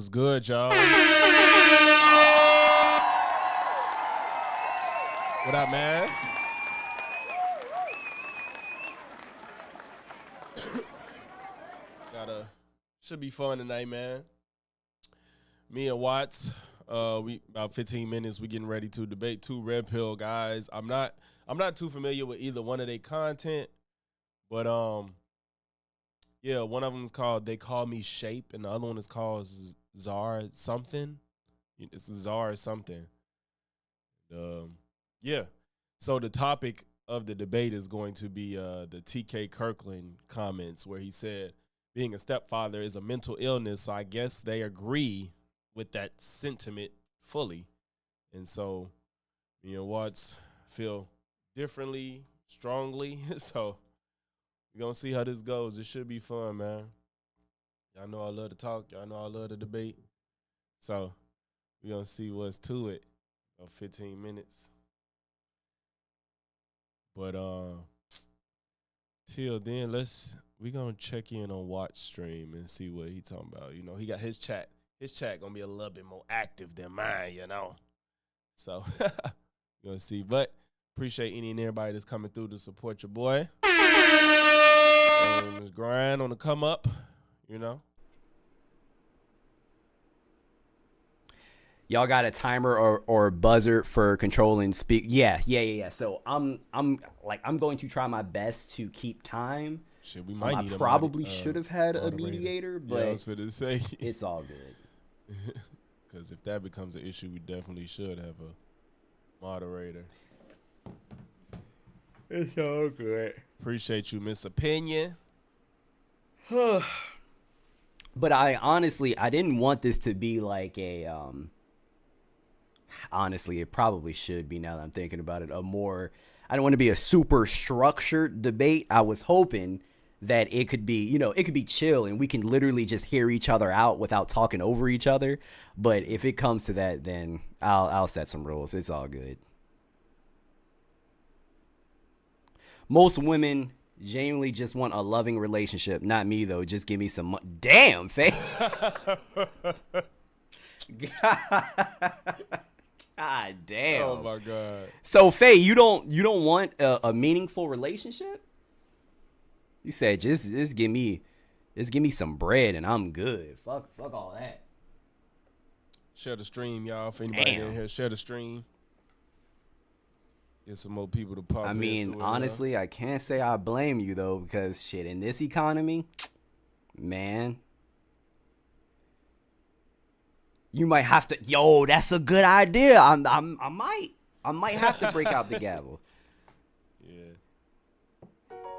What's good, y'all? What up, man? Should be fun tonight, man. Me and Watts, we about 15 minutes. We getting ready to debate two Red Pill guys. I'm not too familiar with either one of their content, but yeah, one of them is called They Call Me Shape, and the other one is called Czar something. It's Czar something. Yeah. So the topic of the debate is going to be the T.K. Kirkland comments where he said being a stepfather is a mental illness. So I guess they agree with that sentiment fully. And so me and Watts feel differently, strongly. So we're going to see how this goes. It should be fun, man. Y'all know I love to talk. Y'all know I love to debate. So we're going to see what's to it of 15 minutes. But till then, we gonna check in on Watch Stream and see what he talking about. You know, he got his chat. His chat gonna be a little bit more active than mine, you know. So we're gonna see. But appreciate any and everybody that's coming through to support your boy. His grind on the come up, you know. Y'all got a timer or buzzer for controlling speak? Yeah. So I'm going to try my best to keep time. Shit, we might need. I probably should have had a mediator, but yeah, I was finna say it's all good. Because if that becomes an issue, we definitely should have a moderator. It's all good. Appreciate you, Miss Opinion. But I didn't want this to be like a honestly, it probably should be now that I'm thinking about it. I don't want to be a super structured debate. I was hoping that it could be, it could be chill and we can literally just hear each other out without talking over each other. But if it comes to that, then I'll set some rules. It's all good. Most women genuinely just want a loving relationship. Not me though. Just give me some damn Faye. God damn. Oh my God. So Faye, you don't want a meaningful relationship? You said just give me some bread and I'm good. Fuck all that. Share the stream, y'all. If anybody in here, share the stream. Get some more people to pop in. I mean, honestly, I can't say I blame you though, because shit, in this economy, man, you might have to. Yo, that's a good idea. I might have to break out the gavel. Yeah.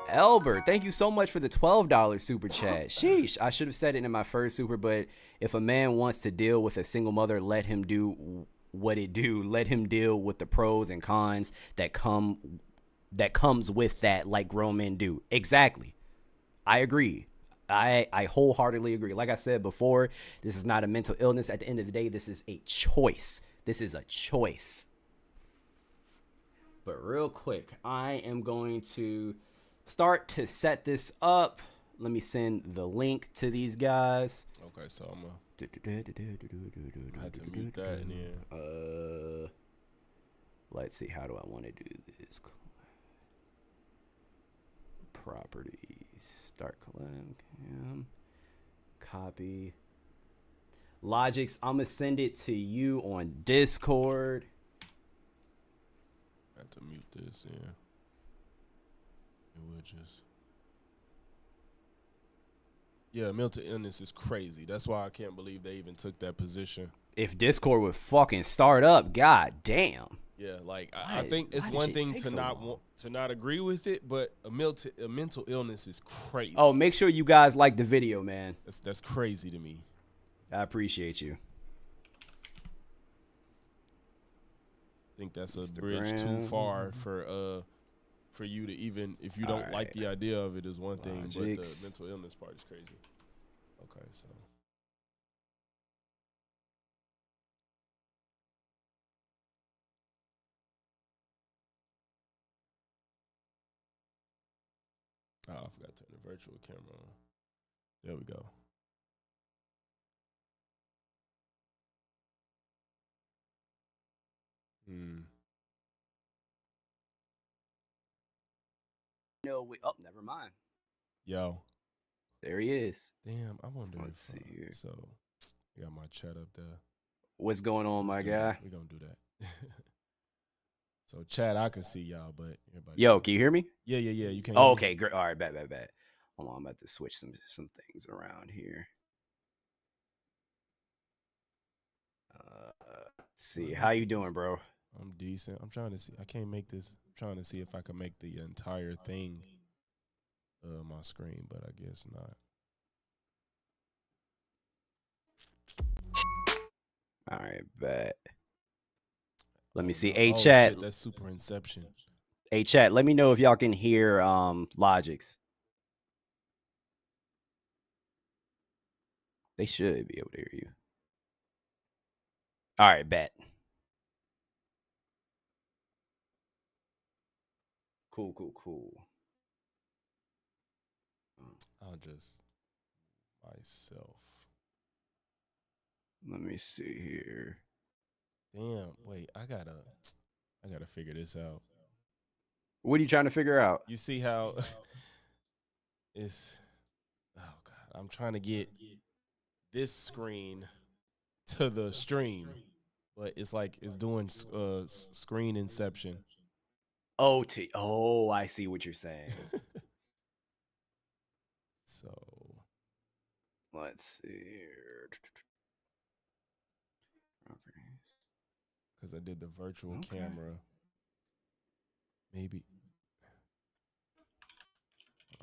Albert, thank you so much for the $12 super chat. Sheesh, I should have said it in my first super, but if a man wants to deal with a single mother, let him do what it do. Let him deal with the pros and cons that comes with that, like grown men do. Exactly. I agree. I wholeheartedly agree. Like I said before, this is not a mental illness. At the end of the day, this is a choice. This is a choice. But real quick, I am going to start to set this up. Let me send the link to these guys. Okay, so I'm I had to mute that in here. Let's see. How do I want to do this? Properties. Start collab cam. Copy. Logics. I'm gonna send it to you on Discord. I have to mute this. Yeah. It would just. Yeah, mental illness is crazy. That's why I can't believe they even took that position. If Discord would fucking start up, god damn. Yeah, like I think it's one thing to not agree with it, but a mental illness is crazy. Oh, make sure you guys like the video, man. That's crazy to me. I appreciate you. I think that's a bridge too far for you to even, if you don't like the idea of it, is one thing, but the mental illness part is crazy. Okay, so. Oh, I forgot to turn the virtual camera on. There we go. Mm. No, oh, never mind. Yo, There he is. damn. I wonder Let's if see here. so. I got my chat up there. What's going on, Let's my do guy? that. We're gonna do that. So chat, I can see y'all, but everybody. Yo, else. can you hear me? Yeah. You can. Oh, Hear me? okay, great. All right, bet. Hold on, I'm about to switch some things around here. Let's see, how you doing, bro? I'm decent. I'm trying to see. I can't make this. I'm trying to see if I can make the entire thing my screen, but I guess not. All right, bet. Let me Oh, see. no. Hey, Oh chat. shit, that's Super Inception. Hey, chat. Let me know if y'all can hear Logics. They should be able to hear you. All right, bet. Cool. I'll just myself. Let me see here. Damn. Wait, I gotta figure this out. What are you trying to figure out? You see how it's. Oh god, I'm trying to get this screen to the stream, but it's like it's doing screen inception. Oh, I see what you're saying. So Let's see here. because I did the virtual Okay. camera, maybe.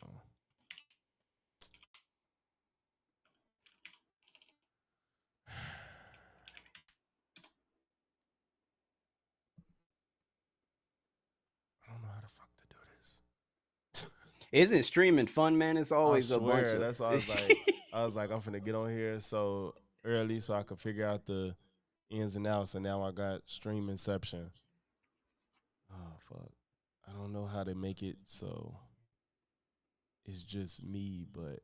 Oh. I don't know how the fuck to do this. Isn't streaming fun, man? It's always I a bunch swear, of. that's why I was like, I'm finna get on here so early so I could figure out the ins and outs, and now I got stream inception. Oh fuck. I don't know how to make it so it's just me, but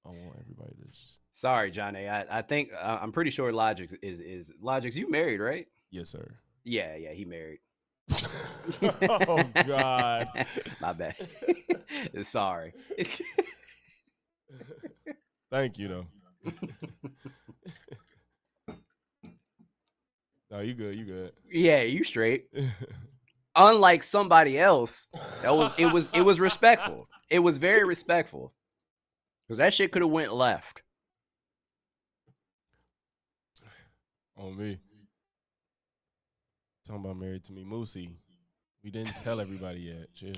I want everybody to Sorry, Johnny. I think I'm pretty sure Logix is Logix. You married, right? Yes, sir. Yeah, he married. Oh God. My bad. Sorry. Thank you though. No, you good. Yeah, you straight. Unlike somebody else, it was respectful. It was very respectful. Because that shit could have went left. On me. Talking about married to me, Moosey. We didn't tell everybody yet. Chill.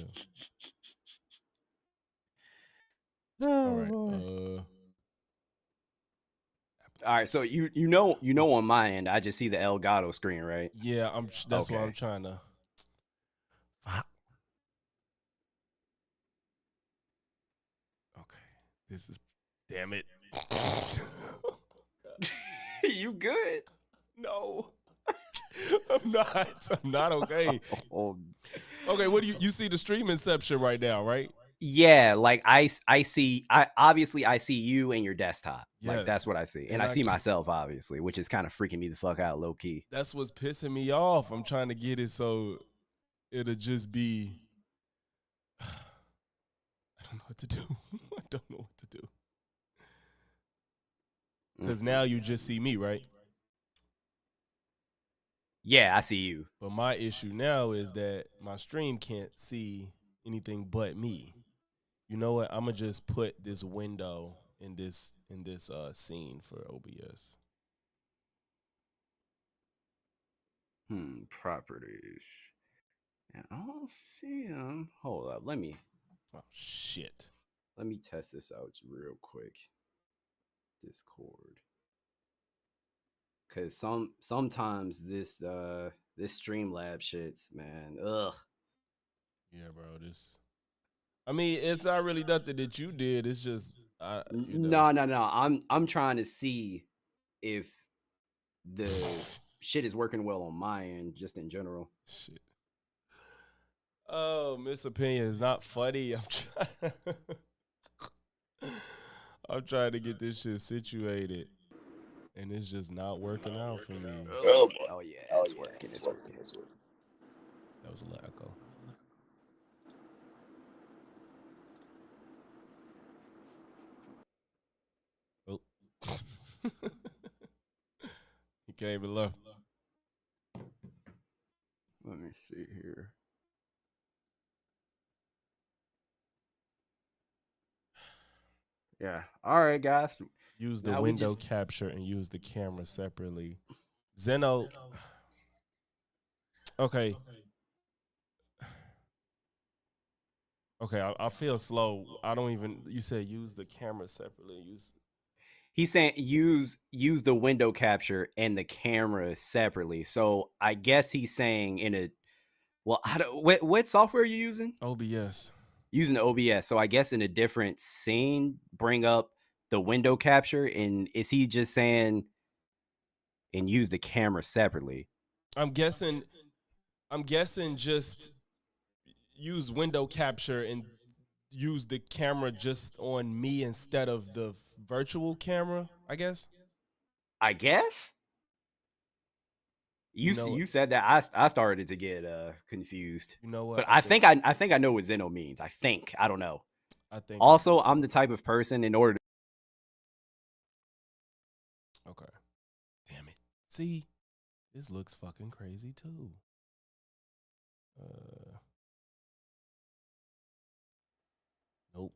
All right. All right, so you know on my end, I just see the Elgato screen, right? Yeah, that's why I'm Okay. trying to. Okay, this is. Damn it. You good? No, I'm not. I'm not okay. Oh, Okay, what do you see the stream inception right now, right? yeah, like I see. I see you and your desktop. Like that's Yes. what I see, and And I I see can't- myself obviously, which is kind of freaking me the fuck out, low key. That's what's pissing me off. I'm trying to get it so it'll just be. I don't know what to do. I don't know what to do. Because now you just see me, right? Yeah, I see you. But my issue now is that my stream can't see anything but me. You know what? I'm gonna just put this window in this scene for OBS. Properties. Yeah, I don't see them. Hold up. Let me Oh shit. test this out real quick. Discord. Cause sometimes this Streamlab shits, man. Ugh. Yeah, bro. I mean, it's not really nothing that you did. It's just No. I'm trying to see if the shit is working well on my end, just in general. Shit. Oh, Miss Opinion is not funny. I'm trying to get this shit situated. and it's just not working out for me. Oh yeah, it's working. It's working. That was a little echo. Oh. He came and left. Let me see here. Yeah. All right, guys. Use the Now window capture and use the camera separately. Zeno. Okay. Okay, I feel slow. I don't even. You said use the camera separately. He's saying use the window capture and the camera separately. So I guess he's saying in a what software are you using? OBS. Using the OBS. So I guess in a different scene, bring up the window capture, and is he just saying and use the camera separately? I'm guessing just use window capture and use the camera just on me instead of the virtual camera, I guess. I guess. You said that I started to get confused. You know what? But I think I know what Zeno means. I don't know. I think also I'm the type of person in order to Okay. Damn it. See, this looks fucking crazy too. Nope.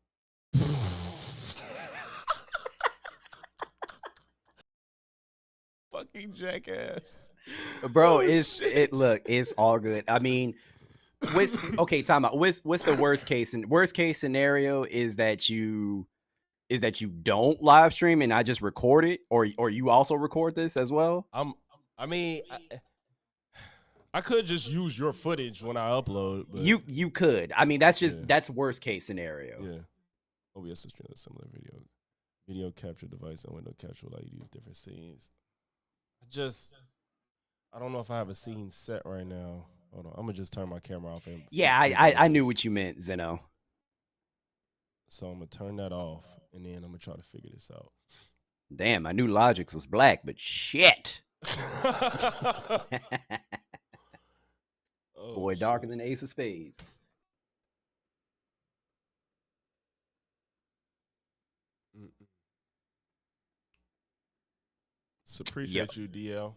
Fucking jackass. bro, Oh, look, it's all good. I mean, time out. What's the worst case scenario is that you don't live stream and I just record it, or you also record this as well? I could just use your footage when I upload. But you could. I mean, that's worst case scenario. Yeah. OBS is streaming a similar video capture device and window capture allow you to use different scenes. I don't know if I have a scene set right now. Hold on, I'm gonna just turn my camera off. I knew what you meant, Zeno. So I'm gonna turn that off, and then I'm gonna try to figure this out. Damn, I knew Logix was black, but shit. Boy, darker than the Ace of Spades. Appreciate you, DL.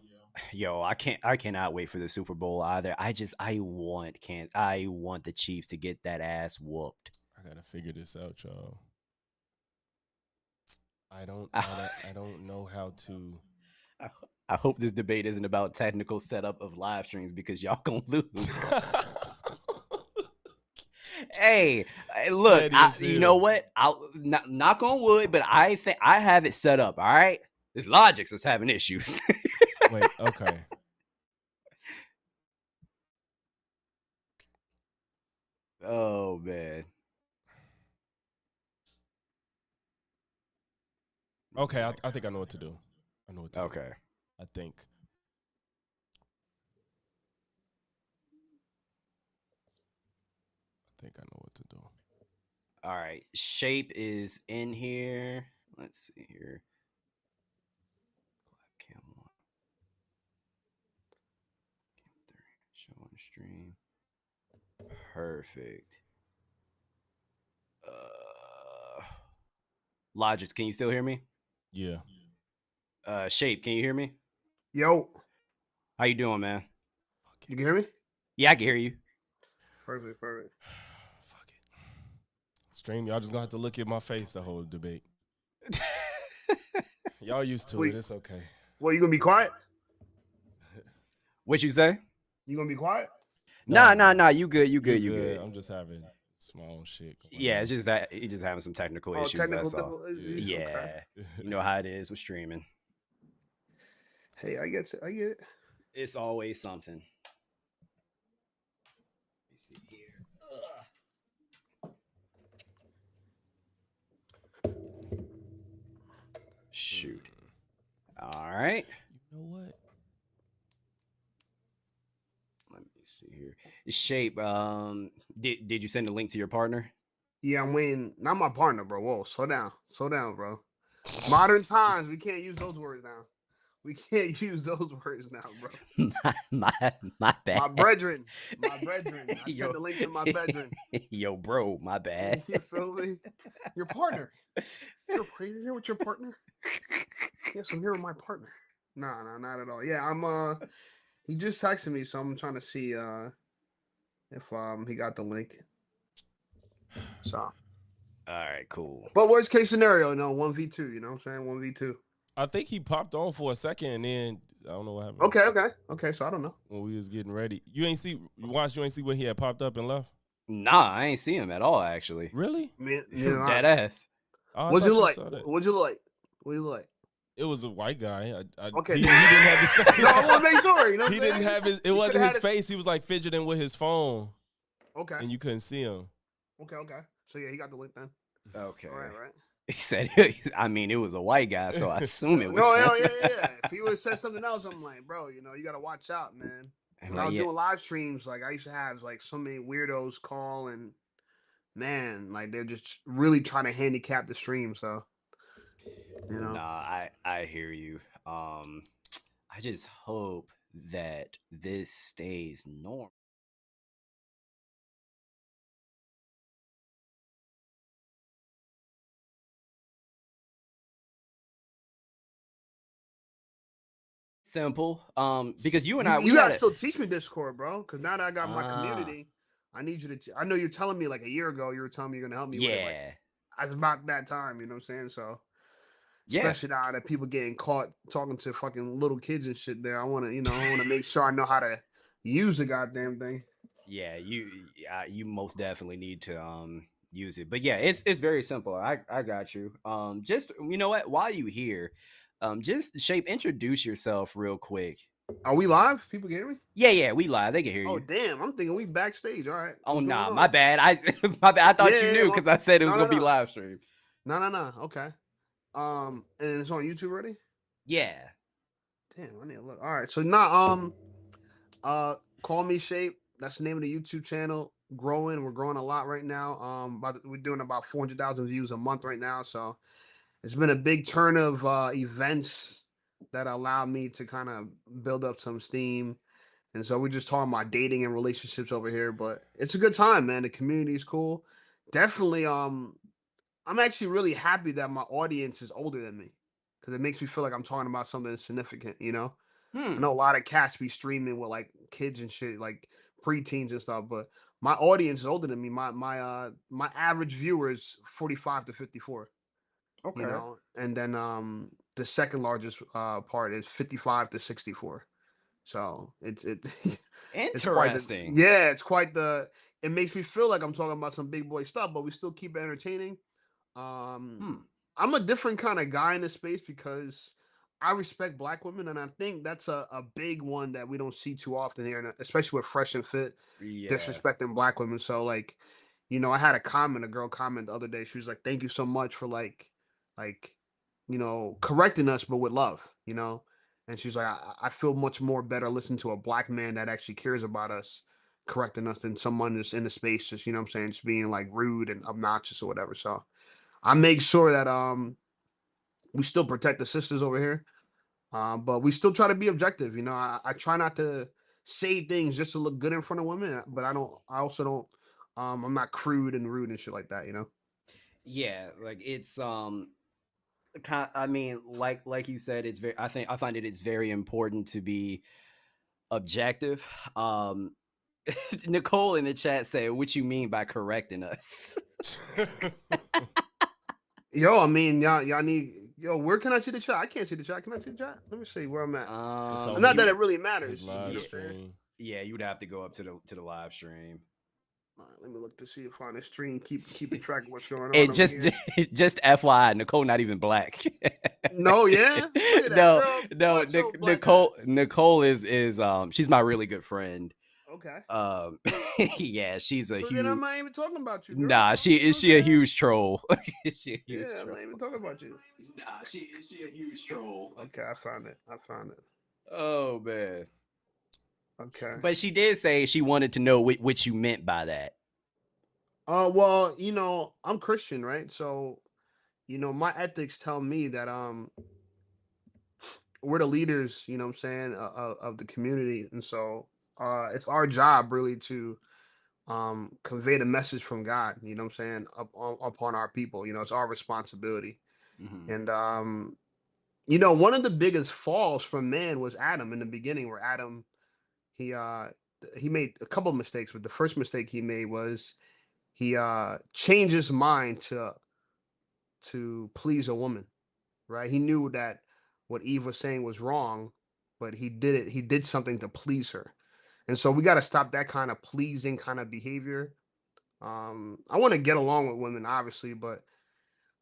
Yo, I cannot wait for the Super Bowl either. I want the Chiefs to get that ass whooped. I gotta figure this out, y'all. I don't know how to. I hope this debate isn't about technical setup of live streams because y'all gonna lose. Hey, look, you know what? I'll knock on wood, but I think I have it set up. All right, this Logix is having issues. Wait, okay. Oh man. Okay, I think I know what to do. Okay. I think. I know what to do. All right. Shape is in here. Let's see here. Cam 1. Cam 3. Show on stream. Perfect. Logix, can you still hear me? Yeah. Shape, can you hear me? Yo. How you doing, man? You can hear me? Yeah, I can hear you. Perfect. Fuck it. Stream, y'all just gonna have to look at my face the whole debate. Y'all used to it. It's okay. Well, you gonna be quiet? What you say? You gonna be quiet? Nah. You good. I'm just having small shit. Yeah, it's just that you're just having some technical issues. That's all. Yeah. Okay. You know how it is with streaming. Hey, I get it. It's always something. Let me see here. Shoot. All right. You know what? Let me see here. Shape. Did you send a link to your partner? Yeah, I'm waiting. Not my partner, bro. Whoa, slow down, bro. Modern times, we can't use those words now. We can't use those words now, bro. my bad. My brethren. I Yo. sent the link to my brethren. Yo, bro, my bad. You feel me? Your partner. You're here with your partner? Yes, I'm here with my partner. No, not at all. Yeah, I'm he just texted me, so I'm trying to see if he got the link. So All right, cool. but worst case scenario, 1v2, you know what I'm saying? 1v2. I think he popped on for a second and then I don't know what happened. Okay, so I don't know. When we was getting ready. You ain't see when he had popped up and left? Nah, I ain't see him at all, actually. Really? Dead ass. Oh, What'd you like? saw that. What'd you like? What do you like? It was a white guy. Okay. He didn't have his face. No, I want to make sure. You know what He I'm didn't saying? have his. It He wasn't coulda his had face. He was like fidgeting with his phone, Okay. and you couldn't see him. Okay. So yeah, he got the link then. Okay. All right. He said, I mean, it was a white guy, so I assume it was. No, yeah. If he would have said something else, I'm like, bro, you gotta watch out, man. When I was doing live streams, like I used to have like so many weirdos call, and man, like they're just really trying to handicap the stream. So, Nah, I hear you. I just hope that this stays normal. Simple. Because you and you gotta still teach me Discord, bro. Because now that I got my community, I need you to. I know you're telling me like a year ago, you were telling me you're gonna help me. Yeah. With it, like, it's about that time. You know what I'm saying? So, especially now that people getting caught talking to fucking little kids and shit. There, I want to make sure I know how to use the goddamn thing. Yeah, you most definitely need to use it. But yeah, it's very simple. I got you. Just you know what? While you here, just introduce yourself real quick. Are we live? People can hear me? Yeah, we live. They can hear you. Oh damn! I'm thinking we backstage. All right. Oh nah, my bad. I thought you knew because I said it was gonna be live stream. No. Okay. And it's on YouTube already? Yeah. Damn, I need to look. All right. So now call me Shape. That's the name of the YouTube channel. Growing. We're growing a lot right now. We're doing about 400,000 views a month right now. So it's been a big turn of events that allowed me to kind of build up some steam. And so we're just talking about dating and relationships over here, but it's a good time, man. The community is cool. Definitely, I'm actually really happy that my audience is older than me because it makes me feel like I'm talking about something significant, I know a lot of cats be streaming with like kids and shit, like preteens and stuff, but my audience is older than me. My average viewer is 45 to 54. Okay. And then the second largest part is 55 to 64. So it's interesting. It's quite the. It makes me feel like I'm talking about some big boy stuff, but we still keep it entertaining. I'm a different kind of guy in this space because I respect black women, and I think that's a big one that we don't see too often here, especially with Fresh and Fit, disrespecting black women. So like, I had a girl comment the other day. She was like, "Thank you so much for like, correcting us, but with love, And she's like, I feel much more better listening to a black man that actually cares about us correcting us than someone that's in the space, just, just being like rude and obnoxious or whatever. So I make sure that we still protect the sisters over here. But we still try to be objective. I try not to say things just to look good in front of women, but I also don't, I'm not crude and rude and shit like that, Yeah, like it's I mean, like you said, it's very. I find it's very important to be objective. Nicole in the chat said, "What you mean by correcting us?" Yo, I mean, y'all need. Yo, where can I see the chat? I can't see the chat. Can I see the chat? Let me see where I'm at. Not that it really matters. Yeah, you would have to go up to the live stream. All right, let me look to see if on the stream keep track of what's going on. And just FYI, Nicole not even black. No, yeah. No. Nicole is she's my really good friend. Okay. Yeah, she's a so huge. Then I'm not even talking about you. Girl. Nah, she a huge troll. I'm not even talking about you. Nah, she a huge troll. Okay, I found it. Oh man. Okay. But she did say she wanted to know what you meant by that. Well, I'm Christian, right? So, my ethics tell me that we're the leaders, you know what I'm saying, of the community. And so it's our job really to convey the message from God, you know what I'm saying, upon our people. You know, it's our responsibility. Mm-hmm. And you know, one of the biggest falls from man was Adam in the beginning, where Adam he uh he made a couple of mistakes, but the first mistake he made was he changed his mind to please a woman, right? He knew that what Eve was saying was wrong, but he did something to please her. And so we got to stop that kind of pleasing kind of behavior. I want to get along with women, obviously, but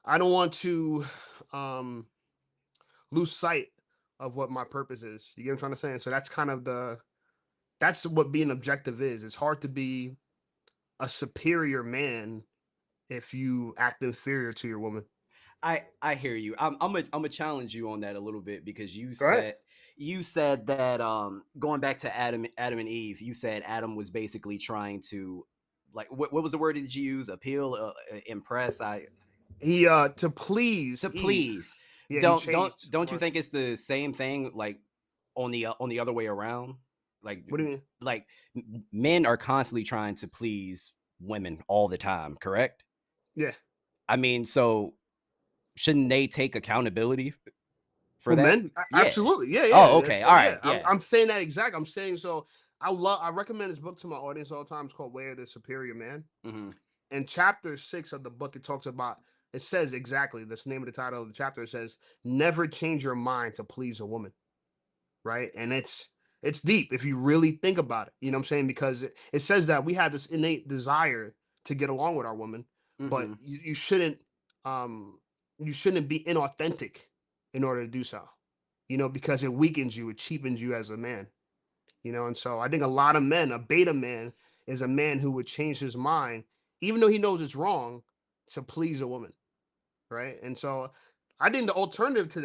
I don't want to um lose sight of what my purpose is. You get what I'm trying to say? And so that's kind of that's what being objective is. It's hard to be a superior man if you act inferior to your woman. I hear you. I'm gonna challenge you on that a little bit because Go ahead. you said that going back to Adam and Eve, you said Adam was basically trying to, like, what was the word that you use? Appeal, impress. I He to please To Eve. please. Yeah, he Don't don't changed. don't you think it's the same thing, like on the other way around? Like What do you mean? like men are constantly trying to please women all the time, correct? Yeah. I mean, so shouldn't they take accountability for Who, that? men? Yeah. Absolutely. Yeah, Oh, yeah, okay. All yeah. right. Yeah. I'm saying that exact. I'm saying so. I recommend this book to my audience all the time. It's called Way of the Superior Man. Hmm. In chapter 6 of the book, it talks about. It says exactly this name of the title of the chapter. It says, "Never change your mind to please a woman." Right, and it's deep if you really think about it. You know what I'm saying? Because it says that we have this innate desire to get along with our woman, but Hmm. um you shouldn't be inauthentic in order to do so. You know, because it weakens you, it cheapens you as a man. You know, and so I think a lot of men, a beta man is a man who would change his mind, even though he knows it's wrong, to please a woman, right? And so I think the alternative to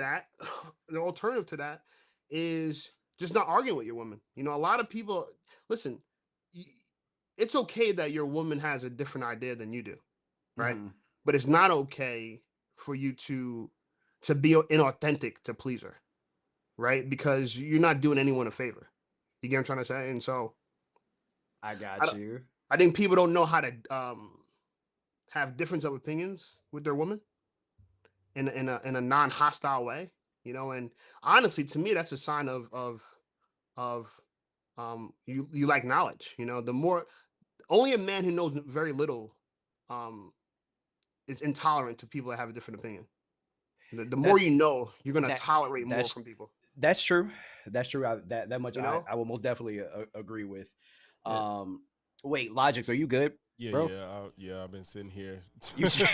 that is just not arguing with your woman. You know, a lot of people listen, it's okay that your woman has a different idea than you do, right? Hmm. But it's not okay for you to be inauthentic to please her, right? Because you're not doing anyone a favor. You get what I'm trying to say? And so I I got don't, you. I think people don't know how to have difference of opinions with their woman in a non-hostile way, you know. And honestly, to me, that's a sign of you like knowledge. You know, the more only a man who knows very little um is intolerant to people that have a different opinion. The more That's you know, you're gonna that tolerate more that's from people. that's true. That's true. That much You know, I will most definitely agree with. yeah. Um, Wait, Logics, are you good, Yeah, bro? yeah. I've been sitting here You straight?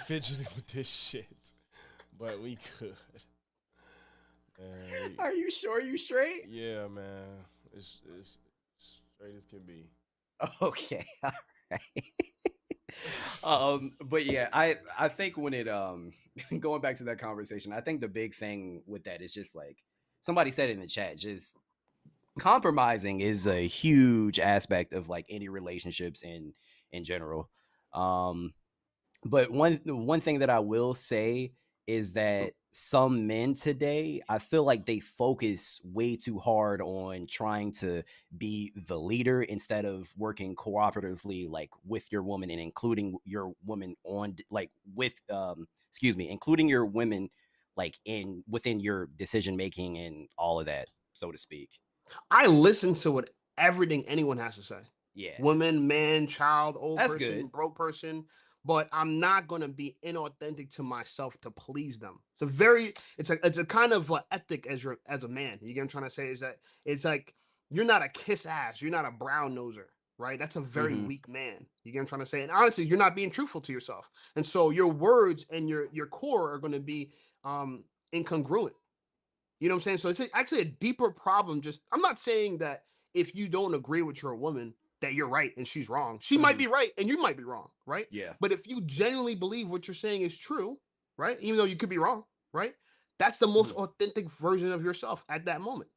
fidgeting with this shit, but we could. Man, Are you sure you straight? yeah, man. It's straight as can be. Okay, all right. But yeah, I think when it going back to that conversation, I think the big thing with that is just like somebody said in the chat, just compromising is a huge aspect of like any relationships in general. Um, but one thing that I will say is that some men today, I feel like they focus way too hard on trying to be the leader instead of working cooperatively, like with your woman and including your woman on like with excuse me, including your women like in within your decision making and all of that, so to speak. I listen to what everything anyone has to say. Yeah, Woman, man, child, old that's good. person, broke person. But I'm not gonna be inauthentic to myself to please them. It's a kind of ethic as a man. You get what I'm trying to say? Is that it's like you're not a kiss ass, you're not a brown noser, right? That's a very Hmm. weak man. You get what I'm trying to say? And honestly, you're not being truthful to yourself. And so your words and your core are gonna be incongruent. You know what I'm saying? So it's actually a deeper problem. Just I'm not saying that if you don't agree with your woman that you're right and she's wrong. She might Hmm. be right and you might be wrong, right? Yeah. But if you genuinely believe what you're saying is true, right? Even though you could be wrong, right? That's the most Hmm. authentic version of yourself at that moment.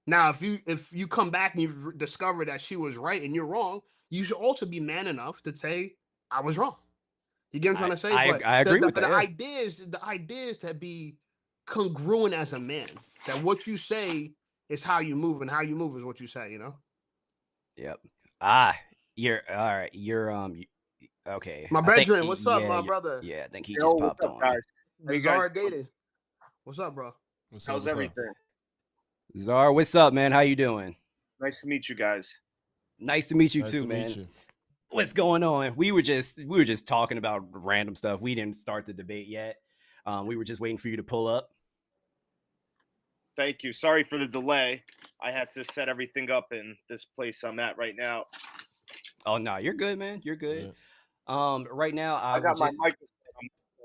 Now, if you come back and you discover that she was right and you're wrong, you should also be man enough to say I was wrong. You get what I'm trying to say? But I the agree the, with that. the Yeah. idea is the idea is to be congruent as a man. That what you say is how you move, and how you move is what you say. Yep. Ah, you're all right. Okay. My I think brethren, what's up, yeah, my brother? yeah. I think he Yo, just what's popped up, on. guys? How The you guys Zara doing? dated. What's up, bro? What's up? How's What's up? everything? Czar, what's up, man? How you doing? Nice to meet you guys. Nice to meet you Nice too, to meet man. you. What's going on? We were just talking about random stuff. We didn't start the debate yet. We were just waiting for you to pull up. Thank you. Sorry for the delay. I had to set everything up in this place I'm at right now. Oh no, you're good, man. You're good. Right now I got my microphone.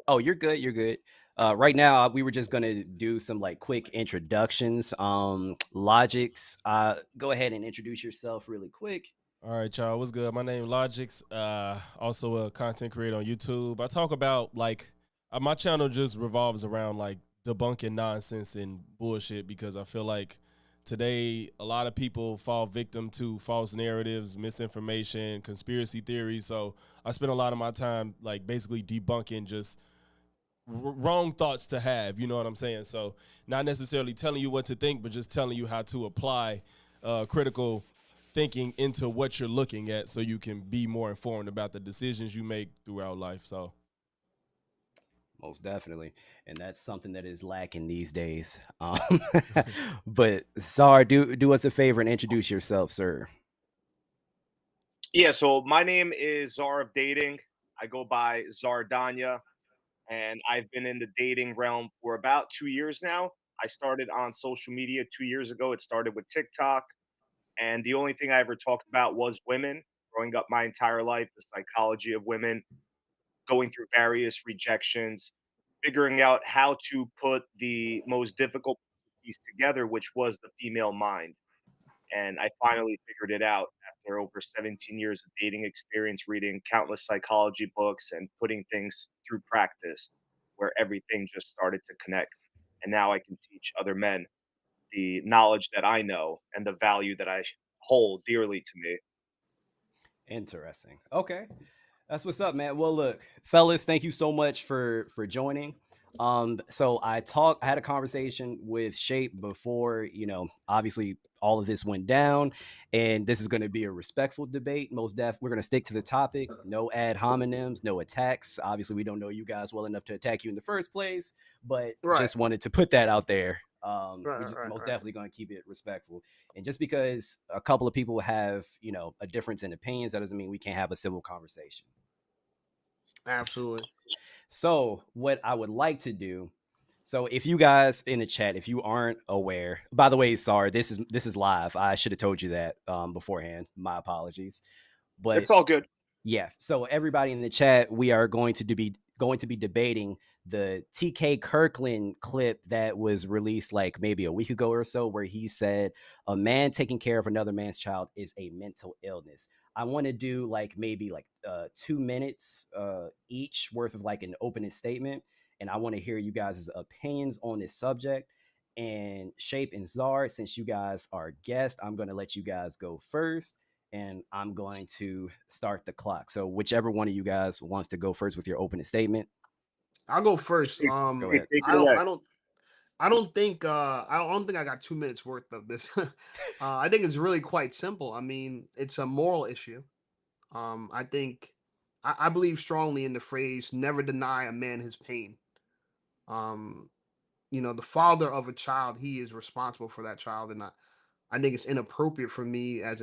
Oh, you're good. You're good. Right now, we were just gonna do some like quick introductions. Logics. Go ahead and introduce yourself really quick. All right, y'all. What's good? My name Logix. Also a content creator on YouTube. I talk about my channel just revolves around like debunking nonsense and bullshit because I feel like today a lot of people fall victim to false narratives, misinformation, conspiracy theories. So I spend a lot of my time like basically debunking just wrong thoughts to have. You know what I'm saying? So not necessarily telling you what to think, but just telling you how to apply critical thinking into what you're looking at so you can be more informed about the decisions you make throughout life. So Most definitely, and that's something that is lacking these days. But Czar, do us a favor and introduce yourself, sir. Yeah, so my name is Czar of Dating. I go by Zardanya, and I've been in the dating realm for about 2 years now. I started on social media 2 years ago. It started with TikTok, and the only thing I ever talked about was women. Growing up my entire life, the psychology of women, going through various rejections, figuring out how to put the most difficult piece together, which was the female mind. And I finally figured it out after over 17 years of dating experience, reading countless psychology books and putting things through practice, where everything just started to connect. And now I can teach other men the knowledge that I know and the value that I hold dearly to me. Interesting. Okay. That's what's up, man. Well, look, fellas, thank you so much for joining. So I had a conversation with Shape before, obviously all of this went down, and this is going to be a respectful debate. Most def, we're going to stick to the topic. No ad hominems, no attacks. Obviously, we don't know you guys well enough to attack you in the first place, but Right. just wanted to put that out there. We're just Right. most definitely going to keep it respectful. And just because a couple of people have, a difference in opinions, that doesn't mean we can't have a civil conversation. Absolutely. So, what I would like to do, so if you guys in the chat, if you aren't aware, by the way, sorry, this is live. I should have told you that beforehand. My apologies. But It's all good. yeah, so everybody in the chat, we are going to be debating the TK Kirkland clip that was released like maybe a week ago or so, where he said a man taking care of another man's child is a mental illness. I want to do like maybe like 2 minutes each worth of like an opening statement, and I want to hear you guys' opinions on this subject. And Shape and Czar, since you guys are guests, I'm going to let you guys go first, and I'm going to start the clock. So whichever one of you guys wants to go first with your opening statement. I'll go first. Go ahead. Take it I don't. away. I don't think. I don't think I got 2 minutes worth of this. I think it's really quite simple. I mean, it's a moral issue. I think. I believe strongly in the phrase "never deny a man his pain." Um, the father of a child, he is responsible for that child, and I think it's inappropriate for me as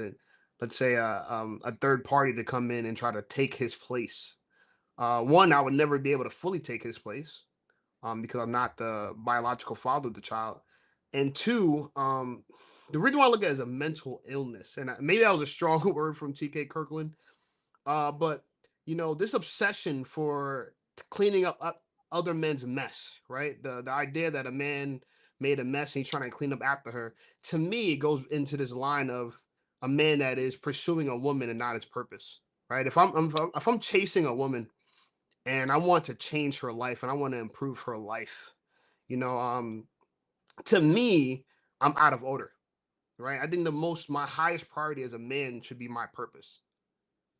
let's say, a third party to come in and try to take his place. One, I would never be able to fully take his place, because I'm not the biological father of the child. And two, the reason why I look at it as a mental illness, and maybe that was a strong word from TK Kirkland, but this obsession for cleaning up other men's mess, right? The idea that a man made a mess and he's trying to clean up after her, to me, it goes into this line of a man that is pursuing a woman and not his purpose, right? If I'm chasing a woman and I want to change her life and I want to improve her life, you know, um, to me, I'm out of order, right? I think my highest priority as a man should be my purpose.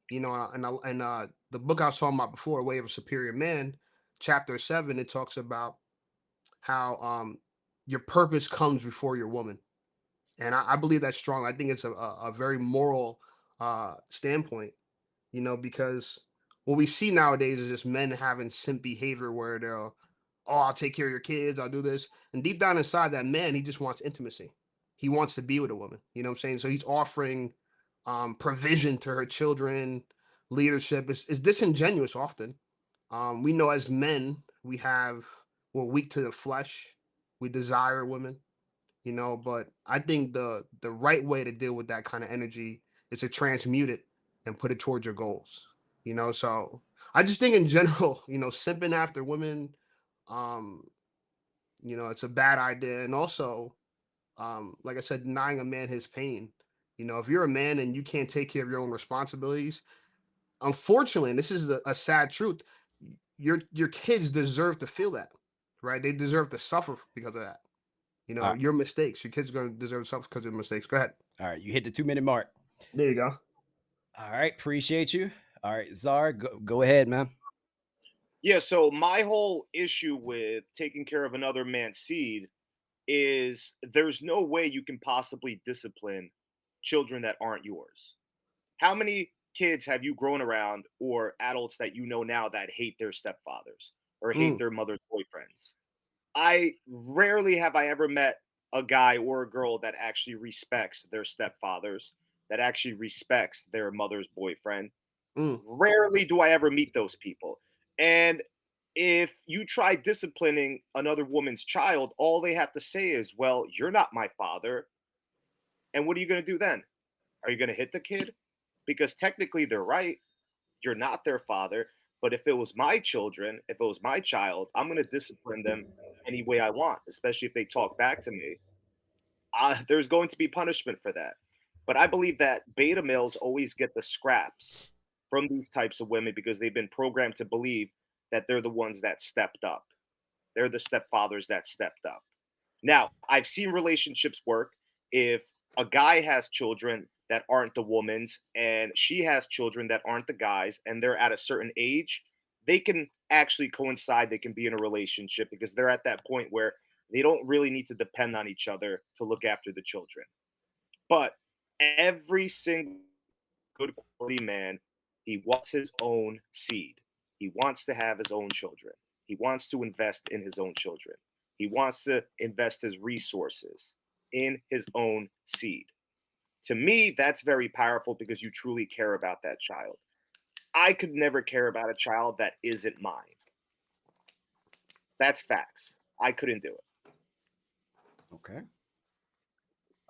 The book I was talking about before, Way of a Superior Man, chapter 7, it talks about how your purpose comes before your woman, and I believe that's strong. I think it's a very moral standpoint, because what we see nowadays is just men having simp behavior where they'll, oh, I'll take care of your kids, I'll do this. And deep down inside, that man, he just wants intimacy. He wants to be with a woman. You know what I'm saying? So he's offering provision to her children, leadership. It's disingenuous often. We know as men, we're weak to the flesh. We desire women, but I think the right way to deal with that kind of energy is to transmute it and put it towards your goals. So I just think in general, simping after women, um, it's a bad idea. And also, like I said, denying a man his pain. If you're a man and you can't take care of your own responsibilities, unfortunately, and this is a sad truth, your kids deserve to feel that, right? They deserve to suffer because of that. All right. Your mistakes. Your kids are going to deserve something because of your mistakes. Go ahead. All right. You hit the 2 minute mark. There you go. All right. Appreciate you. All right. Czar, go ahead, man. Yeah, so my whole issue with taking care of another man's seed is there's no way you can possibly discipline children that aren't yours. How many kids have you grown around or adults that you know now that hate their stepfathers or hate Mm, their mother's boyfriends? I rarely have I ever met a guy or a girl that actually respects their stepfathers, that actually respects their mother's boyfriend. mm, Rarely do I ever meet those people. And if you try disciplining another woman's child, all they have to say is, well, you're not my father. And what are you going to do then? Are you going to hit the kid? Because technically they're right. You're not their father. But if it was my children, if it was my child, I'm going to discipline them any way I want, especially if they talk back to me. There's going to be punishment for that. But I believe that beta males always get the scraps from these types of women because they've been programmed to believe that they're the ones that stepped up. They're the stepfathers that stepped up. Now, I've seen relationships work if a guy has children that aren't the woman's and she has children that aren't the guy's and they're at a certain age, they can actually coincide. They can be in a relationship because they're at that point where they don't really need to depend on each other to look after the children. But every single good quality man, he wants his own seed. He wants to have his own children. He wants to invest in his own children. He wants to invest his resources in his own seed. To me, that's very powerful because you truly care about that child. I could never care about a child that isn't mine. That's facts. I couldn't do it. Okay.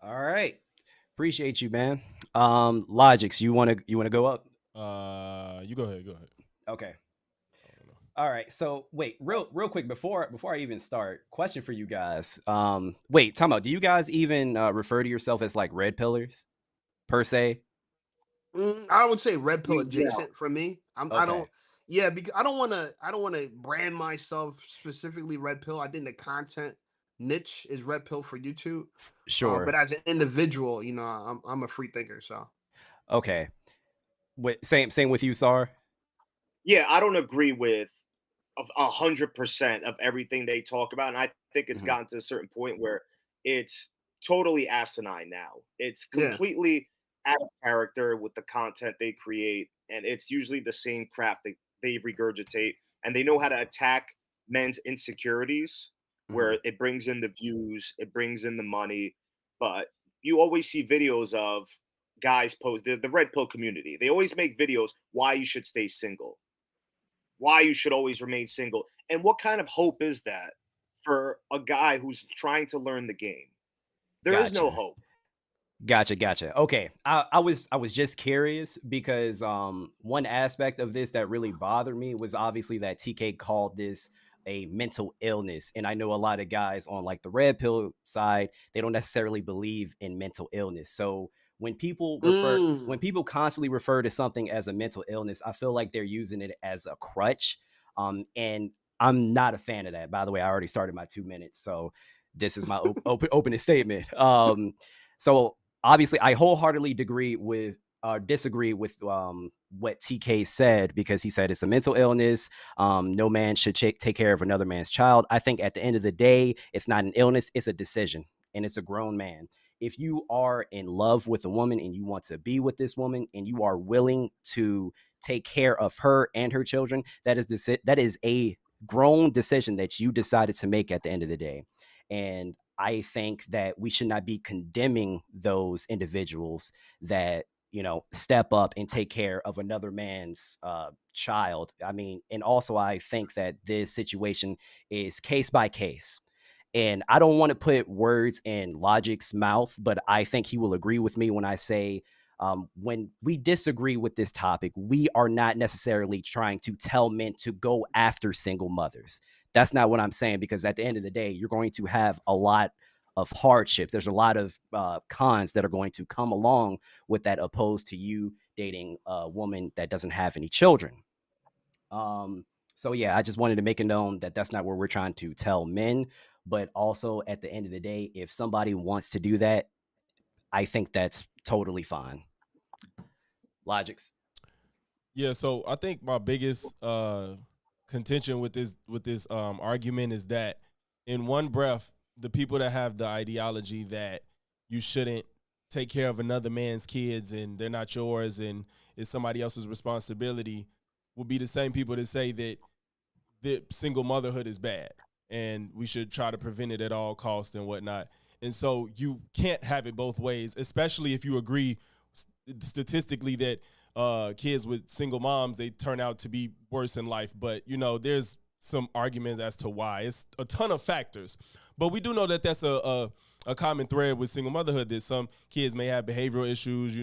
All right. Appreciate you, man. Logics, you wanna go up? You go ahead. Go ahead. Okay. I don't know. All right. So wait, real quick before I even start, question for you guys. Wait, time out. Do you guys even refer to yourself as like red pillars per se? I would say red pill Yeah. adjacent for me. I Okay. don't. Yeah, because I don't want to brand myself specifically red pill. I think the content niche is red pill for YouTube. But Sure. as an individual, I'm a free thinker. So Okay. Wait, same with you, Sar? Yeah, I don't agree with 100% of everything they talk about. And I think it's Mhm. gotten to a certain point where it's totally asinine now. It's yeah. completely out of character with the content they create. And it's usually the same crap that they regurgitate. And they know how to attack men's insecurities, Mhm. where it brings in the views, it brings in the money. But you always see videos of guys post the red pill community. They always make videos why you should stay single, why you should always remain single. And what kind of hope is that for a guy who's trying to learn the game? There is no Gotcha. hope. Gotcha. Okay. I was just curious because one aspect of this that really bothered me was obviously that TK called this a mental illness. And I know a lot of guys on like the red pill side, they don't necessarily believe in mental illness. So when Mm, people constantly refer to something as a mental illness, I feel like they're using it as a crutch. And I'm not a fan of that. By the way, I already started my 2 minutes. So this is my opening statement. So obviously I wholeheartedly disagree with what TK said, because he said it's a mental illness. No man should take care of another man's child. I think at the end of the day, it's not an illness, it's a decision, and it's a grown man. If you are in love with a woman and you want to be with this woman and you are willing to take care of her and her children, that is a grown decision that you decided to make at the end of the day. And I think that we should not be condemning those individuals that, step up and take care of another man's child. I mean, and also I think that this situation is case by case. And I don't want to put words in Logic's mouth, but I think he will agree with me when I say, when we disagree with this topic, we are not necessarily trying to tell men to go after single mothers. That's not what I'm saying, because at the end of the day, you're going to have a lot of hardships. There's a lot of cons that are going to come along with that, opposed to you dating a woman that doesn't have any children. So yeah, I just wanted to make it known that that's not what we're trying to tell men. But also at the end of the day, if somebody wants to do that, I think that's totally fine. Logics. Yeah, so I think my biggest contention with this argument is that in one breath, the people that have the ideology that you shouldn't take care of another man's kids and they're not yours and it's somebody else's responsibility will be the same people that say that single motherhood is bad and we should try to prevent it at all costs and whatnot. And so you can't have it both ways, especially if you agree statistically that kids with single moms, they turn out to be worse in life. But, there's some arguments as to why. It's a ton of factors. But we do know that that's a common thread with single motherhood, that some kids may have behavioral issues,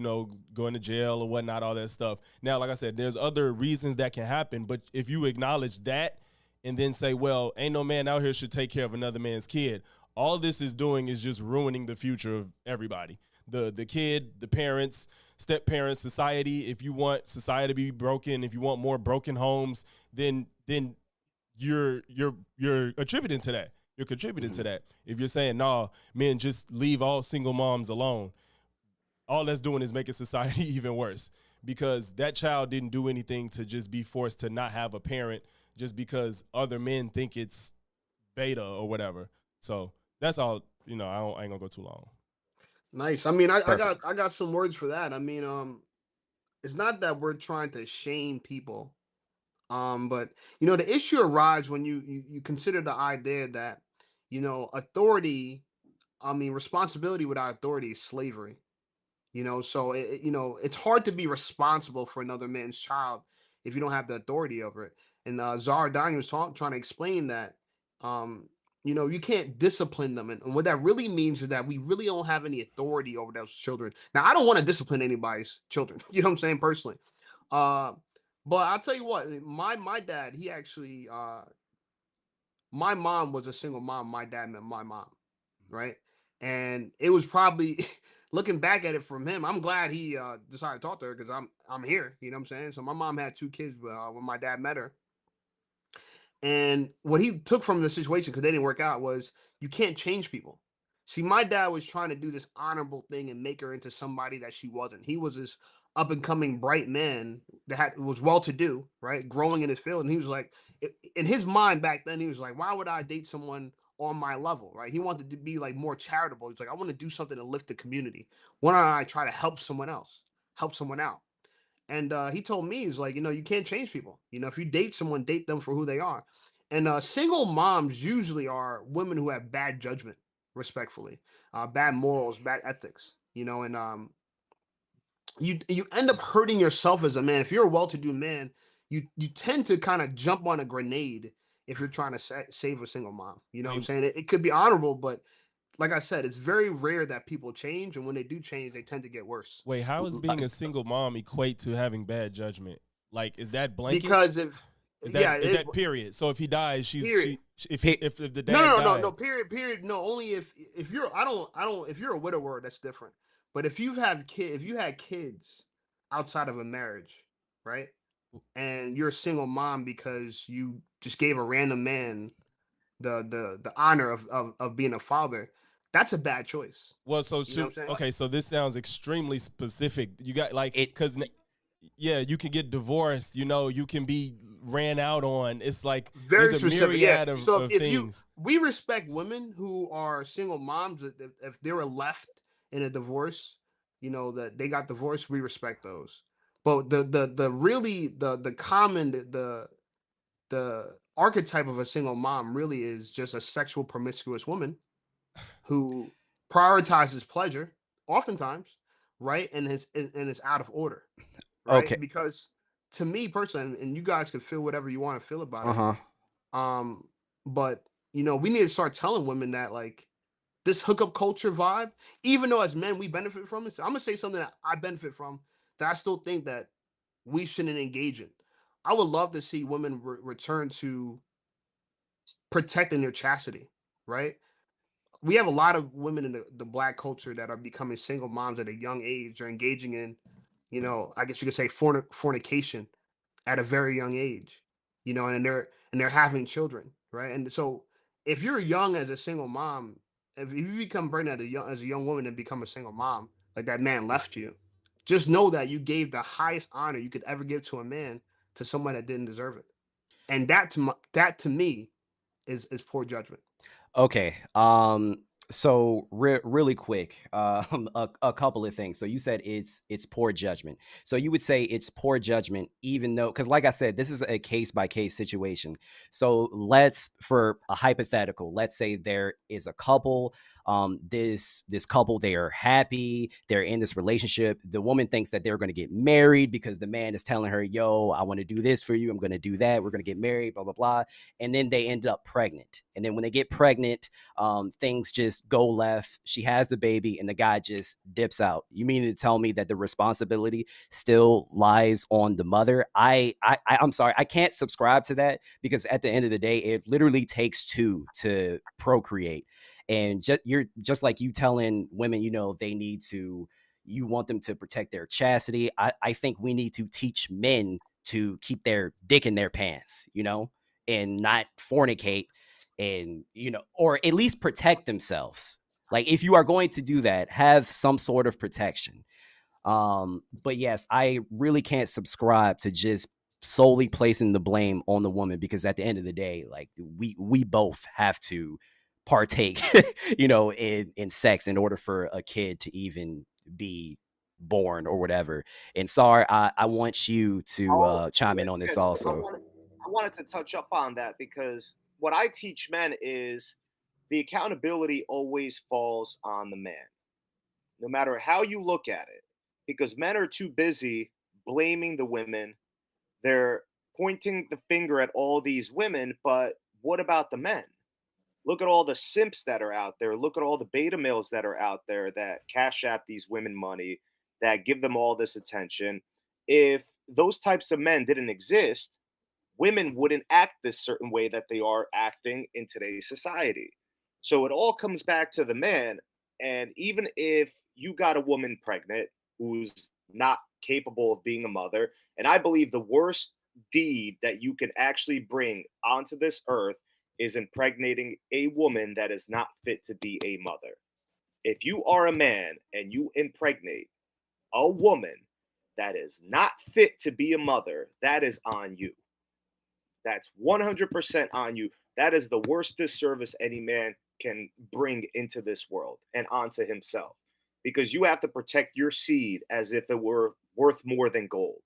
going to jail or whatnot, all that stuff. Now, like I said, there's other reasons that can happen. But if you acknowledge that and then say, well, ain't no man out here should take care of another man's kid, all this is doing is just ruining the future of everybody. The kid, the parents, step parents, society. If you want society to be broken, if you want more broken homes, then you're attributing to that. You're contributing to that. If you're saying, nah, men, just leave all single moms alone, all that's doing is making society even worse, because that child didn't do anything to just be forced to not have a parent just because other men think it's beta or whatever. So that's all. I ain't gonna go too long. Nice. I mean, I got some words for that. I mean, it's not that we're trying to shame people, but the issue arises when you consider the idea that authority. I mean, responsibility without authority is slavery. So it's hard to be responsible for another man's child if you don't have the authority over it. And Zara Daniel was trying to explain that you can't discipline them, and what that really means is that we really don't have any authority over those children. Now, I don't want to discipline anybody's children, you know what I'm saying, personally. uh but I'll tell you what, my dad, he actually my mom was a single mom. My dad met my mom, right? And it was probably looking back at it from him, I'm glad he decided to talk to her, because I'm here, you know what I'm saying. So my mom had two kids when my dad met her. And what he took from the situation, because they didn't work out, was you can't change people. See, my dad was trying to do this honorable thing and make her into somebody that she wasn't. He was this up and coming bright man that was well to do, right? Growing in his field. And he was like, in his mind back then, he was like, why would I date someone on my level, right? He wanted to be like more charitable. He's like, I want to do something to lift the community. Why don't I try to help someone else, help someone out? And he told me, he's like, you can't change people. If you date someone, date them for who they are. And single moms usually are women who have bad judgment, respectfully, bad morals, bad ethics. And you end up hurting yourself as a man. If you're a well-to-do man, you tend to kind of jump on a grenade if you're trying to save a single mom. You know what I'm saying? It could be honorable, but like I said, it's very rare that people change, and when they do change, they tend to get worse. Wait, how is being a single mom equate to having bad judgment? Like, is that blanket? Because is that period? So if he dies, if the dad no period. No, only if you're I don't if you're a widower, that's different. But if you had kids outside of a marriage, right? And you're a single mom because you just gave a random man the honor of being a father, that's a bad choice. Well, so so this sounds extremely specific. You got like, because yeah, you can get divorced. You know, you can be ran out on. It's like there's Very a specific. Yeah. myriad So of if you, things. we respect women who are single moms. If they were left in a divorce, you know, that they got divorced, we respect those. But the really the common the archetype of a single mom really is just a sexual promiscuous woman who prioritizes pleasure, oftentimes, right, and is out of order, right? Okay. Because to me personally, and you guys can feel whatever you want to feel about it, Uh-huh. um, but you know, we need to start telling women that like this hookup culture vibe, even though as men we benefit from it. So I'm gonna say something that I benefit from that I still think that we shouldn't engage in. I would love to see women return to protecting their chastity, right? We have a lot of women in the black culture that are becoming single moms at a young age or engaging in, you know, I guess you could say fornication at a very young age, you know, and they're having children, right? And so if you're young as a single mom, if you become pregnant as a young woman and become a single mom, like that man left you, just know that you gave the highest honor you could ever give to a man to someone that didn't deserve it, and that to me is poor judgment. Okay. So really quick, a couple of things. So you said it's poor judgment. So you would say it's poor judgment, even though, because like I said, this is a case by case situation. So let's, for a hypothetical, let's say there is a couple. This couple, they are happy, they're in this relationship. The woman thinks that they're going to get married because the man is telling her, "Yo, I want to do this for you. I'm going to do that. We're going to get married." Blah blah blah. And then they end up pregnant. And then when they get pregnant, things just go left. She has the baby, and the guy just dips out. You mean to tell me that the responsibility still lies on the mother? I'm sorry, I can't subscribe to that, because at the end of the day, it literally takes two to procreate. And you're just like you telling women, you know, they need to. You want them to protect their chastity. I think we need to teach men to keep their dick in their pants, you know, and not fornicate, and, you know, or at least protect themselves. Like, if you are going to do that, have some sort of protection. But yes, I really can't subscribe to just solely placing the blame on the woman, because at the end of the day, like, we both have to partake, you know, in sex in order for a kid to even be born or whatever. And sorry, I want you Oh, to chime yeah, in on this yes. also. I wanted to touch up on that because what I teach men is the accountability always falls on the man, no matter how you look at it, because men are too busy blaming the women. They're pointing the finger at all these women, but what about the men? Look at all the simps that are out there. Look at all the beta males that are out there that cash app these women money, that give them all this attention. If those types of men didn't exist, women wouldn't act this certain way that they are acting in today's society. So it all comes back to the man. And even if you got a woman pregnant who's not capable of being a mother, and I believe the worst deed that you can actually bring onto this earth is impregnating a woman that is not fit to be a mother. If you are a man and you impregnate a woman that is not fit to be a mother, that is on you. That's 100% on you. That is the worst disservice any man can bring into this world and onto himself, because you have to protect your seed as if it were worth more than gold.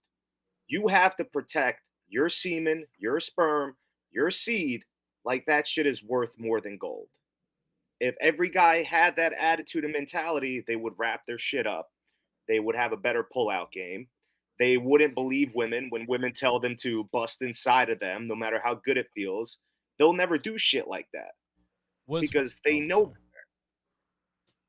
You have to protect your semen, your sperm, your seed like that shit is worth more than gold. If every guy had that attitude and mentality, they would wrap their shit up. They would have a better pullout game. They wouldn't believe women when women tell them to bust inside of them, no matter how good it feels. They'll never do shit like that What's because they oh know. sorry.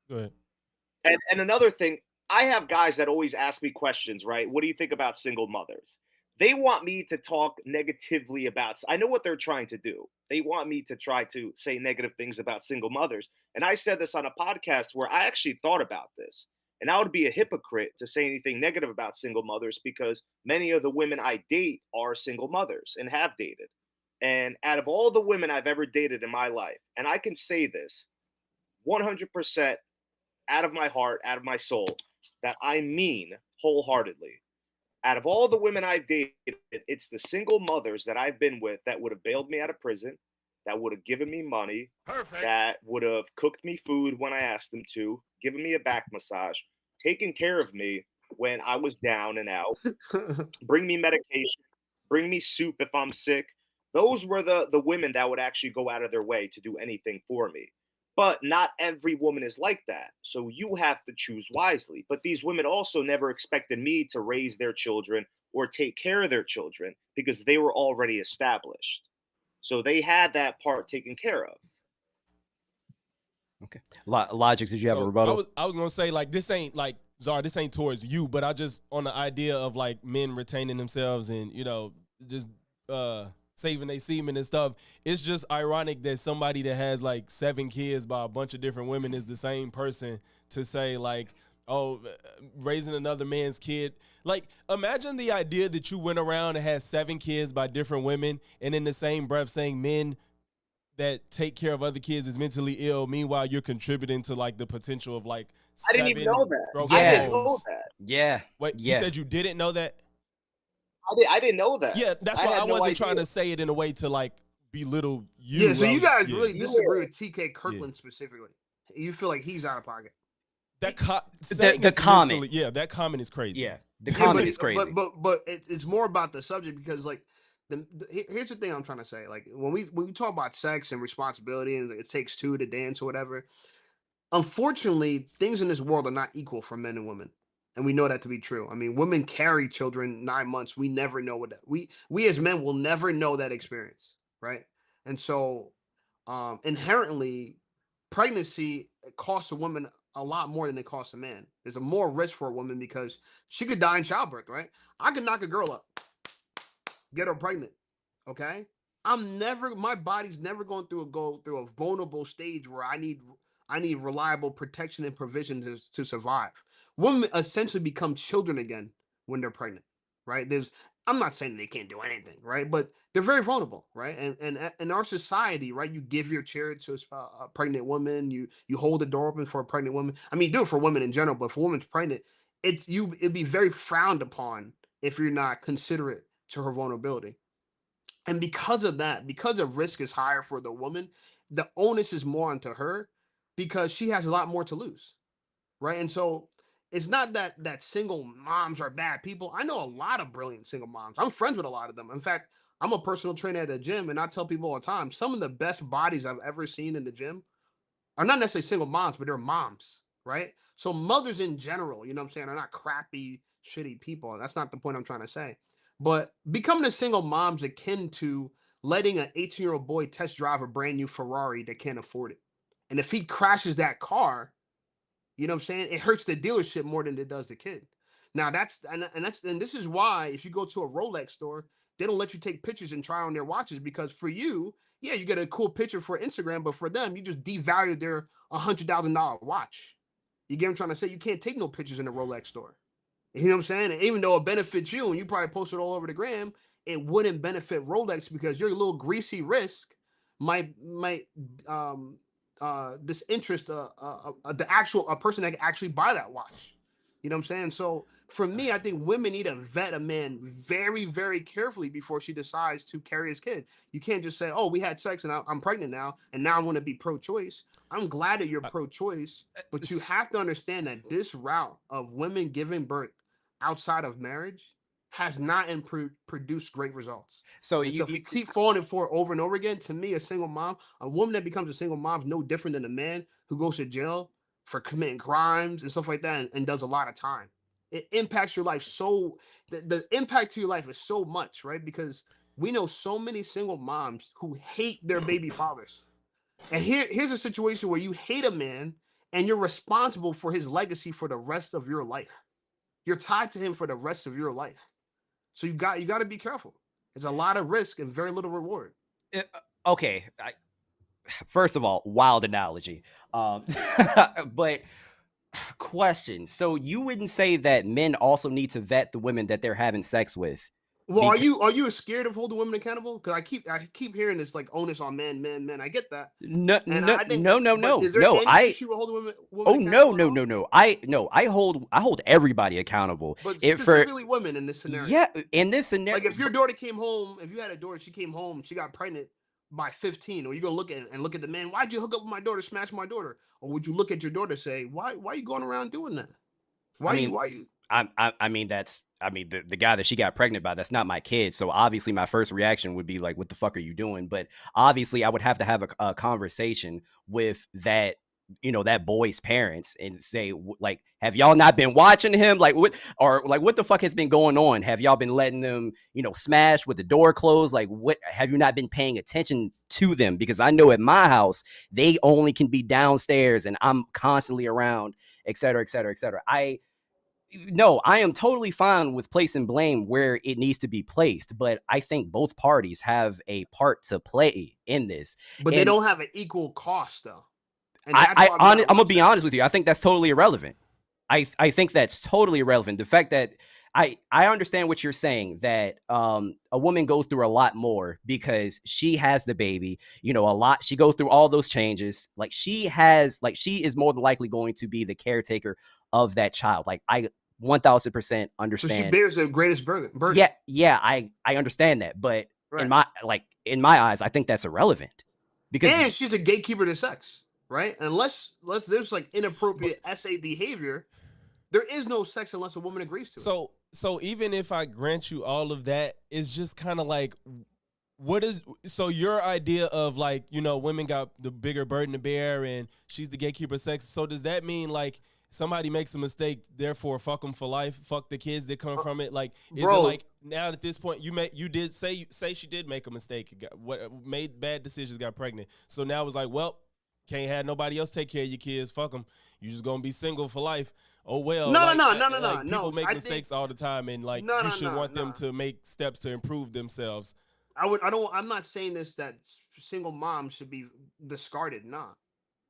Go ahead. And another thing, I have guys that always ask me questions, right? What do you think about single mothers? They want me to talk negatively about. I know what they're trying to do. They want me to try to say negative things about single mothers. And I said this on a podcast where I actually thought about this. And I would be a hypocrite to say anything negative about single mothers because many of the women I date are single mothers and have dated. And out of all the women I've ever dated in my life, and I can say this 100% out of my heart, out of my soul, that I mean wholeheartedly. Out of all the women I've dated, it's the single mothers that I've been with that would have bailed me out of prison, that would have given me money, that would have cooked me food when I asked them to, given me a back massage, taken care of me when I was down and out, bring me medication, bring me soup if I'm sick. Those were the women that would actually go out of their way to do anything for me. But not every woman is like that. So you have to choose wisely. But these women also never expected me to raise their children or take care of their children because they were already established. So they had that part taken care of. Okay. Logics, did you have a So rebuttal? I was gonna say, like, this ain't like Zara, this ain't towards you, but I just on the idea of like men retaining themselves and just saving their semen and stuff. It's just ironic that somebody that has like 7 kids by a bunch of different women is the same person to say like, oh, raising another man's kid. Like, imagine the idea that you went around and had 7 kids by different women, and in the same breath saying men that take care of other kids is mentally ill. Meanwhile, you're contributing to like the potential of like I didn't 7 even know that. broken I didn't know homes. that. Yeah. Wait, Yeah. you said you didn't know that? I didn't know that. Yeah, that's I why had I no wasn't idea. trying to say it in a way to like belittle you. Yeah, so you guys really Yeah. disagree with TK Kirkland specifically. You feel like he's out of pocket. That The comment. mentally, yeah, that comment is crazy. Yeah. The comment is crazy. But it's more about the subject because like here's the thing I'm trying to say. Like when we talk about sex and responsibility and it takes two to dance or whatever, unfortunately, things in this world are not equal for men and women. And we know that to be true. I mean, women carry children 9 months. We never know what that we as men will never know that experience, right? And so inherently pregnancy costs a woman a lot more than it costs a man. There's a more risk for a woman because she could die in childbirth, right? I could knock a girl up, get her pregnant. Okay. My body's never going through a vulnerable stage where I need reliable protection and provision to survive. Women essentially become children again when they're pregnant, right? I'm not saying they can't do anything, right? But they're very vulnerable, right? And in our society, right, you give your chair to a pregnant woman, you hold the door open for a pregnant woman. I mean, do it for women in general, but if a woman's pregnant, it'd be very frowned upon if you're not considerate to her vulnerability. And because of that, because the risk is higher for the woman, the onus is more onto her because she has a lot more to lose, right? And so it's not that single moms are bad people. I know a lot of brilliant single moms. I'm friends with a lot of them. In fact, I'm a personal trainer at the gym, and I tell people all the time, some of the best bodies I've ever seen in the gym are not necessarily single moms, but they're moms, right? So mothers in general, you know what I'm saying, are not crappy, shitty people. That's not the point I'm trying to say. But becoming a single mom's akin to letting an 18-year-old boy test drive a brand new Ferrari that can't afford it. And if he crashes that car, you know what I'm saying, it hurts the dealership more than it does the kid. Now and this is why if you go to a Rolex store, they don't let you take pictures and try on their watches because for you, yeah, you get a cool picture for Instagram, but for them, you just devalued their $100,000 watch. You get what I'm trying to say? You can't take no pictures in a Rolex store. You know what I'm saying? And even though it benefits you and you probably post it all over the gram, it wouldn't benefit Rolex because your little greasy wrist might disinterest the actual a person that can actually buy that watch. You know what I'm saying? So for me, I think women need to vet a man very, very carefully before she decides to carry his kid. You can't just say, "Oh, we had sex and I'm pregnant now, and now I want to be pro-choice." I'm glad that you're pro-choice, but you have to understand that this route of women giving birth outside of marriage has not produced great results. So And so if you keep falling for it over and over again, to me, a woman that becomes a single mom is no different than a man who goes to jail for committing crimes and stuff like that and does a lot of time. It impacts your life the impact to your life is so much, right? Because we know so many single moms who hate their baby fathers. And here's a situation where you hate a man and you're responsible for his legacy for the rest of your life. You're tied to him for the rest of your life. So you got to be careful. There's a lot of risk and very little reward. Okay. First of all, wild analogy. But question. So you wouldn't say that men also need to vet the women that they're having sex with? Well, are you scared of holding women accountable? Because I keep hearing this like onus on men. I get that, No, and no, I think. no, no, But no, is there no. any issue with holding women Oh no, accountable at no, all? no, no. I hold everybody accountable. But If for specifically women in this scenario. Yeah, in this Like scenario, if your daughter came home, if you had a daughter, she came home, she got pregnant by 15, or you gonna look at the man, why'd you hook up with my daughter, smash my daughter? Or would you look at your daughter and say, why are you going around doing that? I mean, Why you I mean the guy that she got pregnant by, that's not my kid. So obviously my first reaction would be like, what the fuck are you doing? But obviously I would have to have a conversation with that, that boy's parents and say, like, have y'all not been watching him? Like what, or like what the fuck has been going on? Have y'all been letting them, smash with the door closed? Like what, have you not been paying attention to them? Because I know at my house, they only can be downstairs and I'm constantly around, et cetera, et cetera, et cetera. No, I am totally fine with placing blame where it needs to be placed, but I think both parties have a part to play in this. but they And don't have an equal cost though. And that's why we I'm gotta gonna watch be that. honest with you. I think that's totally irrelevant. I think that's totally irrelevant. The fact that I understand what you're saying, that a woman goes through a lot more because she has the baby, a lot. She goes through all those changes. Like she is more than likely going to be the caretaker of that child. Like I 1000% So she understand. bears the greatest burden. Yeah, I understand that, but Right. in my eyes, I think that's irrelevant because And she's a gatekeeper to sex, right? Unless there's like inappropriate SA behavior, there is no sex unless a woman agrees to it. So even if I grant you all of that, it's just kind of like, so your idea of like, women got the bigger burden to bear and she's the gatekeeper of sex. So does that mean like somebody makes a mistake, therefore fuck them for life, fuck the kids that come from it? Like, is it like now at this point you did say she did make a mistake, made bad decisions, got pregnant. So now it's like, well, can't have nobody else take care of your kids. Fuck them. You just gonna be single for life. Oh well, No. People make mistakes all the time, and like you should want them No. to make steps to improve themselves. I'm not saying this that single moms should be discarded. Nah,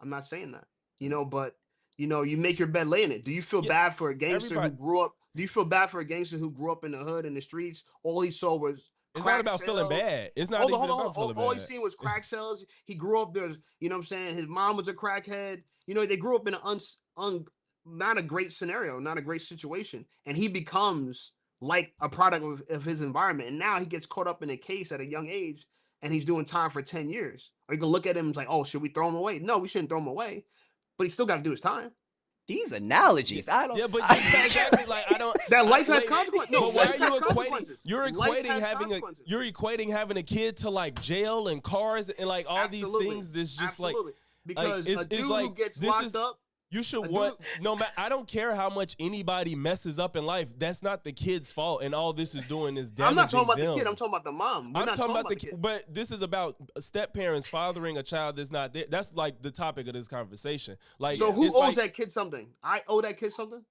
I'm not saying that. But you make your bed, lay in it. Do you feel bad for a gangster who grew up? Do you feel bad for a gangster who grew up in the hood in the streets? All he saw was it's not about feeling bad. It's not even about feeling bad. All he seen was crack sales. He grew up there's, what I'm saying? His mom was a crackhead. They grew up in an not a great scenario, not a great situation. And he becomes like a product of his environment. And now he gets caught up in a case at a young age and he's doing time for 10 years. Or you can look at him and like, oh, should we throw him away? No, we shouldn't throw him away. But he still got to do his time. These analogies, I don't. Yeah, but exactly like I don't. That life has consequences. No, but why are you equating? You're equating having a kid to like jail and cars and like all these things. That's just like because a dude who gets locked up. You should want I don't care how much anybody messes up in life. That's not the kid's fault, and all this is doing is damaging I'm not talking about them. the kid. I'm talking about the mom. I'm talking about the kid. But this is about step parents fathering a child that's not there. That's like the topic of this conversation. Like, so who owes that kid something? I owe that kid something.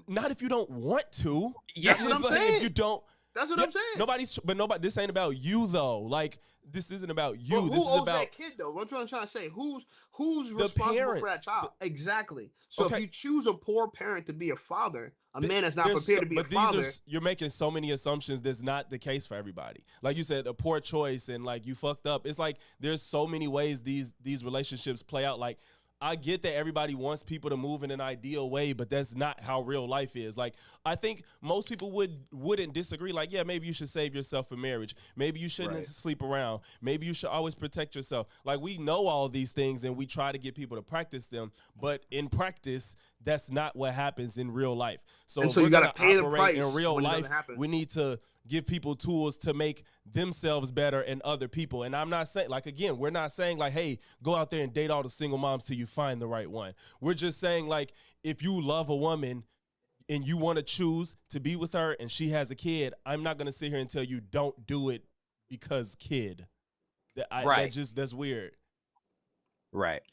Not if you don't want to. Yeah, that's what I'm saying. If you don't. That's what I'm saying. Nobody. This ain't about you though. Like this isn't about you. Well, this is about that kid though. What I'm trying to say. Who's responsible for that child? Exactly. So if you choose a poor parent to be a father, a man that's not prepared to be a father. You're making so many assumptions. That's not the case for everybody. Like you said, a poor choice and like you fucked up. It's like there's so many ways these relationships play out. Like I get that everybody wants people to move in an ideal way, but that's not how real life is. Like, I think most people wouldn't disagree. Like, yeah, maybe you should save yourself for marriage. Maybe you shouldn't sleep around. Maybe you should always protect yourself. Like, we know all these things and we try to get people to practice them, but in practice, that's not what happens in real life. So you got to pay the price in real life. We need to give people tools to make themselves better and other people. And I'm not saying, like, again, we're not saying like, hey, go out there and date all the single moms till you find the right one. We're just saying like, if you love a woman and you want to choose to be with her and she has a kid, I'm not going to sit here and tell you don't do it because kid. That's weird. Right.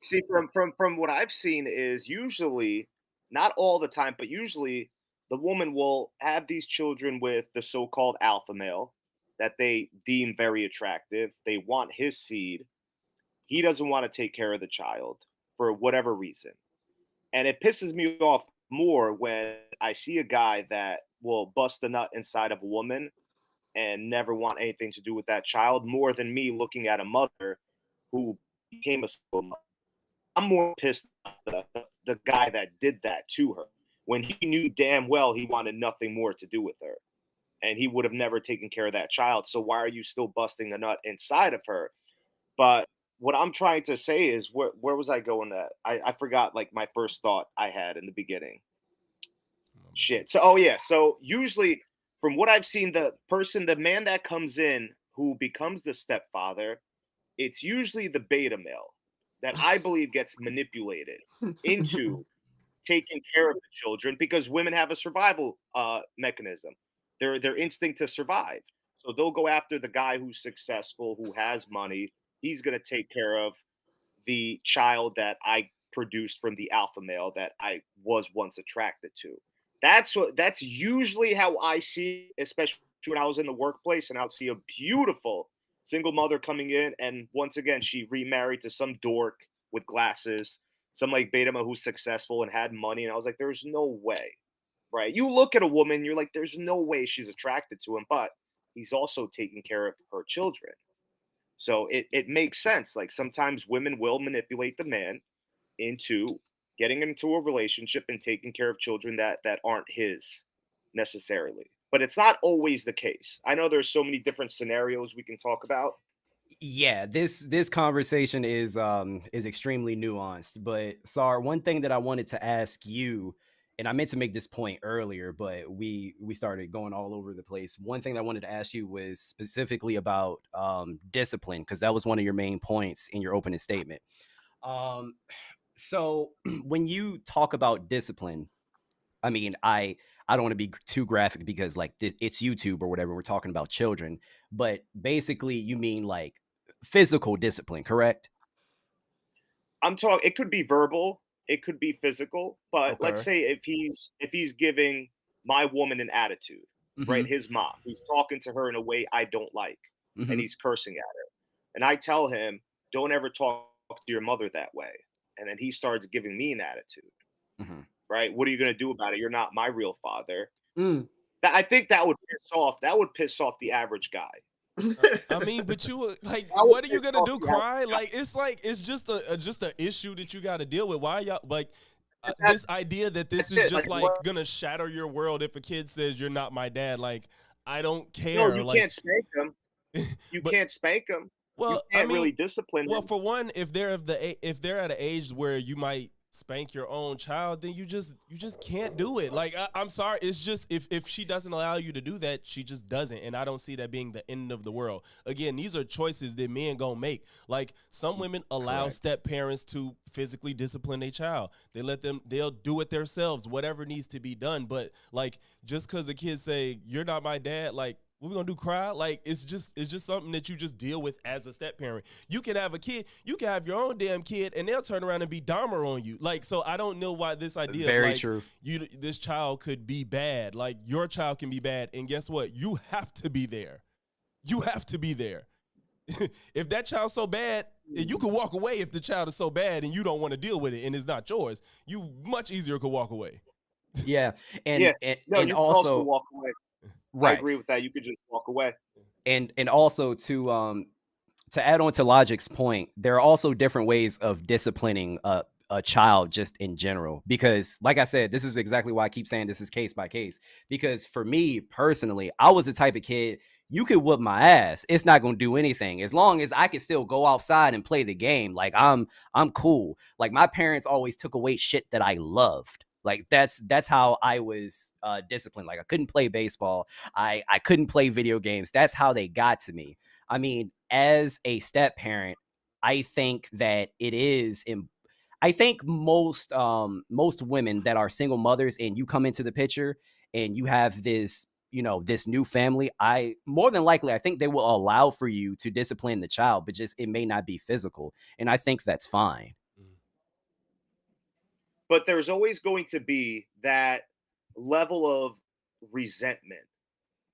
See, from what I've seen is usually, not all the time, but usually the woman will have these children with the so-called alpha male that they deem very attractive. They want his seed. He doesn't want to take care of the child for whatever reason. And it pisses me off more when I see a guy that will bust the nut inside of a woman and never want anything to do with that child more than me looking at a mother who became a single mother. I'm more pissed at the guy that did that to her when he knew damn well he wanted nothing more to do with her and he would have never taken care of that child. So why are you still busting the nut inside of her? But what I'm trying to say is where was I going at? I forgot like my first thought I had in the beginning. Shit. So yeah. So usually from what I've seen, the man that comes in who becomes the stepfather, it's usually the beta male that I believe gets manipulated into taking care of the children because women have a survival mechanism. Their instinct to survive. So they'll go after the guy who's successful, who has money. He's going to take care of the child that I produced from the alpha male that I was once attracted to. That's usually how I see it, especially when I was in the workplace and I would see a beautiful single mother coming in and once again she remarried to some dork with glasses, some like beta male who's successful and had money. And I was like, there's no way. Right. You look at a woman, you're like, there's no way she's attracted to him, but he's also taking care of her children. So it makes sense. Like sometimes women will manipulate the man into getting into a relationship and taking care of children that aren't his necessarily. But it's not always the case. I know there's so many different scenarios we can talk about. Yeah, this conversation is extremely nuanced. But Sar, one thing that I wanted to ask you, and I meant to make this point earlier, but we started going all over the place. One thing that I wanted to ask you was specifically about discipline, because that was one of your main points in your opening statement. Um, so when you talk about discipline, I mean, I don't want to be too graphic because like it's YouTube or whatever. We're talking about children, but basically, you mean like physical discipline, correct? I'm talking it could be verbal, it could be physical, but let's Okay. say if he's giving my woman an attitude, right? Mm-hmm. His mom, he's talking to her in a way I don't like and Mm-hmm. he's cursing at her. And I tell him, "Don't ever talk to your mother that way." And then he starts giving me an attitude, Mm-hmm. right? What are you going to do about it? You're not my real father. Mm. I think that would piss off the average guy. I mean, but you like, That would what are you piss gonna off do? the average Cry? guy. Like it's just a issue that you got to deal with. Why y'all like And this idea that this that's is it. just Like like what? gonna shatter your world if a kid says you're not my dad? Like I don't No, care. you Like, can't spank him. You but can't spank him. You well, I can't mean, really discipline well, him. for one, if they're at an age where you might spank your own child, then you just can't do it. Like I'm sorry, it's just if she doesn't allow you to do that, she just doesn't, and I don't see that being the end of the world. Again, these are choices that men gonna make. Like some women allow Correct. step parents to physically discipline their child. They'll do it themselves, whatever needs to be done. But like just because the kids say you're not my dad, like what we gonna do? Cry? Like it's just something that you just deal with as a step parent. You can have a kid, you can have your own damn kid, and they'll turn around and be Dahmer on you. Like so, I don't know why this idea of Very like true. this child could be bad. Like your child can be bad, and guess what? You have to be there. You have to be there. If that child's so bad, you could walk away if the child is so bad and you don't want to deal with it and it's not yours. You much easier could walk away. Yeah, Yeah. No, and you could also also walk away. I right, agree with that. You could just walk away. and also to add on to Logic's point, there are also different ways of disciplining a child just in general. Because, like I said, this is exactly why I keep saying this is case by case. Because for me personally, I was the type of kid you could whoop my ass. It's not gonna do anything as long as I can still go outside and play the game. Like I'm cool. Like my parents always took away shit that I loved. Like that's how I was disciplined. Like I couldn't play baseball. I couldn't play video games. That's how they got to me. I mean, as a step parent, I think that it is. I think most women that are single mothers and you come into the picture and you have this this new family, I more than likely I think they will allow for you to discipline the child, but just it may not be physical, and I think that's fine. But there's always going to be that level of resentment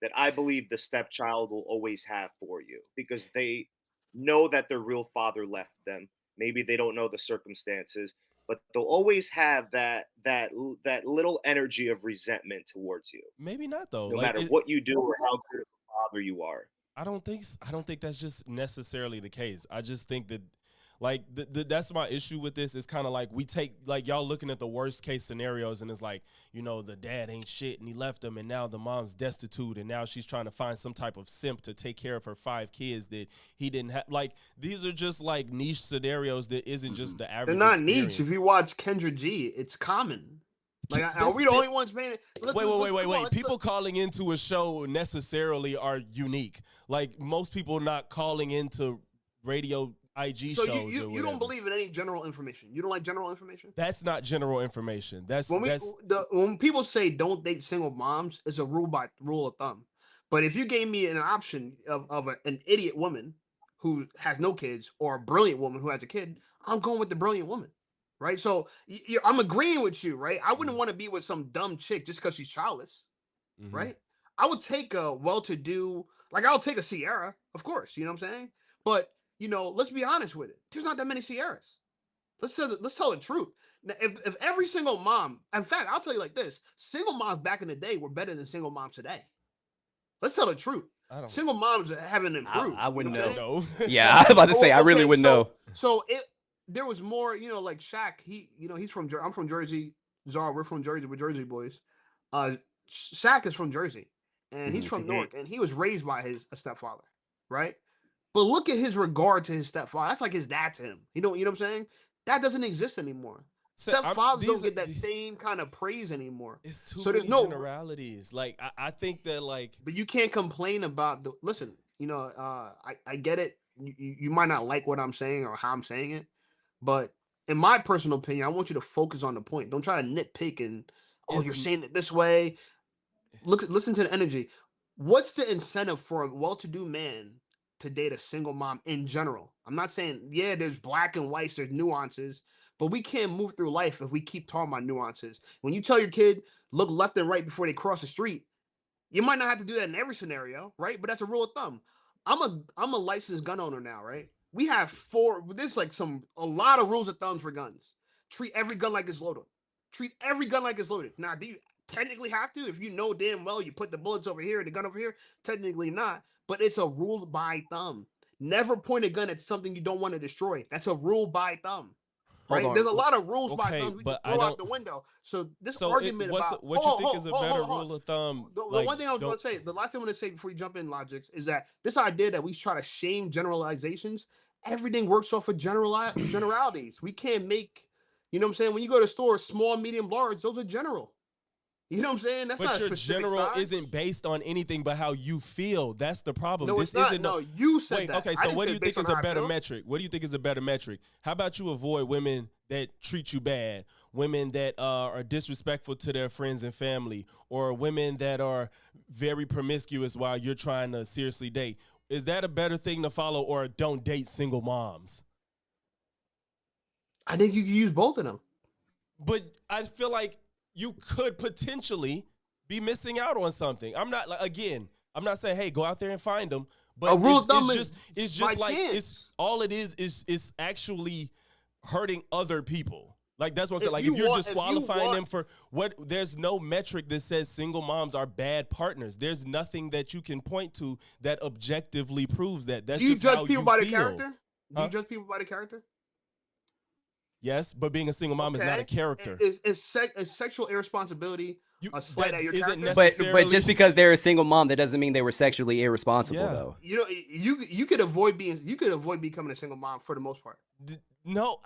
that I believe the stepchild will always have for you because they know that their real father left them. Maybe they don't know the circumstances. but they'll always have that little energy of resentment towards you, Maybe not though. no Like matter what you do or how good of a father you are. I don't think that's just necessarily the case. I just think that like that's my issue with this. Is kind of like we take like y'all looking at the worst case scenarios and it's like, you know, the dad ain't shit and he left him and now the mom's destitute and now she's trying to find some type of simp to take care of her 5 kids that he didn't have. Like these are just like niche scenarios that isn't just the average. They're not experience. niche. If you watch Kendra G, it's common. Like, are we the only ones paying it? Wait. People calling into a show necessarily are unique. Like most people not calling into radio IG so shows. You don't believe in any general information. You don't like general information. That's not general information. When people say don't date single moms, it's a rule of thumb. But if you gave me an option of an idiot woman who has no kids or a brilliant woman who has a kid, I'm going with the brilliant woman. Right, so I'm agreeing with you, right? I wouldn't want to be with some dumb chick just because she's childless, right? I would take a well-to-do, like I'll take a Sierra, of course, you know what I'm saying? But you know, let's be honest with it. There's not that many Sierras. Let's tell the truth. Now, if every single mom, in fact, I'll tell you like this: single moms back in the day were better than single moms today. Let's tell the truth. Single moms haven't improved. I wouldn't know. No. Yeah, I was about to say I really wouldn't know. So there was more, you know, like Shaq. He's from. I'm from Jersey. Czar, we're from Jersey. We're Jersey boys. Shaq is from Jersey, and he's from Newark, and he was raised by his stepfather, right? But look at his regard to his stepfather. That's like his dad to him. You know what I'm saying? That doesn't exist anymore. Stepfathers don't get that same kind of praise anymore. It's too many generalities. Like I think that like. But you can't complain about listen. You know, I get it. You might not like what I'm saying or how I'm saying it. But in my personal opinion, I want you to focus on the point. Don't try to nitpick and you're saying it this way. Listen to the energy. What's the incentive for a well-to-do man to date a single mom in general? I'm not saying there's black and whites, there's nuances, but we can't move through life if we keep talking about nuances. When you tell your kid look left and right before they cross the street, you might not have to do that in every scenario, right? But that's a rule of thumb. I'm a licensed gun owner now, right? We have there's like a lot of rules of thumbs for guns. Treat every gun like it's loaded. Now, do you technically have to? If you know damn well you put the bullets over here and the gun over here, technically not. But it's a rule by thumb. Never point a gun at something you don't want to destroy. That's a rule by thumb. Right? There's a lot of rules by thumb we just throw out the window. So this argument about what you think is a better rule of thumb? The one thing I was going to say, the last thing I want to say before you jump in, Logics, is that this idea that we try to shame generalizations, everything works off of generalities. We can't make, you know what I'm saying? When you go to stores, small, medium, large, those are general. You know what I'm saying? That's not a specific general size. Isn't based on anything but how you feel. That's the problem. No, this it's not. isn't. No, you said that. Okay, so what do you think is a better metric? What do you think is a better metric? How about you avoid women that treat you bad, women that are disrespectful to their friends and family, or women that are very promiscuous while you're trying to seriously date? Is that a better thing to follow, or don't date single moms? I think you can use both of them. But I feel like you could potentially be missing out on something. I'm not saying, hey, go out there and find them. But it's just like chance. All it is actually hurting other people. Like that's what I'm saying. Like if you're disqualifying them for what, there's no metric that says single moms are bad partners. There's nothing that you can point to that objectively proves that. That's Do you just judge how people you by feel. the character? Do you judge people by the character? Yes, but being a single mom is not a character. Is sexual irresponsibility a slight at your character? But just because they're a single mom, that doesn't mean they were sexually irresponsible, though. You know, you could avoid becoming a single mom for the most part. No.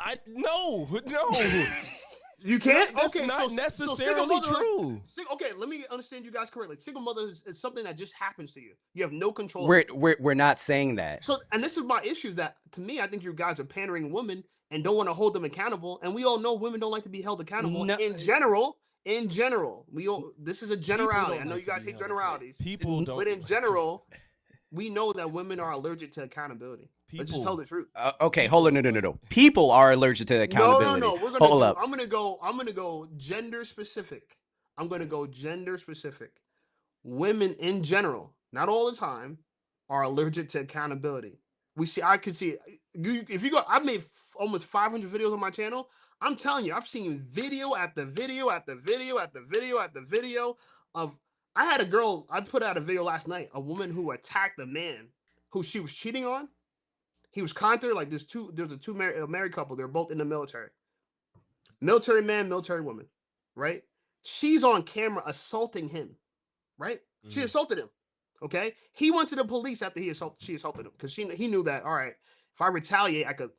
You can't. That's not necessarily true. Okay, let me understand you guys correctly. Single mother is something that just happens to you. You have no control. We're not saying that. So, and this is my issue. That to me, I think you guys are pandering women and don't want to hold them accountable. And we all know women don't like to be held accountable. No. In general, this is a generality. I know you guys hate generalities. People don't. But in general, we know that women are allergic to accountability. Let's just tell the truth. Okay, hold on. No. People are allergic to accountability. No. I'm gonna go gender specific. Women in general, not all the time, are allergic to accountability. I can see if you go. I've made almost 500 videos on my channel. I'm telling you, I've seen video after video after video after video after video of. I had a girl. I put out a video last night. A woman who attacked a man who she was cheating on. He was contra. Like there's a married couple. They're both in the military. Military man, military woman, right? She's on camera assaulting him, right? She assaulted him. Okay, he went to the police after she assaulted him because he knew that, all right, if I retaliate, I could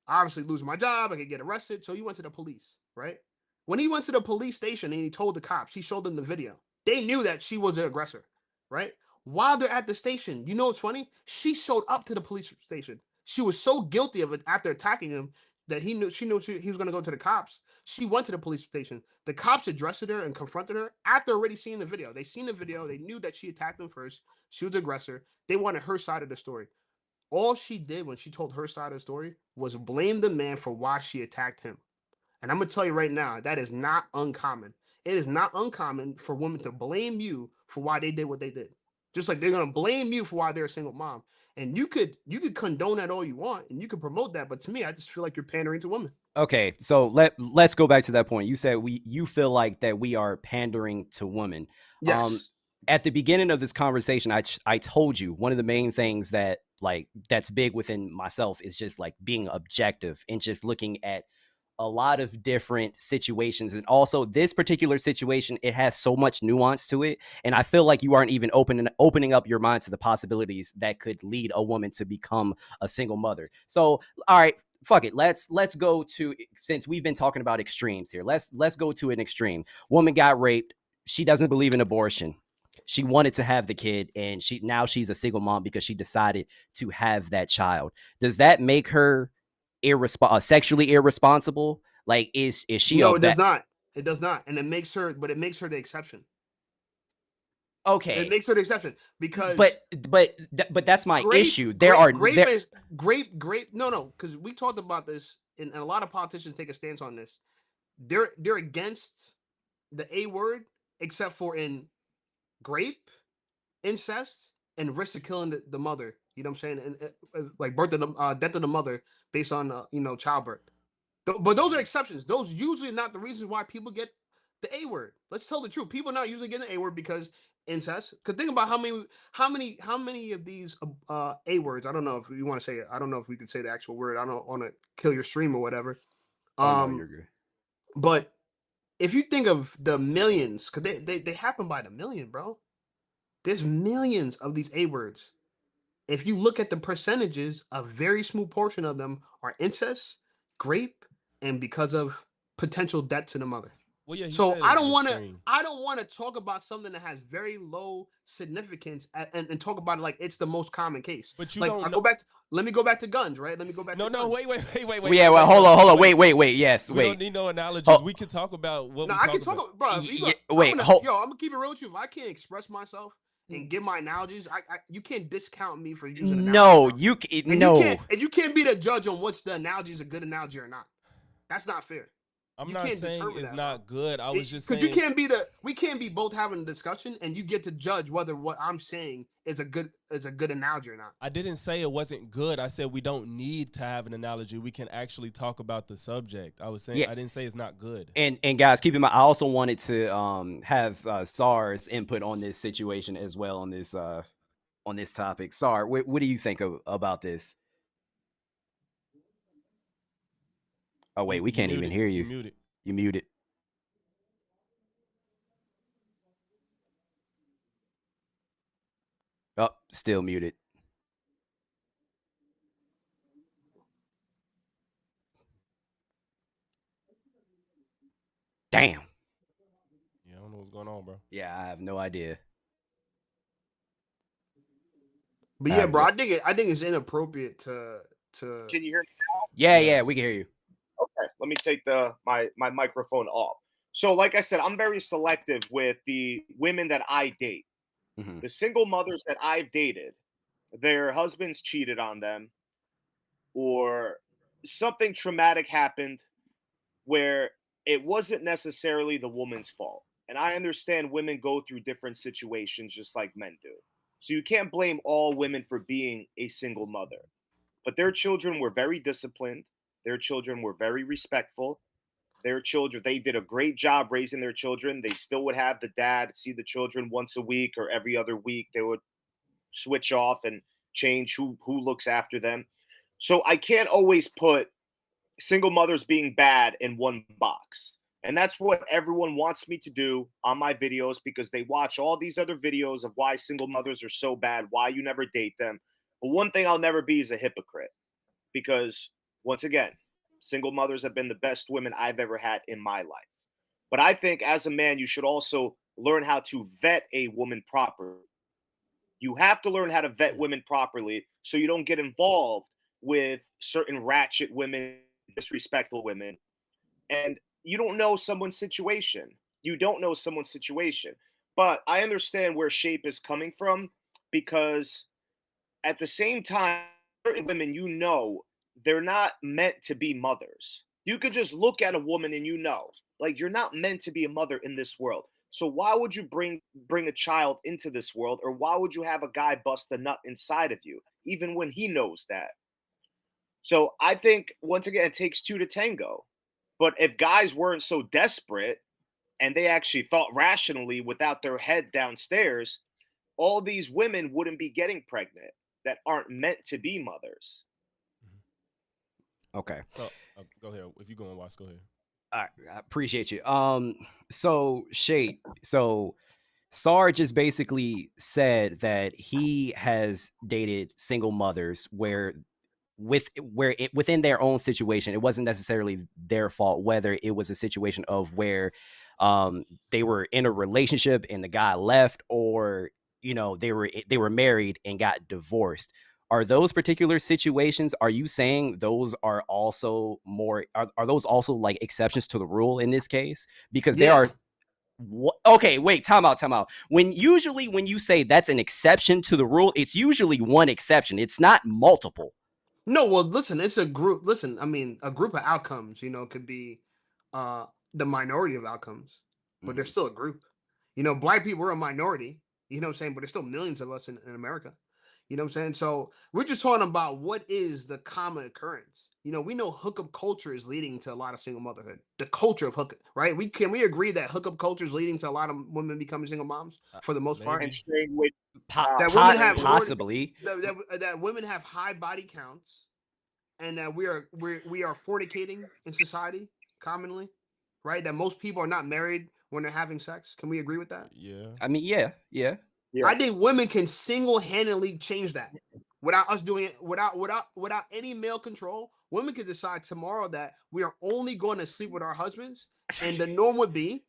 obviously lose my job, I could get arrested. So he went to the police, right? When he went to the police station and he told the cops, he showed them the video. They knew that she was the aggressor, right? While they're at the station, you know what's funny? She showed up to the police station. She was so guilty of it after attacking him that he knew he was going to go to the cops. She went to the police station. The cops addressed her and confronted her after already seeing the video. They seen the video. They knew that she attacked him first. She was the aggressor. They wanted her side of the story. All she did when she told her side of the story was blame the man for why she attacked him. And I'm going to tell you right now, that is not uncommon. It is not uncommon for women to blame you for why they did what they did. Just like they're going to blame you for why they're a single mom. And you could condone that all you want and you could promote that, but to me, I just feel like you're pandering to women. Okay, so let's go back to that point. You said you feel like that we are pandering to women. Yes. At the beginning of this conversation, I told you one of the main things that that's big within myself is just like being objective and just looking at a lot of different situations. And also this particular situation, it has so much nuance to it. And I feel like you aren't even opening up your mind to the possibilities that could lead a woman to become a single mother. So, all right, fuck it. Let's go to, since we've been talking about extremes here, let's go to an extreme. Woman got raped. She doesn't believe in abortion. She wanted to have the kid, and she's a single mom because she decided to have that child. Does that make her sexually irresponsible? Like, is she? No, it does not. It does not, and it makes her the exception. Okay, it makes her the exception because. But that's my issue. Grape. No, because we talked about this, and a lot of politicians take a stance on this. They're against the A word, except for in grape, incest, and risk of killing the mother. You know what I'm saying? And like death of the mother based on childbirth. But those are exceptions. Those usually not the reasons why people get the A word. Let's tell the truth. People are not usually getting the A word because incest. Because think about how many of these A words. I don't know if you want to say it. I don't know if we could say the actual word. I don't want to kill your stream or whatever. No, you're good. But if you think of the millions, because they happen by the million, bro. There's millions of these A words. If you look at the percentages, a very small portion of them are incest, grape, and because of potential debt to the mother. Well, yeah. So I don't want to talk about something that has very low significance and talk about it like it's the most common case. But you like don't. Let me go back to guns, right? Let me go back. No, wait. Yeah, well, hold on. Wait. Yes, we don't need no analogies. We can talk about what. No, I can talk about, bro. I'm gonna keep it real with you. If I can't express myself and give my analogies, you can't discount me for using analogies. No, you can't be the judge on what's the analogy is a good analogy or not. That's not fair. I'm not saying it's not good. I was just saying because we can't be both having a discussion and you get to judge whether what I'm saying is a good analogy or not. I didn't say it wasn't good. I said we don't need to have an analogy. We can actually talk about the subject. I was saying I didn't say it's not good. And guys, keep in mind, I also wanted to have SAR's input on this situation as well on this topic. SAR, what do you think about this? Oh, wait, we can't even hear you. You muted. Oh, still muted. Damn. Yeah, I don't know what's going on, bro. Yeah, I have no idea. But yeah, bro, I think it's inappropriate to. Can you hear me now? Yeah, we can hear you. Okay, let me take my microphone off. So, like I said, I'm very selective with the women that I date. Mm-hmm. The single mothers that I've dated, their husbands cheated on them, or something traumatic happened where it wasn't necessarily the woman's fault. And I understand women go through different situations just like men do. So you can't blame all women for being a single mother. But their children were very disciplined. Their children were very respectful. their children. They did a great job raising their children. They still would have the dad see the children once a week or every other week. They would switch off and change who looks after them. So I can't always put single mothers being bad in one box. And that's what everyone wants me to do on my videos, because they watch all these other videos of why single mothers are so bad, why you never date them. But one thing I'll never be is a hypocrite, because once again, single mothers have been the best women I've ever had in my life. But I think as a man, you should also learn how to vet a woman properly. You have to learn how to vet women properly so you don't get involved with certain ratchet women, disrespectful women, and you don't know someone's situation. You don't know someone's situation. But I understand where Shape is coming from, because at the same time, certain women, they're not meant to be mothers. You could just look at a woman and like, you're not meant to be a mother in this world. So why would you bring a child into this world, or why would you have a guy bust a nut inside of you, even when he knows that? So I think, once again, it takes two to tango. But if guys weren't so desperate and they actually thought rationally without their head downstairs, all these women wouldn't be getting pregnant that aren't meant to be mothers. Okay. So go ahead. If you're going, Watts, go ahead. I appreciate you. So Shay, so Sarge just basically said that he has dated single mothers within their own situation, it wasn't necessarily their fault, whether it was a situation of where they were in a relationship and the guy left, or they were married and got divorced. Are those particular situations, are you saying those are also are those also like exceptions to the rule in this case? Because there are okay, wait, time out. When you say that's an exception to the rule, it's usually one exception. It's not multiple. No, well, listen, it's a group. Listen, I mean, a group of outcomes, could be the minority of outcomes, but there's still a group. Black people are a minority, what I'm saying? But there's still millions of us in America. You know what I'm saying? So we're just talking about what is the common occurrence. We know hookup culture is leading to a lot of single motherhood. The culture of hookup, right? Can we agree that hookup culture is leading to a lot of women becoming single moms for the most part? And staying with that women have possibly that women have high body counts, and that we are fornicating in society commonly, right? That most people are not married when they're having sex. Can we agree with that? Yeah. I mean, yeah. I think women can single-handedly change that without us doing it, without any male control. Women could decide tomorrow that we are only going to sleep with our husbands, and the norm would be,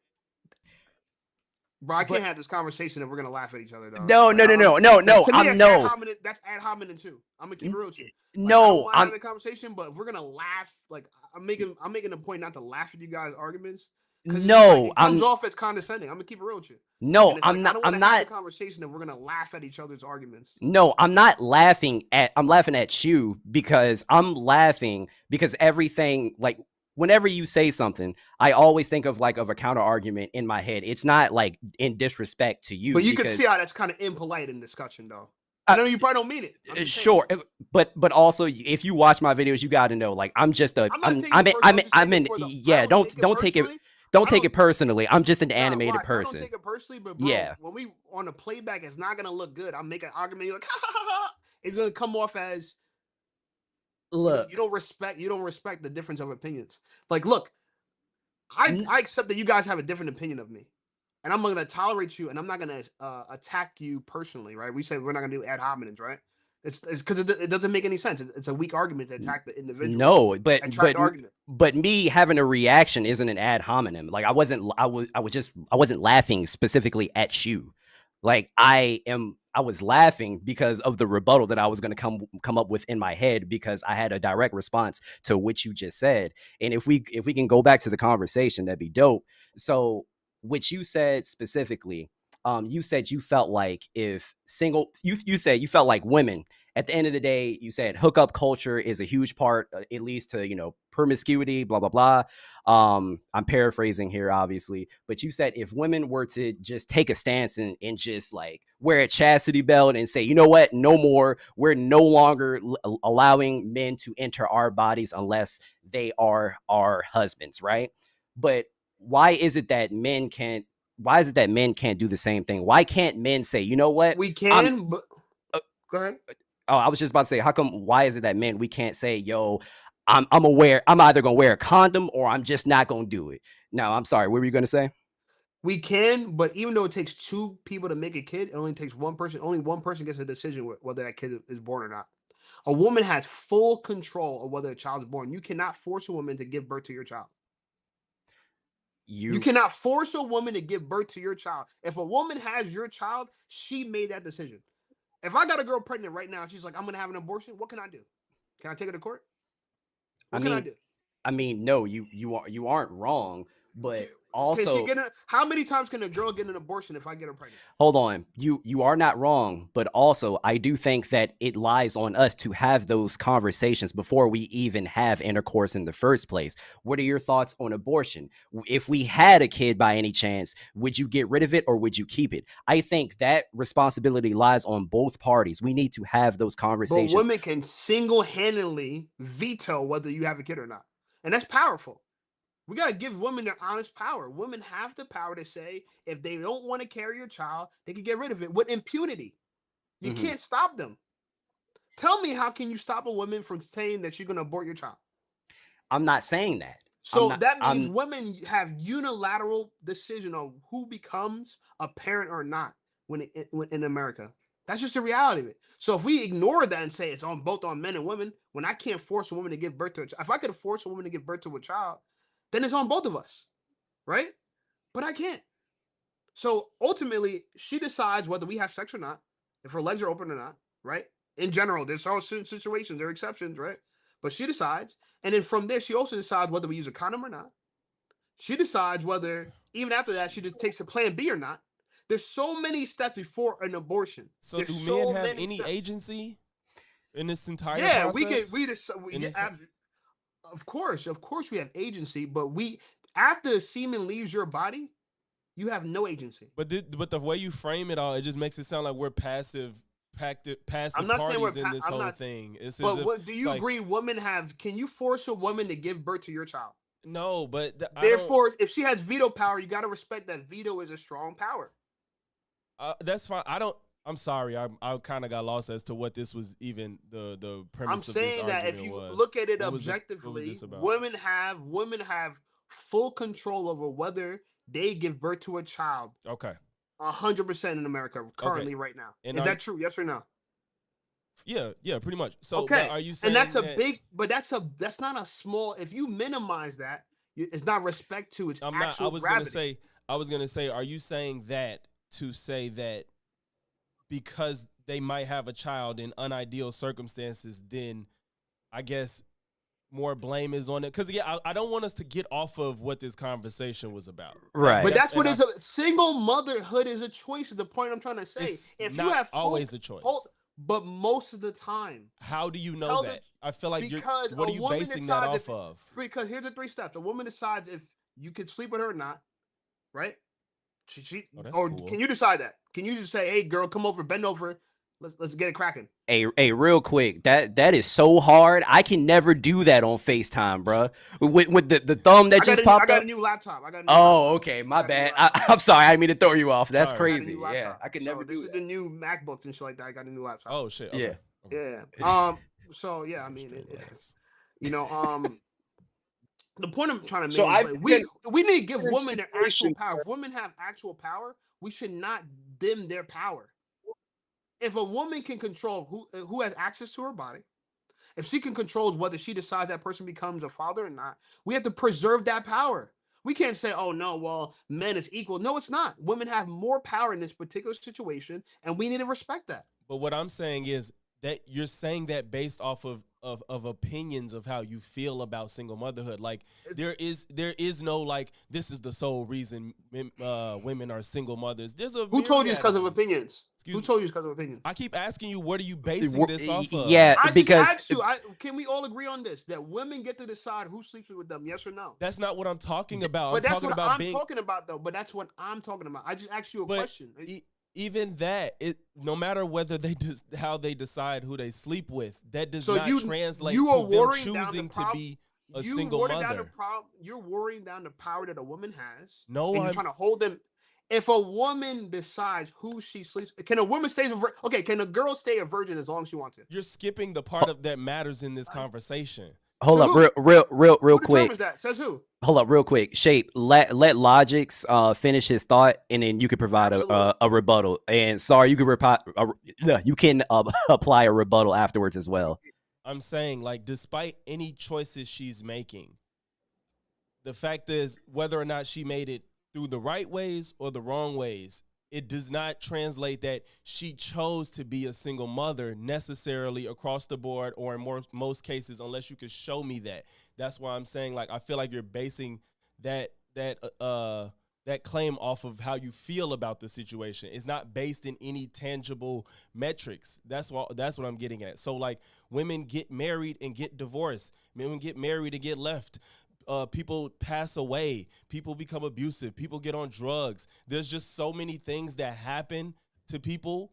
bro, I can't have this conversation if we're gonna laugh at each other, though. No. That's ad hominem too. I'm gonna keep it real with you. No, I'm having a conversation, but if we're gonna laugh, like I'm making a point not to laugh at you guys' arguments. No, it comes off as condescending. I'm gonna keep it real with you. No, I'm not. I'm not. Have a conversation that we're gonna laugh at each other's arguments. No, I'm not laughing at. I'm laughing at you because I'm laughing because everything, like, whenever you say something, I always think of a counter argument in my head. It's not like in disrespect to you. But you can see how that's kind of impolite in discussion, though. I know you probably don't mean it. Sure, but also if you watch my videos, you got to know, like, I'm just a. Don't take it personally. I'm just an animated person. I don't take it personally, but bro, when we on a playback, it's not gonna look good. I'm making an argument. You're like, ha, ha, ha. It's gonna come off as, look, you don't respect the difference of opinions. Like, look, I accept that you guys have a different opinion of me, and I'm gonna tolerate you, and I'm not gonna attack you personally, right? We say we're not gonna do ad hominems, right? It's because it doesn't make any sense. It's a weak argument to attack the individual. No, but me having a reaction isn't an ad hominem. Like, I wasn't laughing specifically at you. Like, I was laughing because of the rebuttal that I was going to come up with in my head, because I had a direct response to what you just said. And if we can go back to the conversation, that'd be dope. So what you said specifically, you said you felt like you said you felt like women, at the end of the day, you said hookup culture is a huge part, at least to, promiscuity, blah, blah, blah. I'm paraphrasing here, obviously, but you said if women were to just take a stance and just like wear a chastity belt and say, you know what, no more, we're no longer allowing men to enter our bodies unless they are our husbands, right? But why is it that men can't? Why is it that men can't do the same thing? Why can't men say, you know what? We can, but go ahead. Oh, I was just about to say, how come? Why is it that men we can't say, yo, I'm either gonna wear a condom or I'm just not gonna do it. Now, I'm sorry. What were you gonna say? We can, but even though it takes two people to make a kid, it only takes one person. Only one person gets a decision whether that kid is born or not. A woman has full control of whether a child is born. You cannot force a woman to give birth to your child. You cannot force a woman to give birth to your child. If a woman has your child, she made that decision. If I got a girl pregnant right now, she's like, I'm gonna have an abortion. What can I do? Can I take her to court? What can I do? I mean, no, you aren't wrong, but also, how many times can a girl get an abortion if I get her pregnant? Hold on, you are not wrong, but also I do think that it lies on us to have those conversations before we even have intercourse in the first place. What are your thoughts on abortion? If we had a kid by any chance, would you get rid of it or would you keep it? I think that responsibility lies on both parties. We need to have those conversations. But women can single-handedly veto whether you have a kid or not, and that's powerful. We got to give women their honest power. Women have the power to say if they don't want to carry your child, they can get rid of it with impunity. You can't stop them. Tell me, how can you stop a woman from saying that you're going to abort your child? I'm not saying that. So that means women have unilateral decision on who becomes a parent or not when in America. That's just the reality of it. So if we ignore that and say it's both on men and women, when I can't force a woman to give birth to a child, if I could force a woman to give birth to a child, then it's on both of us, right? But I can't. So ultimately, she decides whether we have sex or not, if her legs are open or not, right? In general, there's all situations, there are exceptions, right? But she decides. And then from there, she also decides whether we use a condom or not. She decides whether, even after that, she just takes a plan B or not. There's so many steps before an abortion. So do men have any agency in this entire process? Of course we have agency, but after semen leaves your body, you have no agency. But the way you frame it all, it just makes it sound like we're passive I'm not parties in this whole thing. Do you agree can you force a woman to give birth to your child? No, but therefore, if she has veto power, you got to respect that veto is a strong power. That's fine. I'm sorry. I kind of got lost as to what this was even the premise of this argument was. I'm saying that if you look at it objectively, women have full control over whether they give birth to a child. Okay. 100% in America currently right now. Is that true? Yes or no? Yeah, pretty much. So okay. Are you saying that's not a small. If you minimize that, it's not respect to its actual gravity. I was gonna say, are you saying that to say that because they might have a child in unideal circumstances, then I guess more blame is on it? Because I don't want us to get off of what this conversation was about. Right. But that's what single motherhood is a choice. Is the point I'm trying to say. If not you have always a choice. But most of the time. How do you know that? I feel like what are you basing that off of? Because here's the 3 steps. A woman decides if you could sleep with her or not, right? Cool. Can you decide that? Can you just say, "Hey, girl, come over, bend over, let's get it cracking"? Hey, real quick, that is so hard. I can never do that on FaceTime, bro. With the thumb that just popped up. I got a new laptop. Okay, my bad. I'm sorry. I didn't mean to throw you off. That's crazy. I could never do that. This is the new MacBook and shit like that. I got a new laptop. Oh shit. Okay. Yeah. So yeah, I mean, it's the point I'm trying to make is we need to give women their actual power. If women have actual power, we should not dim their power. If a woman can control who has access to her body, if she can control whether she decides that person becomes a father or not, we have to preserve that power. We can't say, oh no, well, men is equal. No, it's not. Women have more power in this particular situation, and we need to respect that. But what I'm saying is that you're saying that based off of opinions of how you feel about single motherhood. Like there is no like this is the sole reason women are single mothers. Who told you it's because of opinions? Who told you it's because of opinions? I keep asking you, what are you basing this off of? Yeah, because just asked you, can we all agree on this? That women get to decide who sleeps with them, yes or no? That's not what I'm talking about. But that's what I'm talking about, though. But that's what I'm talking about. I just asked you a question. Even that, no matter whether how they decide who they sleep with, that does not translate to them choosing to be a You single water down the mother. problem. You're watering down the power that a woman has. No, and you're I'm trying to hold them. If a woman decides who she sleeps, can a woman stay okay? Can a girl stay a virgin as long as she wants to? you're skipping the part of that matters in this conversation. Hold So up, who? real Who quick. determines that? Says who? Hold up, real quick. Shape, let Logix finish his thought, and then you can provide a rebuttal. And sorry, you can you can apply a rebuttal afterwards as well. I'm saying, like, despite any choices she's making, the fact is, whether or not she made it through the right ways or the wrong ways, it does not translate that she chose to be a single mother necessarily across the board, or in most cases, unless you could show me that. That's why I'm saying, like, I feel like you're basing that claim off of how you feel about the situation. It's not based in any tangible metrics. That's what I'm getting at. So, like, women get married and get divorced. Women get married and get left. People pass away. People become abusive. People get on drugs. There's just so many things that happen to people,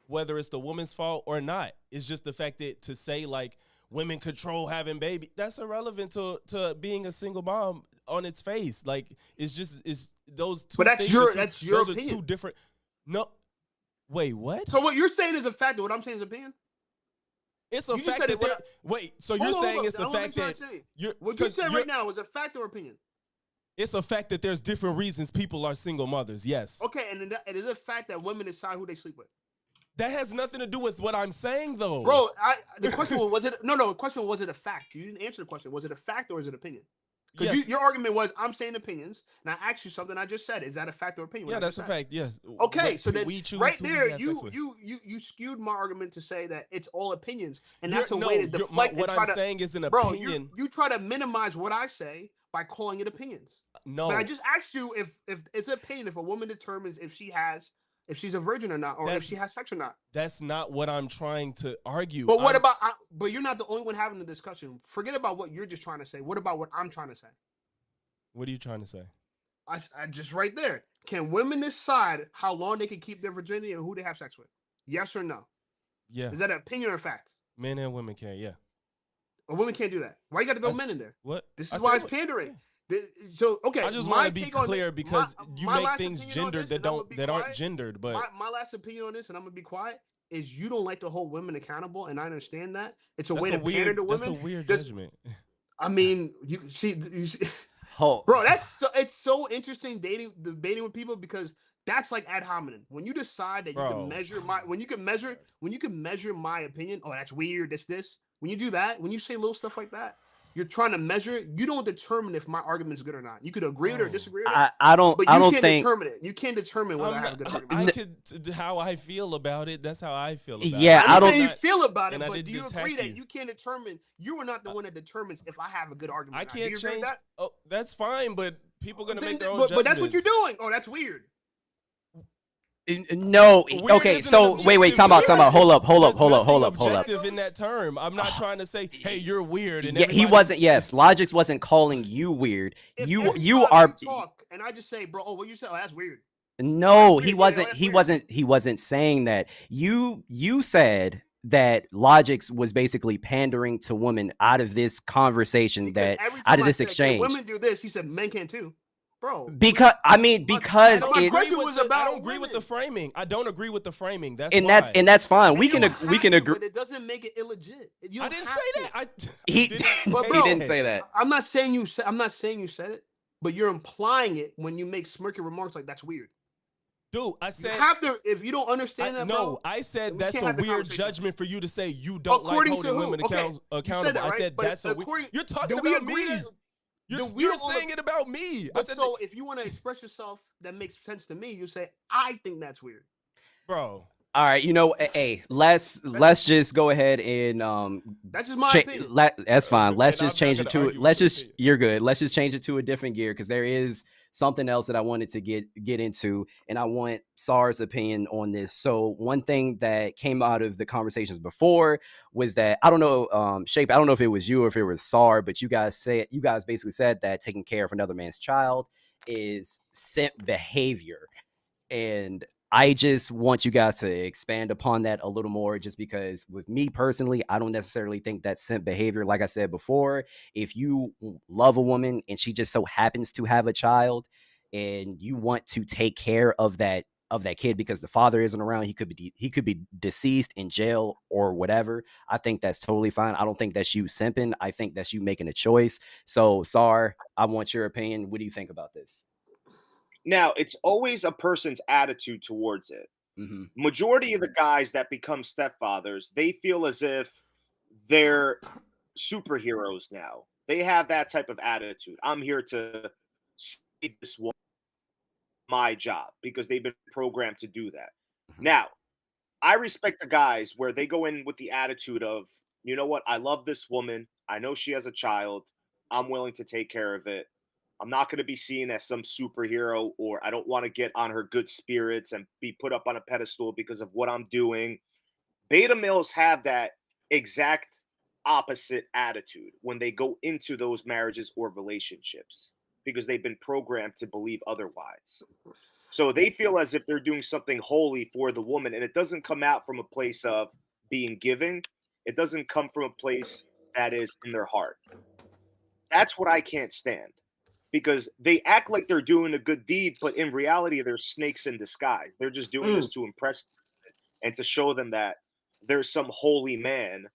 whether it's the woman's fault or not. It's just the fact that to say, like, women control having baby, that's irrelevant to being a single mom on its face. Like, it's those two. But that's things your those opinion. are two different. No, wait, what? So what you're saying is a fact. What I'm saying is opinion. It's a You just fact said that it, wait. So you're saying it's a fact that what you said right now is a fact or opinion. It's a fact that there's different reasons people are single mothers. Yes. Okay, and it is a fact that women decide who they sleep with. That has nothing to do with what I'm saying, though. Bro, the question was it? No. The question was it a fact? You didn't answer the question. Was it a fact or is it opinion? Because Yes. your argument was I'm saying opinions, and I asked you something I just said. Is that a fact or opinion? Yeah, that's a fact. Yes. Okay, But so then we choose right who we there, have you sex with. you skewed my argument to say that it's all opinions, and You're- that's a no, way to you're- deflect. what and try I'm to, saying is an bro, opinion. you try to minimize what I say by calling it opinions. No. But I just asked you if it's an opinion if a woman determines if she's a virgin or not, or if she has sex or not. That's not what I'm trying to argue. But what about? But you're not the only one having the discussion. Forget about what you're just trying to say. What about what I'm trying to say? What are you trying to say? I just right there. Can women decide how long they can keep their virginity and who they have sex with? Yes or no? Yeah. Is that an opinion or a fact? Men and women can. Yeah. A woman can't do that. Why you got to throw men in there? What? This is why it's pandering. So okay, I just want to be clear because you my make last things opinion on gendered this, that aren't gendered. But my last opinion on this, and I'm gonna be quiet, is you don't like to hold women accountable, and I understand that. It's a that's way to pander to women. That's a weird judgment. I mean, you see, Oh. bro, it's so interesting debating with people because that's like ad hominem. When you decide that you can measure when you can measure my opinion, oh, that's weird. This. When you do that, when you say little stuff like that, you're trying to measure. You don't determine if my argument is good or not. You could agree with it or disagree with it. I don't can't think determine it. You can't determine whether I have a good argument. I could how I feel about it. That's how I feel about it. Yeah, I don't say you feel about it, and I but didn't do you attack agree that you. you can't determine? You are not the one that determines if I have a good argument. I or not. can't Do you agree with change. that? Oh, that's fine, but people are gonna make their own but judgments. that's what you're doing. Oh, that's weird. No, Weird okay, isn't so an wait, time objective out. Hold up. There's nothing objective in that term. I'm not trying to say, hey, you're weird. And Yeah, he wasn't. Yes, Logix wasn't calling you weird. If You every are. time you talk, and I just say, bro, oh, what you said? Oh, that's weird. No, That's he weird. wasn't. That's He weird. wasn't. He wasn't saying that. You said that Logix was basically pandering to women out of this conversation, Because that every out time of I this said, "Can exchange. women do this," he said, "Men can too." Bro, Because I mean, because my it, question was about I don't agree with the women. framing. I don't agree with the framing. That's and why. that's fine. We You can don't have to, agree. but it doesn't make it illegit. You I don't didn't have say to. that. He But he bro, didn't say that. I'm not saying you said. I'm not saying you said it, but you're implying it when you make smirky remarks like that's weird. Dude, I You said. have to. If you don't understand that, no, bro, I we said can't that's a have the weird conversation. judgment for you to say you don't According like to holding who? women Okay, you accountable. said that, I right? said But that's a weird. You're talking do we about agree me. that- You're we're saying it about me. I But said, so if you want to express yourself that makes sense to me, you say, "I think that's weird." bro. All right, hey, let's just go ahead and That's just my opinion. That's fine. Let's And just I'm not change it gonna to argue let's with your just opinion. you're good. Let's just change it to a different gear because there is something else that I wanted to get into, and I want SAR's opinion on this. So one thing that came out of the conversations before was that I don't know, Shape. I don't know if it was you or if it was SAR, but you guys basically said that taking care of another man's child is simp behavior, and I just want you guys to expand upon that a little more, just because with me personally, I don't necessarily think that's simp behavior. Like I said before, if you love a woman and she just so happens to have a child and you want to take care of that kid because the father isn't around, he could be deceased, in jail, or whatever, I think that's totally fine. I don't think that's you simping. I think that's you making a choice. So, Sar, I want your opinion. What do you think about this? Now, it's always a person's attitude towards it. Mm-hmm. Majority of the guys that become stepfathers, they feel as if they're superheroes now. They have that type of attitude. I'm here to save this woman, my job, because they've been programmed to do that. Mm-hmm. Now, I respect the guys where they go in with the attitude of, you know what, I love this woman. I know she has a child. I'm willing to take care of it. I'm not going to be seen as some superhero, or I don't want to get on her good spirits and be put up on a pedestal because of what I'm doing. Beta males have that exact opposite attitude when they go into those marriages or relationships because they've been programmed to believe otherwise. So they feel as if they're doing something holy for the woman, and it doesn't come out from a place of being giving. It doesn't come from a place that is in their heart. That's what I can't stand, because they act like they're doing a good deed, but in reality, they're snakes in disguise. They're just doing this to impress and to show them that there's some holy man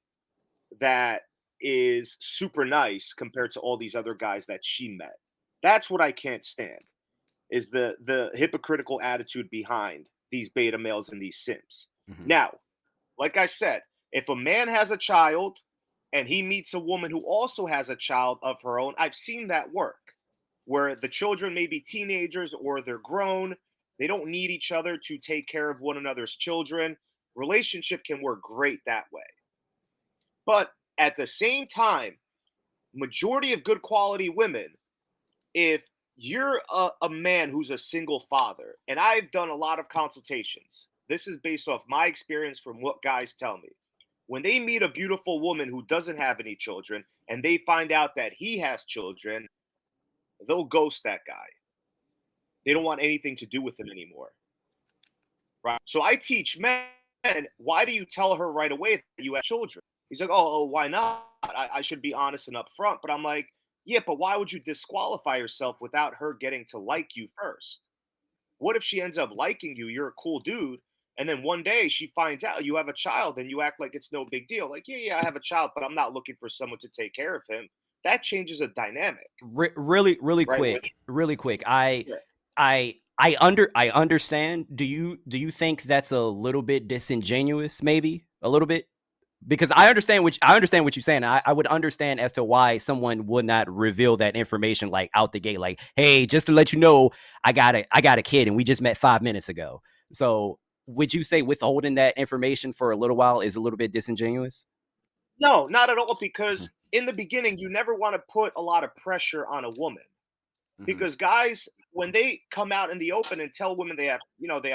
that is super nice compared to all these other guys that she met. That's what I can't stand, is the hypocritical attitude behind these beta males and these simps. Mm-hmm. Now, like I said, if a man has a child and he meets a woman who also has a child of her own, I've seen that work, where the children may be teenagers or they're grown. They don't need each other to take care of one another's children. Relationship can work great that way. But at the same time, majority of good quality women, if you're a man who's a single father, and I've done a lot of consultations, this is based off my experience from what guys tell me. When they meet a beautiful woman who doesn't have any children and they find out that he has children, they'll ghost that guy. They don't want anything to do with him anymore. Right? So I teach men, why do you tell her right away that you have children? He's like, oh, why not? I should be honest and upfront. But I'm like, yeah, but why would you disqualify yourself without her getting to like you first? What if she ends up liking you? You're a cool dude. And then one day she finds out you have a child and you act like it's no big deal. Like, yeah, I have a child, but I'm not looking for someone to take care of him. That changes a dynamic. Really Right? quick. Yeah. I understand. Do you think that's a little bit disingenuous? Maybe a little bit, because I understand what you're saying. I would understand as to why someone would not reveal that information like out the gate, like, hey, just to let you know, I got a kid and we just met 5 minutes ago. So would you say withholding that information for a little while is a little bit disingenuous? No, not at all, because in the beginning, you never want to put a lot of pressure on a woman. Because guys, when they come out in the open and tell women they have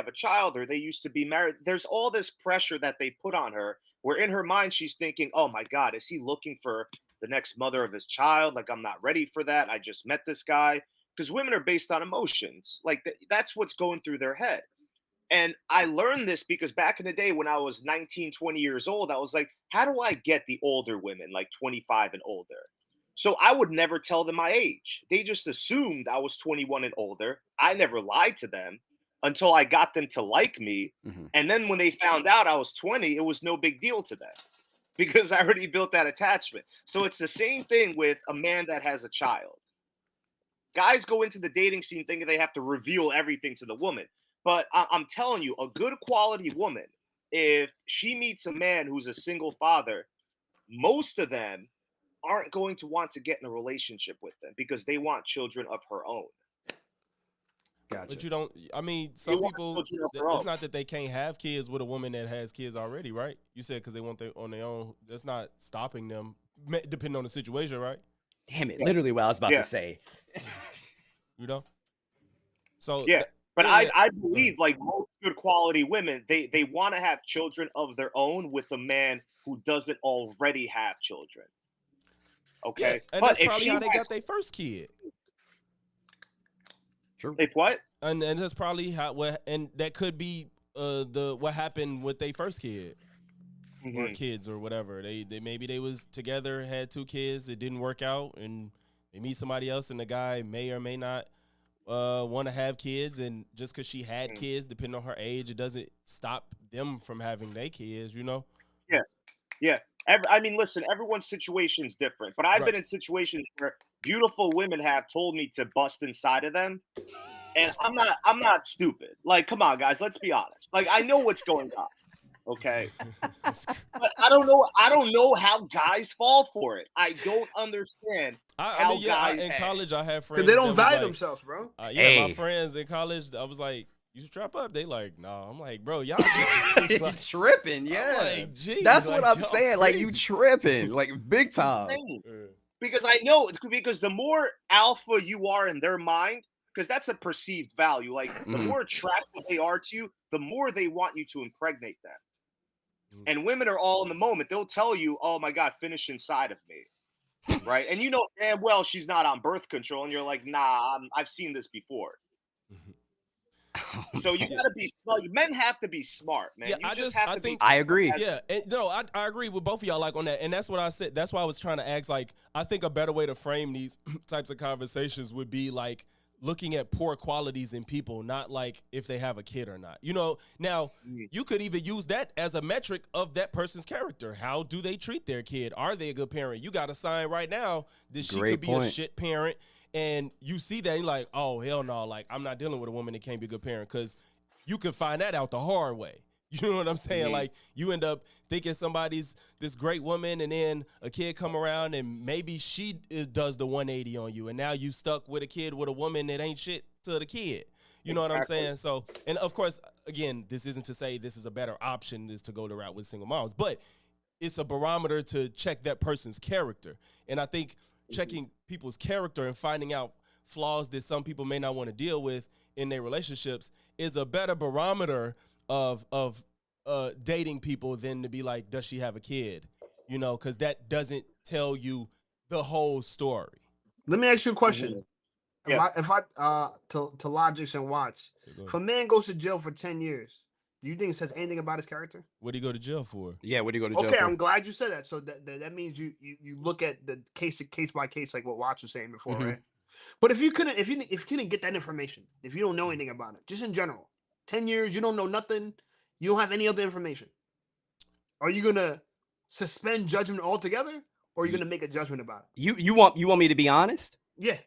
a child or they used to be married, there's all this pressure that they put on her, where in her mind she's thinking, oh my God, is he looking for the next mother of his child? Like, I'm not ready for that. I just met this guy. Because women are based on emotions. Like, that's what's going through their head. And I learned this because back in the day when I was 19, 20 years old, I was like, how do I get the older women, like 25 and older? So I would never tell them my age. They just assumed I was 21 and older. I never lied to them until I got them to like me. And then when they found out I was 20, it was no big deal to them because I already built that attachment. So it's the same thing with a man that has a child. Guys go into the dating scene thinking they have to reveal everything to the woman. But I'm telling you, a good quality woman, if she meets a man who's a single father, most of them aren't going to want to get in a relationship with them because they want children of her own. Gotcha. But you don't. I mean, some people. It's own. not that they can't have kids with a woman that has kids already, right? You said because they want on their own. That's not stopping them, depending on the situation, right? Damn it! Literally, what I was about to say. You know. So yeah, but I believe like most good quality women, they want to have children of their own with a man who doesn't already have children. Okay, yeah, and but that's probably how they got their first kid. True. If what? And that's probably how. And that could be what happened with their first kid or Mhm. kids or whatever. They maybe they was together, had 2 kids, it didn't work out, and they meet somebody else, and the guy may or may not want to have kids, and just because she had Mhm. kids, depending on her age, it doesn't stop them from having their kids. You know. Yeah. Yeah. I mean, listen, everyone's situation is different, but I've Right. been in situations where beautiful women have told me to bust inside of them, and I'm not stupid. Like, come on, guys, let's be honest. Like, I know what's going on, okay? But I don't know how guys fall for it. I don't understand I how mean, yeah. guys. In college, I had Because friends they that don't was value like, themselves, bro. yeah, my Hey. friends in college, I was like, you strap up. They like, no. I'm like, bro, y'all just You like, tripping, I'm yeah. like, geez, That's like, what I'm y'all saying. Like, you crazy. tripping, like big It's time. insane. Yeah. Because I know, because the more alpha you are in their mind, because that's a perceived value. Like, the Mhm. more attractive they are to you, the more they want you to impregnate them. And women are all in the moment. They'll tell you, "Oh my God, finish inside of me," right? And you know damn well she's not on birth control, and you're like, "Nah, I've seen this before." So you Yeah. gotta be smart. Men have to be smart, man. Yeah, You just have I to be. think I agree. Yeah, and no, I agree with both of y'all like on that, and that's what I said. That's why I was trying to ask. Like, I think a better way to frame these types of conversations would be like looking at poor qualities in people, not like if they have a kid or not. You know, now you could even use that as a metric of that person's character. How do they treat their kid? Are they a good parent? You got a sign right now that she Great could be a point. shit parent, and you see that and you're like, oh hell no, like I'm not dealing with a woman that can't be a good parent, because you could find that out the hard way. You know what I'm saying? Like, you end up thinking somebody's this great woman, and then a kid come around, and maybe she does the 180 on you, and now you stuck with a kid with a woman that ain't shit to the kid. You know what I'm Exactly. saying? So, and of course, again, this isn't to say this is a better option is to go the route with single moms, but it's a barometer to check that person's character. And I think checking people's character and finding out flaws that some people may not want to deal with in their relationships is a better barometer of dating people than to be like, does she have a kid? You know, because that doesn't tell you the whole story. Let me ask you a question. Yeah. If I to Logics and Watts, if a man goes to jail for 10 years, do you think it says anything about his character? What do you go to jail for? Yeah, what do you go to jail Okay, for? I'm glad you said that. So that means you look at the case by case, like what Watts was saying before, Mhm. right? But if you couldn't get that information, if you don't know anything about it, just in general, 10 years, you don't know nothing, you don't have any other information. Are you gonna suspend judgment altogether, or are you gonna make a judgment about it? You want me to be honest? Yeah.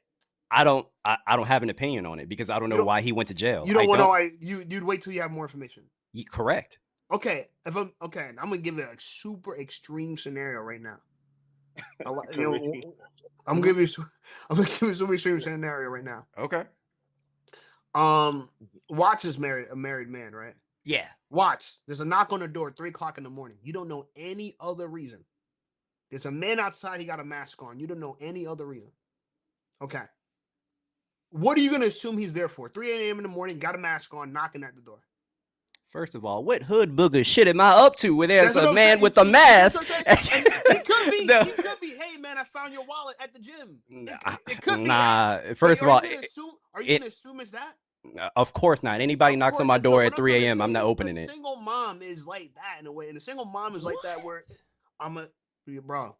I don't have an opinion on it because I don't know why he went to jail. You don't I want to know don't. why you'd wait till you have more information. Correct. Okay, I'm gonna give you a super extreme scenario right now. I'm gonna give you a super extreme scenario right now. Okay. Watts is a married man, right? Yeah. Watts, there's a knock on the door at 3:00 in the morning. You don't know any other reason. There's a man outside, he got a mask on. You don't know any other reason. Okay. What are you gonna assume he's there for? 3 a.m. in the morning, got a mask on, knocking at the door. First of all, what hood booger shit am I up to where there's That's what a I'm man saying. with a mask? And it could be, No. it could be, hey man, I found your wallet at the gym. It could be Nah. that. First of all, Are you gonna assume it's that? of course not. Anybody Of knocks on course. my And so door what at I'm 3 trying to a.m., I'm say not is opening the it. single mom is like that in a way, and the single mom is like that where I'm a bro.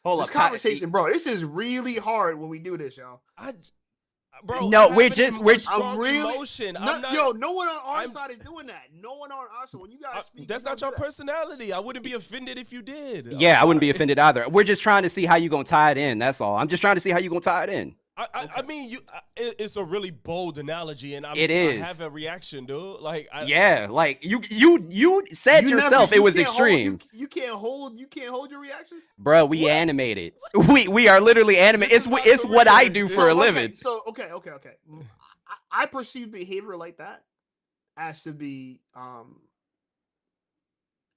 Hold This up. conversation, bro. This is really hard when we do this, y'all. No, I'm we're having just- a we're- strong I'm really emotion. no, I'm not. yo, no one on our I'm- side is doing that. No one on our side. When you guys speak, That's you don't not your do that. personality. I wouldn't be offended if you did. Yeah, I wouldn't be offended either. We're just trying to see how you gonna tie it in. That's all. I'm just trying to see how you gonna tie it in. I mean, it's a really bold analogy, and I have a reaction, dude. Like, yeah, like you said You yourself, never- it you was can't extreme, hold, you can't hold your reactions. bro. We animated. We are literally animated. This is not It's the what I real- do for a living. So okay. I perceive behavior like that as to be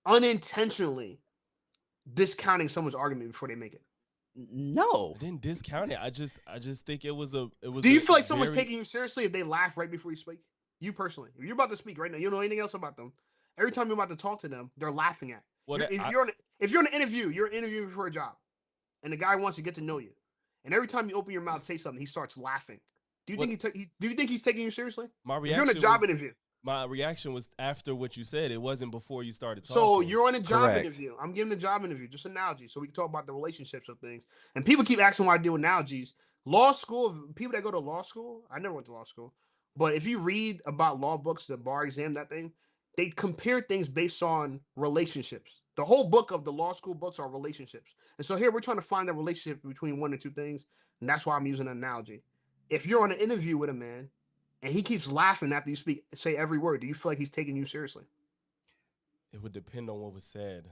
unintentionally discounting someone's argument before they make it. No, I didn't discount it. I just think it was. Do you feel like someone's taking you seriously if they laugh right before you speak? You personally, if you're about to speak right now, you don't know anything else about them. Every time you're about to talk to them, they're laughing at. If you're in an interview, you're interviewing for a job, and the guy wants to get to know you, and every time you open your mouth, say something, he starts laughing. Do you think he's taking you seriously? My If you're in reaction a job was, interview. My reaction was after what you said. It wasn't before you started talking. So you're on a job Correct. interview. I'm giving a job interview, just analogy, so we can talk about the relationships of things. And people keep asking why I deal with analogies. Law school, people that go to law school, I never went to law school, but if you read about law books, the bar exam, that thing, they compare things based on relationships. The whole book of the law school books are relationships. And so here we're trying to find a relationship between one or two things. And that's why I'm using an analogy. If you're on an interview with a man and he keeps laughing after you say every word, do you feel like he's taking you seriously? It would depend on what was said.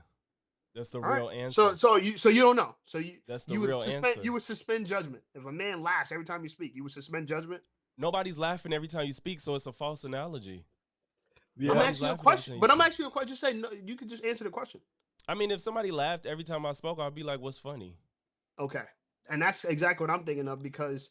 That's the All real right. answer. So you don't know. So That's the you would real answer. You would suspend judgment. If a man laughs every time you speak, you would suspend judgment. Nobody's laughing every time you speak, so it's a false analogy. I'm asking you a question, but I'm asking you a question. Just say no. You could just answer the question. I mean, if somebody laughed every time I spoke, I'd be like, "What's funny?" Okay, and that's exactly what I'm thinking of because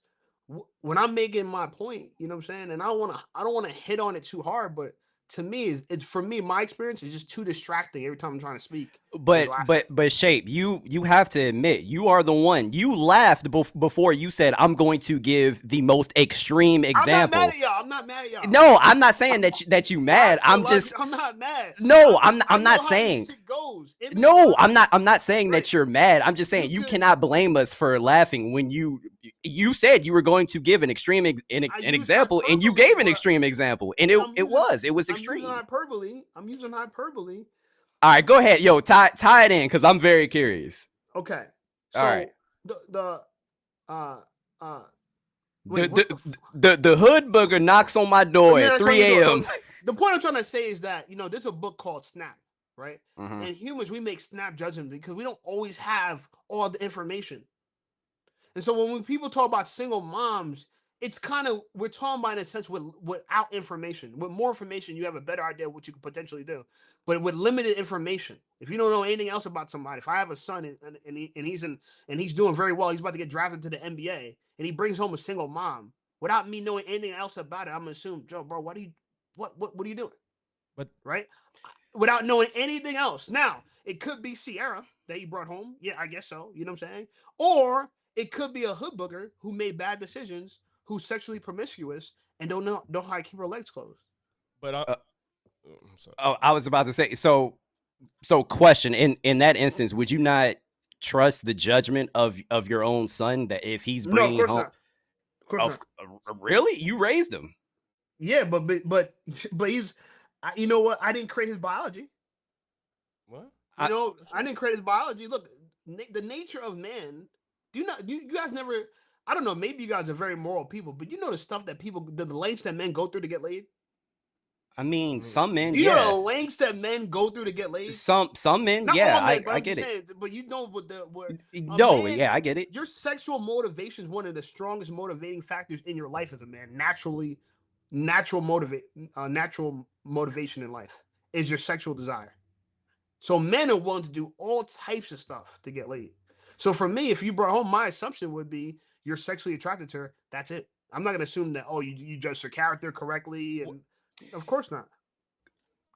when I'm making my point, you know what I'm saying, and I don't want to hit on it too hard, but to me, it's for me, my experience is just too distracting every time I'm trying to speak. But Shape, you have to admit, you are the one. You laughed before you said, "I'm going to give the most extreme example." I'm not mad at y'all. No, I'm not saying that you mad. I'm not mad. No, I'm not saying. It goes. No, I'm not saying Right. that you're mad. I'm just saying you cannot blame us for laughing when you said you were going to give an extreme an example, and you gave an extreme example, and it was extreme. I'm using hyperbole. All right, go ahead, yo, tie it in because I'm very curious. Okay, so all right. The hood booger knocks on my door at 3 a.m. The point I'm trying to say is that there's a book called Snap, right? Mm-hmm. And humans, we make snap judgments because we don't always have all the information. And so when people talk about single moms, it's kind of, we're talking about in a sense without information. With more information, you have a better idea of what you could potentially do. But with limited information, if you don't know anything else about somebody, if I have a son and he's doing very well, he's about to get drafted to the NBA, and he brings home a single mom, without me knowing anything else about it, I'm gonna assume, Joe, bro, what are you doing? But right, without knowing anything else. Now it could be Sierra that he brought home. Yeah, I guess so. You know what I'm saying? Or it could be a hood booger who made bad decisions, who's sexually promiscuous and don't know how to keep her legs closed. But I'm sorry. I was about to say, so question, in that instance, would you not trust the judgment of your own son that if he's bringing home? Not. Of course not. Really? You raised him? Yeah, but he's, you know what? I didn't create his biology. What? I didn't create his biology. Look, the nature of man. You guys never? I don't know. Maybe you guys are very moral people, but you know the stuff that the lengths that men go through to get laid. I mean, some men. You know the lengths that men go through to get laid. Some men. Not yeah, men, I get it. Saying, but you know what I get it. Your sexual motivation is one of the strongest motivating factors in your life as a man. Natural motivation in life is your sexual desire. So men are willing to do all types of stuff to get laid. So for me, if you brought home, my assumption would be you're sexually attracted to her. That's it. I'm not going to assume that, you judged her character correctly. And of course not.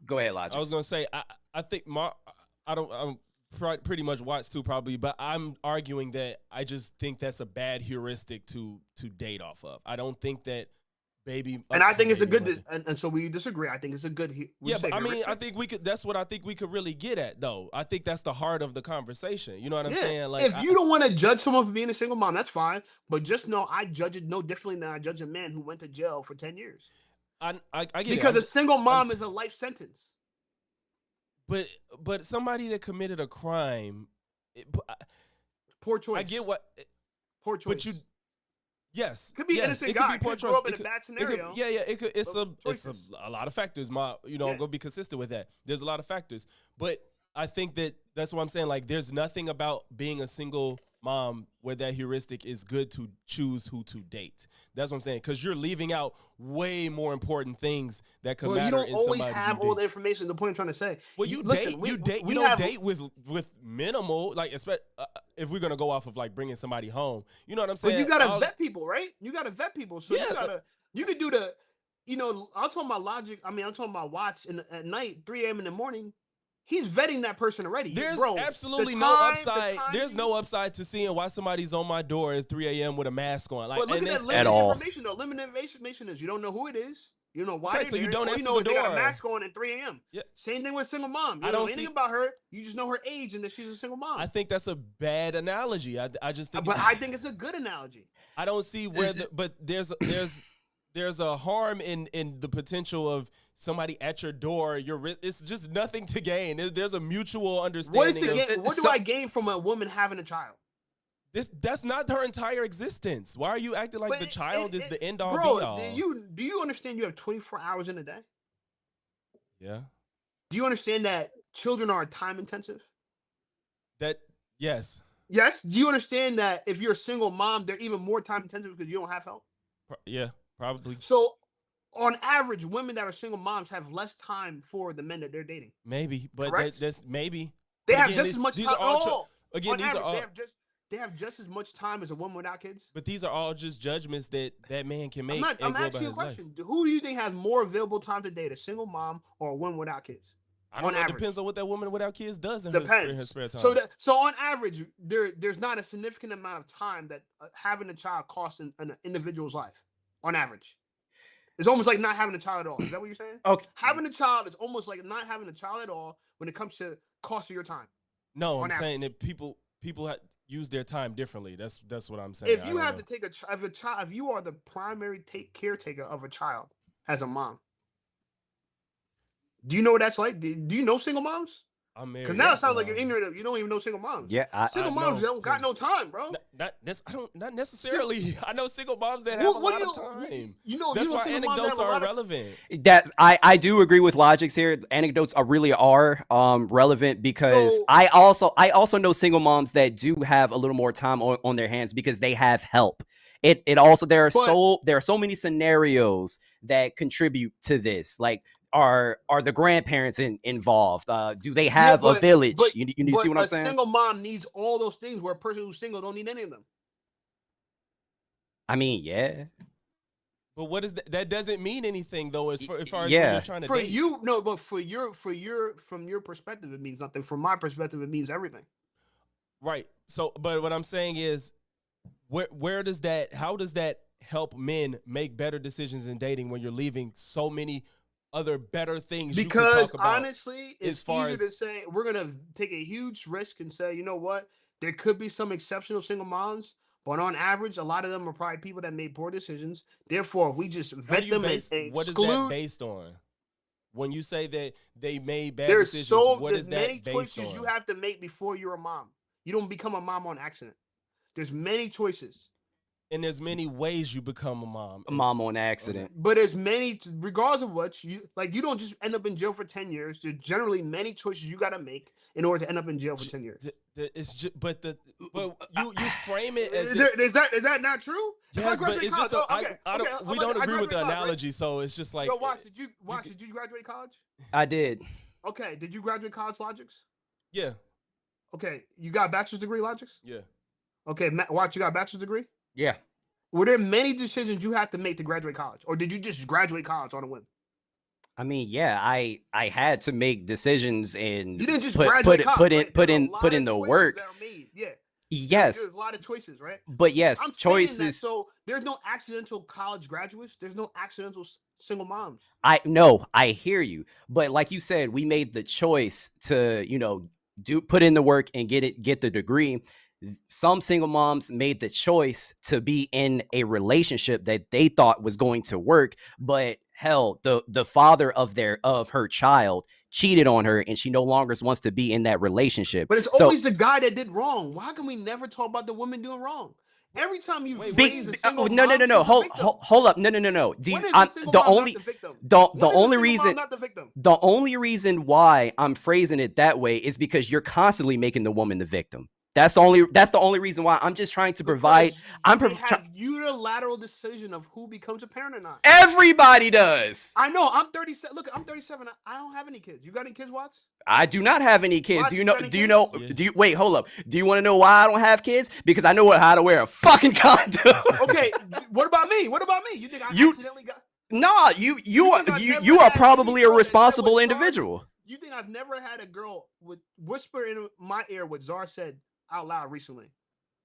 Go ahead, Logic. I was going to say, I think I'm pretty much watched too probably, but I'm arguing that I just think that's a bad heuristic to date off of. I don't think that and I think it's a good, and so we disagree. I think it's a good. But I mean, I think we could. That's what I think we could really get at, though. I think that's the heart of the conversation. You know what I'm saying? Like, if you don't want to judge someone for being a single mom, that's fine. But just know I judge it no differently than I judge a man who went to jail for 10 years. I get because it. A single mom is a life sentence. But somebody that committed a crime, poor choice. I get what. Poor choice. But yes, could be innocent it guy. Could be poor grow up in a bad scenario. It's a lot of factors. I'm gonna be consistent with that. There's a lot of factors, but I think that's what I'm saying. Like, there's nothing about being a single mom where that heuristic is good to choose who to date. That's what I'm saying, because you're leaving out way more important things that could matter. You don't always have all the information. The point I'm trying to say. Well, you don't date with minimal, like, if we're gonna go off of like bringing somebody home. You know what I'm saying? But you gotta vet people, right? You gotta vet people. So you could do the, I'm talking about Logic. I mean, I'm talking about Watts at night, 3 a.m. in the morning. He's vetting that person already. There's absolutely no upside. There's no upside to seeing why somebody's on my door at 3 a.m. with a mask on. Like, but look at that limited information, though. Limited information is you don't know who it is. You know why? Okay, they're so you there. don't All answer know the is they got a door. mask on at 3 a.m. Yeah. Same thing with single mom. You I don't don't know anything see- about her. You just know her age and that she's a single mom. I think that's a bad analogy. I just think. But I think it's a good analogy. I don't see where. But there's a harm in the potential of somebody at your door. It's just nothing to gain. There's a mutual understanding. What is the gain? What do I gain from a woman having a child? That's not her entire existence. Why are you acting like the child is the end all bro, be all? Do you understand you have 24 hours in a day? Yeah. Do you understand that children are time intensive? Yes. Yes. Do you understand that if you're a single mom, they're even more time intensive because you don't have help? Yeah, probably. So, on average, women that are single moms have less time for the men that they're dating. Maybe, but that's maybe. They have just as much time. Again, these are all. They have just as much time as a woman without kids. But these are all just judgments that man can make. I'm asking you a question. Who do you think has more available time to date, a single mom or a woman without kids? I don't know. It depends on what that woman without kids does in her spare time. So on average, there's not a significant amount of time that having a child costs in an individual's life. On average, it's almost like not having a child at all. Is that what you're saying? Okay. Having a child is almost like not having a child at all when it comes to cost of your time. No, I'm saying that people use their time differently. That's what I'm saying. If you have to take if you are the primary caretaker of a child as a mom, do you know what that's like? Do you know single moms? I'm married. Because now it sounds like you're ignorant of. You don't even know single moms. Yeah, single moms don't got no time, bro. Not necessarily. I know single moms that have a lot of time. That's why anecdotes are irrelevant. I do agree with Logics here. Anecdotes really are relevant because I also know single moms that do have a little more time on their hands because they have help. It also there are so many scenarios that contribute to this. Like, are the grandparents involved? Do they have a village? You see what I'm saying? A single mom needs all those things where a person who's single don't need any of them. I mean, yeah. But what is that? That doesn't mean anything though. As far as when Yeah. you're trying to For date. you, no, but from your perspective, it means nothing. From my perspective, it means everything. Right. So, but what I'm saying is, where does that? How does that help men make better decisions in dating when you're leaving so many other better things? Because you could talk about honestly, it's easier to say we're gonna take a huge risk and say, you know what, there could be some exceptional single moms, but on average, a lot of them are probably people that made poor decisions. Therefore, we just vet them and exclude. What is that based on? When you say that they made bad decisions, there's many choices you have to make before you're a mom. You don't become a mom on accident. There's many choices. And there's many ways you become a mom. A mom on accident. But there's many, regardless of what you you don't just end up in jail for 10 years. There's generally many choices you got to make in order to end up in jail for 10 years. It's just, but you frame it as is that not true? Yes, but it's just we don't agree with the analogy, right? So it's just like. Yo, did you graduate college? I did. Okay, did you graduate college Logics? Yeah. Okay, you got a bachelor's degree Logics? Yeah. Okay, Watch, you got a bachelor's degree? Yeah. Were there many decisions you had to make to graduate college, or did you just graduate college on a whim? I mean, yeah, I had to make decisions and you didn't just put in the work. Yeah. Yes. There's a lot of choices, right? But yes, I'm choices. That, so there's no accidental college graduates. There's no accidental single moms. I hear you. But like you said, we made the choice to, put in the work and get the degree. Some single moms made the choice to be in a relationship that they thought was going to work, but hell, the father of her child cheated on her, and she no longer wants to be in that relationship. But it's always the guy that did wrong. Why can we never talk about the woman doing wrong? Every time you raise a single mom, no. Hold up. No. The only reason why I'm phrasing it that way is because you're constantly making the woman the victim. That's the only reason why. I'm just trying to provide. Have unilateral decision of who becomes a parent or not. Everybody does. I know. I'm 37. Look, I'm 37. I don't have any kids. You got any kids, Watts? I do not have any kids. Wait, hold up. Do you want to know why I don't have kids? Because I know how to wear a fucking condom. Okay. What about me? You think I accidentally got? Nah, you are probably a responsible individual. You think I've never had a girl whisper in my ear what Czar said out loud recently?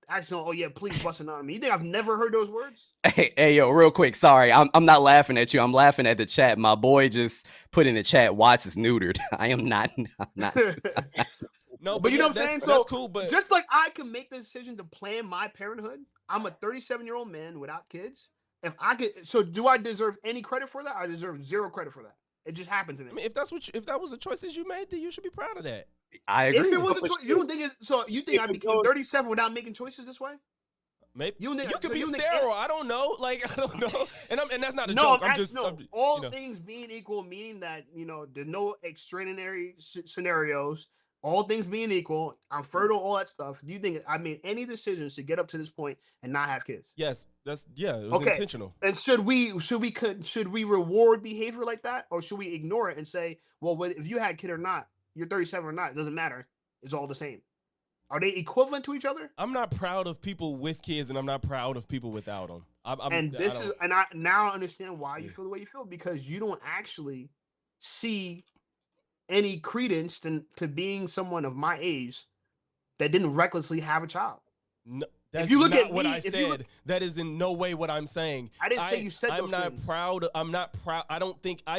asking, oh yeah, please bust a nut on me. You think I've never heard those words? Hey, yo, real quick. Sorry, I'm not laughing at you. I'm laughing at the chat. My boy just put in the chat, Watts is neutered. I am not. I'm not. No, But you know what I'm saying? So that's cool. But just like I can make the decision to plan my parenthood, I'm a 37-year-old man without kids. If I could, so do I deserve any credit for that? I deserve zero credit for that. It just happened to me. I mean, if that was the choices you made, then you should be proud of that. I agree. If it was a choice, you don't think it's so? You think I became 37 without making choices this way? Maybe you could be sterile. I don't know. Like I don't know. And that's not a joke. All things being equal, meaning that there's no extraordinary scenarios. All things being equal, I'm fertile. All that stuff. Do you think I made any decisions to get up to this point and not have kids? Yes, it was intentional. And should we reward behavior like that, or should we ignore it and say, well, if you had a kid or not, you're 37 or not, it doesn't matter. It's all the same. Are they equivalent to each other? I'm not proud of people with kids, and I'm not proud of people without them. I now understand why you feel the way you feel, because you don't actually see any credence to being someone of my age that didn't recklessly have a child. No, that's if you look not at what me, I said. That is in no way what I'm saying. I didn't say you said those things. I'm not proud. I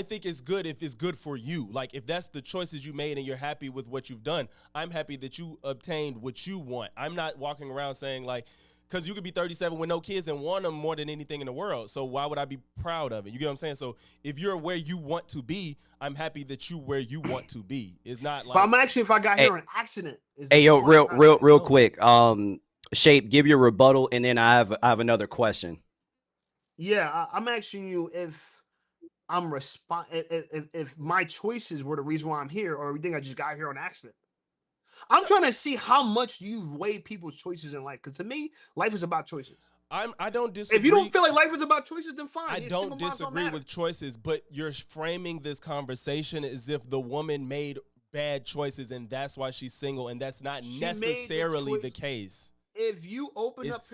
think it's good if it's good for you. Like if that's the choices you made and you're happy with what you've done, I'm happy that you obtained what you want. I'm not walking around saying like, because you could be 37 with no kids and want them more than anything in the world. So why would I be proud of it? You get what I'm saying? So if you're where you want to be, I'm happy that you where you want to be. It's not like. But I'm actually, if I got here in an accident. Hey, yo, real quick. Shape, give your rebuttal, and then I have another question. Yeah, I'm asking you if if my choices were the reason why I'm here, or you think I just got here on accident. I'm trying to see how much you weigh people's choices in life, because to me, life is about choices. I don't disagree. If you don't feel like life is about choices, then fine. I don't disagree with choices, but you're framing this conversation as if the woman made bad choices and that's why she's single, and that's not necessarily the case. If you open up,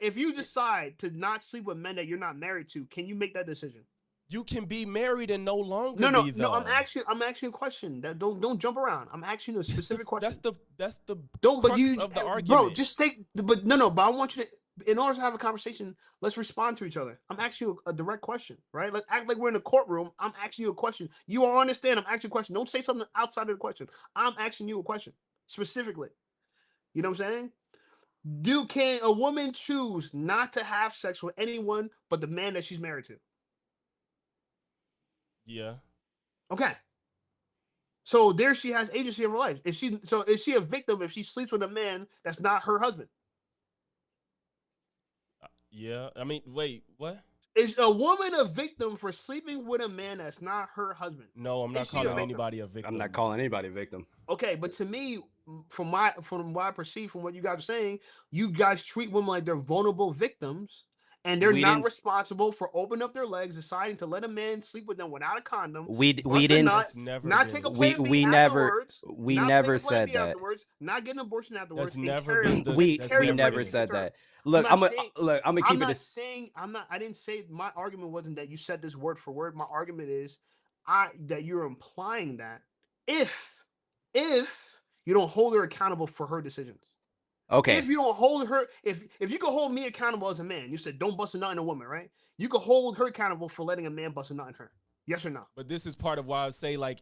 if you decide to not sleep with men that you're not married to, can you make that decision? You can be married and no longer be, though. No. I'm asking a question. That don't jump around. I'm asking you a specific question. That's the crux of the argument, bro. Just take. But no. But I want you to. In order to have a conversation, let's respond to each other. I'm asking you a direct question, right? Let's act like we're in a courtroom. I'm asking you a question. You all understand? I'm asking you a question. Don't say something outside of the question. I'm asking you a question specifically. You know what I'm saying? Can a woman choose not to have sex with anyone but the man that she's married to? Yeah. Okay. So there she has agency of her life. Is she a victim if she sleeps with a man that's not her husband? Yeah. I mean, wait, what? Is a woman a victim for sleeping with a man that's not her husband? No, I'm not calling anybody a victim. I'm not calling anybody a victim. Okay, but to me, from what I perceive from what you guys are saying, you guys treat women like they're vulnerable victims, and they're not responsible for opening up their legs, deciding to let a man sleep with them without a condom. We didn't not take a plan B we never said that. Afterwards, not get an abortion afterwards. That's never been we never said that. Look, I'm gonna keep it. I didn't say my argument wasn't that you said this word for word. My argument is that you're implying that if you don't hold her accountable for her decisions. Okay. If you don't hold her, if you could hold me accountable as a man, you said don't bust a nut in a woman, right? You could hold her accountable for letting a man bust a nut in her. Yes or no? But this is part of why I say like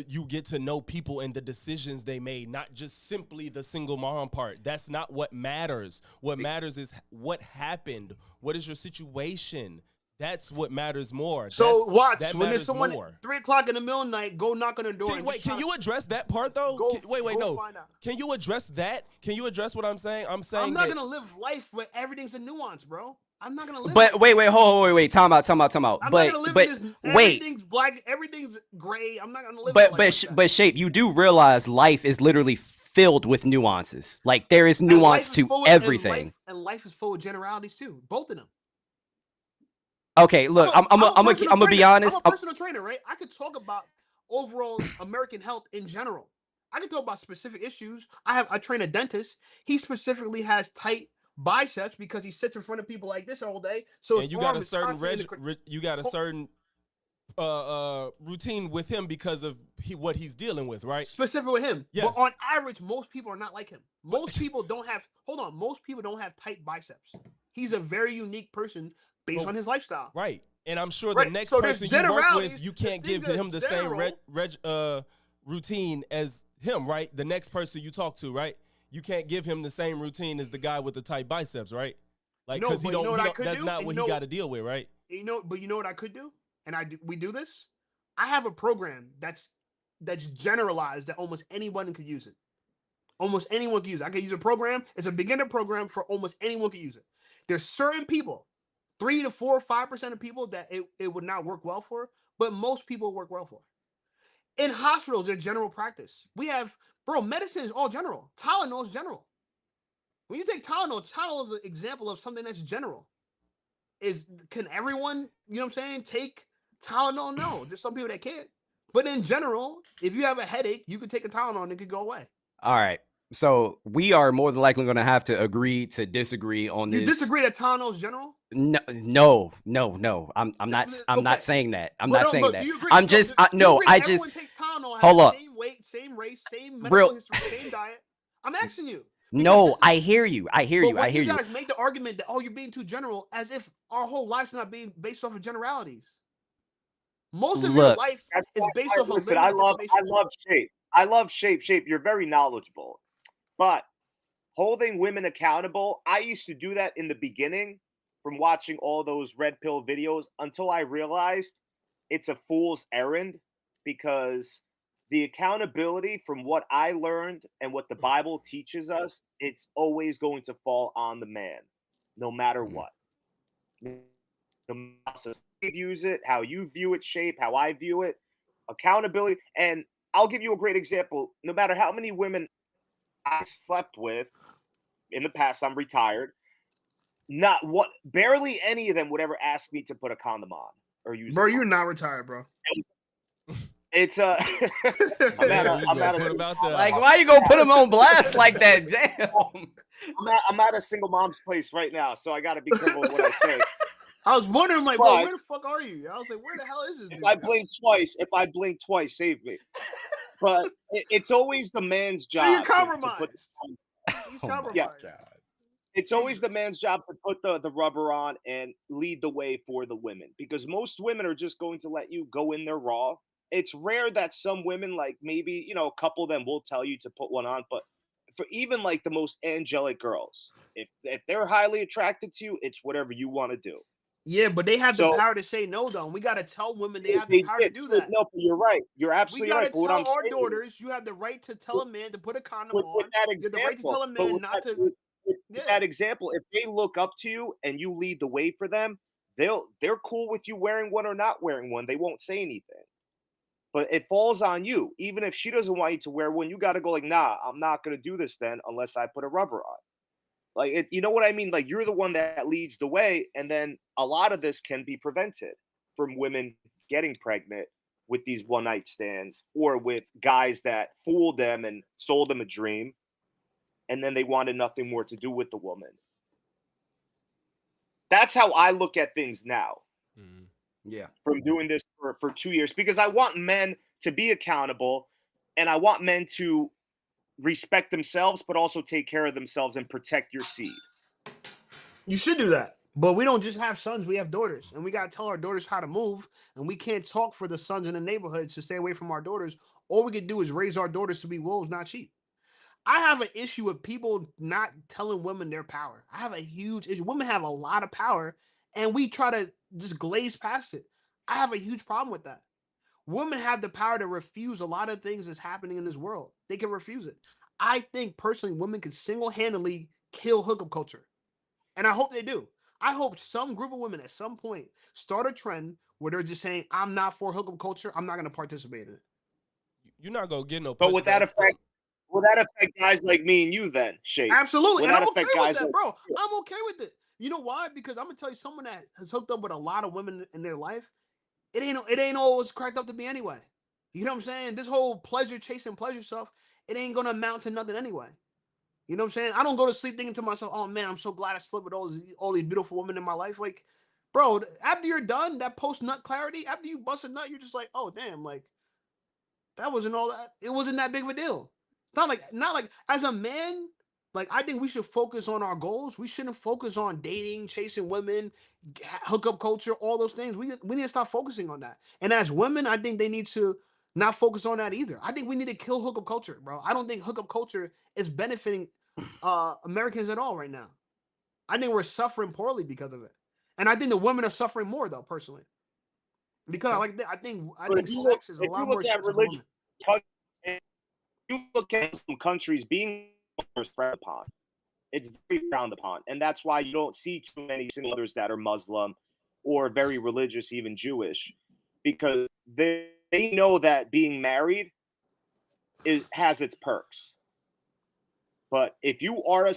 you get to know people and the decisions they made, not just simply the single mom part. That's not what matters. What matters is what happened. What is your situation? That's what matters more. So watch when there's someone at 3 o'clock in the middle of the night, go knock on the door. Can you address that part though? Can you address that? Can you address what I'm saying? I'm not gonna live life where everything's a nuance, bro. I'm not gonna live. But wait, time out. I'm not gonna live with this. Everything's black, everything's gray. I'm not gonna live. But Shape, you do realize life is literally filled with nuances. Like there is nuance to everything. And life is full of generalities too. Both of them. Okay, look, I'm gonna be honest. I'm a personal trainer, right? I could talk about overall American health in general. I could talk about specific issues. I train a dentist. He specifically has tight biceps because he sits in front of people like this all day. So and you got a certain routine with him because of what he's dealing with, right? Specific with him. Yes. But on average, most people are not like him. Most people don't have. Hold on. Most people don't have tight biceps. He's a very unique person based on his lifestyle. Right. And I'm sure Right. the next So there's person you work with, generalities. you The can't give thing him the that's same general- routine as him, right? The next person you talk to, right? You can't give him the same routine as the guy with the tight biceps, right? Like, No, because but you know what I could that's do? not And what you he know- got to deal with, right? But you know what I could do? And we do this. I have a program that's generalized that almost anyone could use it. Almost anyone can use it. I can use a program. It's a beginner program for almost anyone can use it. There's certain people, 3 to 4, 5% of people that it would not work well for, but most people work well for. In hospitals, they're general practice. We have, medicine is all general. Tylenol is general. When you take Tylenol is an example of something that's general. Can everyone, you know what I'm saying, take Tylenol? No, there's some people that can't. But in general, if you have a headache, you can take a Tylenol and it could go away. All right. So we are more than likely going to have to agree to disagree on this. You disagree that Tylenol is general? No. I'm not Okay. saying that. I'm But not no, saying but that. do you agree- I'm just do you agree I that just everyone takes Tylenol, has hold the up. same weight, same race, same medical history, same diet. I'm asking you. Because No, this is- I hear you. I hear But you. when I hear you you. guys make the argument that you're being too general, as if our whole life's not being based off of generalities. Most of your Look, life That's is why based off of listen, limited I information. love shape. I love shape. You're very knowledgeable. But holding women accountable, I used to do that in the beginning from watching all those red pill videos until I realized it's a fool's errand because the accountability from what I learned and what the Bible teaches us, it's always going to fall on the man, no matter what. No matter how you views it, how you view it, shape, how I view it, accountability. And I'll give you a great example. No matter how many women I slept with in the past, I'm retired. Not what, barely any of them would ever ask me to put a condom on or use. Bro, you're not retired, bro. It's I'm at like, why you gonna put him on blast like that? Damn. I'm at a single mom's place right now, so I got to be careful with what I say. I was wondering, like, bro, where the fuck are you? I was like, where the hell is this dude? If I blink twice, save me. But it's always the man's job. So you're to compromised. He's Oh my compromised. God. It's always the man's job to put the rubber on and lead the way for the women, because most women are just going to let you go in there raw. It's rare that some women, like maybe, a couple of them will tell you to put one on, but for even like the most angelic girls, if they're highly attracted to you, it's whatever you want to do. Yeah, but they have the So- power to say no, though. We got to tell women they have the power to do that. No, but you're right. You're We absolutely got to right. But what tell I'm our saying daughters, you have the right to tell a man to put a condom with on. that You have the right to example, tell a but man with not that- to. with Yeah. that example, if they look up to you and you lead the way for them, they're cool with you wearing one or not wearing one. They won't say anything. But it falls on you. Even if she doesn't want you to wear one, you got to go like, nah, I'm not going to do this then unless I put a rubber on. Like, you know what I mean? Like, you're the one that leads the way, and then a lot of this can be prevented from women getting pregnant with these one-night stands or with guys that fooled them and sold them a dream, and then they wanted nothing more to do with the woman. That's how I look at things now. Mhm. Yeah. From doing this for 2 years, because I want men to be accountable and I want men to respect themselves, but also take care of themselves and protect your seed. You should do that. But we don't just have sons, we have daughters. And we got to tell our daughters how to move. And we can't talk for the sons in the neighborhoods to stay away from our daughters. All we can do is raise our daughters to be wolves, not sheep. I have an issue with people not telling women their power. I have a huge issue. Women have a lot of power, and we try to just glaze past it. I have a huge problem with that. Women have the power to refuse a lot of things that's happening in this world. They can refuse it. I think personally, women can single-handedly kill hookup culture. And I hope they do. I hope some group of women at some point start a trend where they're just saying, I'm not for hookup culture. I'm not going to participate in it. You're not gonna get no. But would that pushback from- affect guys like me and you then, Shape? Absolutely. Would And that I'm okay affect with guys that, like- bro. I'm okay with it. You know why? Because I'm going to tell you, someone that has hooked up with a lot of women in their life, it ain't always cracked up to be anyway. You know what I'm saying? This whole chasing pleasure stuff, it ain't going to amount to nothing anyway. You know what I'm saying? I don't go to sleep thinking to myself, oh man, I'm so glad I slept with all these beautiful women in my life. Like, bro. After you're done, that post nut clarity, after you bust a nut, you're just like, oh damn, like that wasn't all that. It wasn't that big of a deal. It's not like as a man, like I think we should focus on our goals. We shouldn't focus on dating, chasing women, hookup culture, all those things. We need to stop focusing on that. And as women, I think they need to not focus on that either. I think we need to kill hookup culture, bro. I don't think hookup culture is benefiting Americans at all right now. I think we're suffering poorly because of it. And I think the women are suffering more though, personally. Because I think sex is a lot more expensive for women. If you look at some countries, being is frowned upon. It's very frowned upon, and that's why you don't see too many single mothers that are Muslim or very religious, even Jewish, because they know that being married has its perks. But if you are a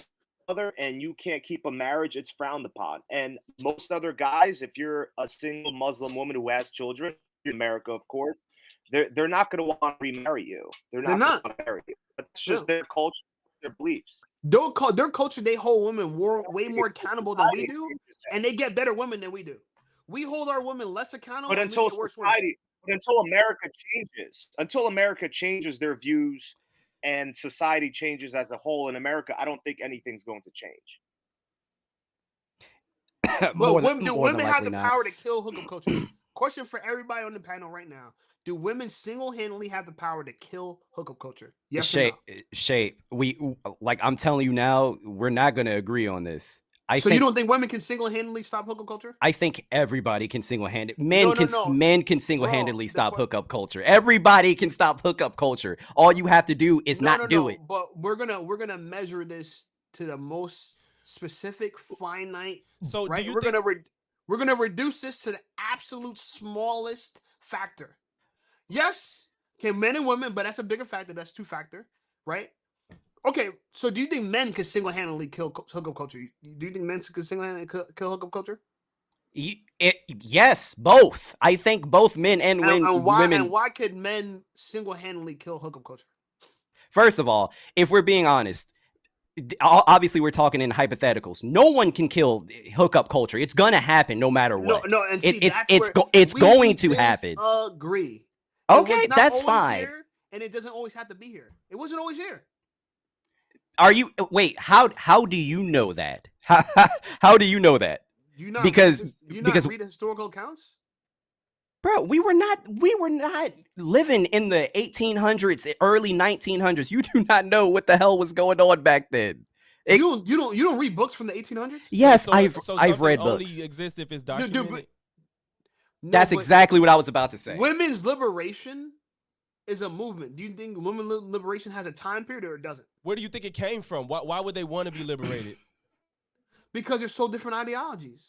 mother and you can't keep a marriage, it's frowned upon. And most other guys, if you're a single Muslim woman who has children in America, of course, they're not going to want to remarry you. They're not going to marry you. But it's just their culture, their beliefs. Their culture, they hold women way more accountable than we do, and they get better women than we do. We hold our women less accountable. But until America changes their views and society changes as a whole in America, I don't think anything's going to change. Do women have the power to kill hookup culture? Question for everybody on the panel right now. Do women single-handedly have the power to kill hookup culture? Yes or no? Shape. I'm telling you now, we're not going to agree on this. You don't think women can single-handedly stop hookup culture? I think everybody can single-handedly. Men can single-handedly stop hookup culture. Everybody can stop hookup culture. All you have to do is not do it. But we're gonna measure this to the most specific, finite. So right? We're gonna reduce this to the absolute smallest factor. Yes, can men and women, but that's a bigger factor. That's 2 factor, right? Okay, so do you think men can single-handedly kill hookup culture? Do you think men can single-handedly kill hookup culture? Yes, both. I think both men and women. And why could men single-handedly kill hookup culture? First of all, if we're being honest, obviously we're talking in hypotheticals. No one can kill hookup culture. It's gonna happen no matter what. No, and see, it's going to happen. Agree. Okay, that's fine. Here, and it doesn't always have to be here. It wasn't always here. How do you know that? How do you know that? Because read historical accounts? Bro, we were not living in the 1800s, early 1900s. You do not know what the hell was going on back then. You don't read books from the 1800s? Yes, I've read books. Only exist if it's documented. That's exactly what I was about to say. Women's liberation is a movement. Do you think women's liberation has a time period or it doesn't? Where do you think it came from? Why would they want to be liberated? Because there's so different ideologies.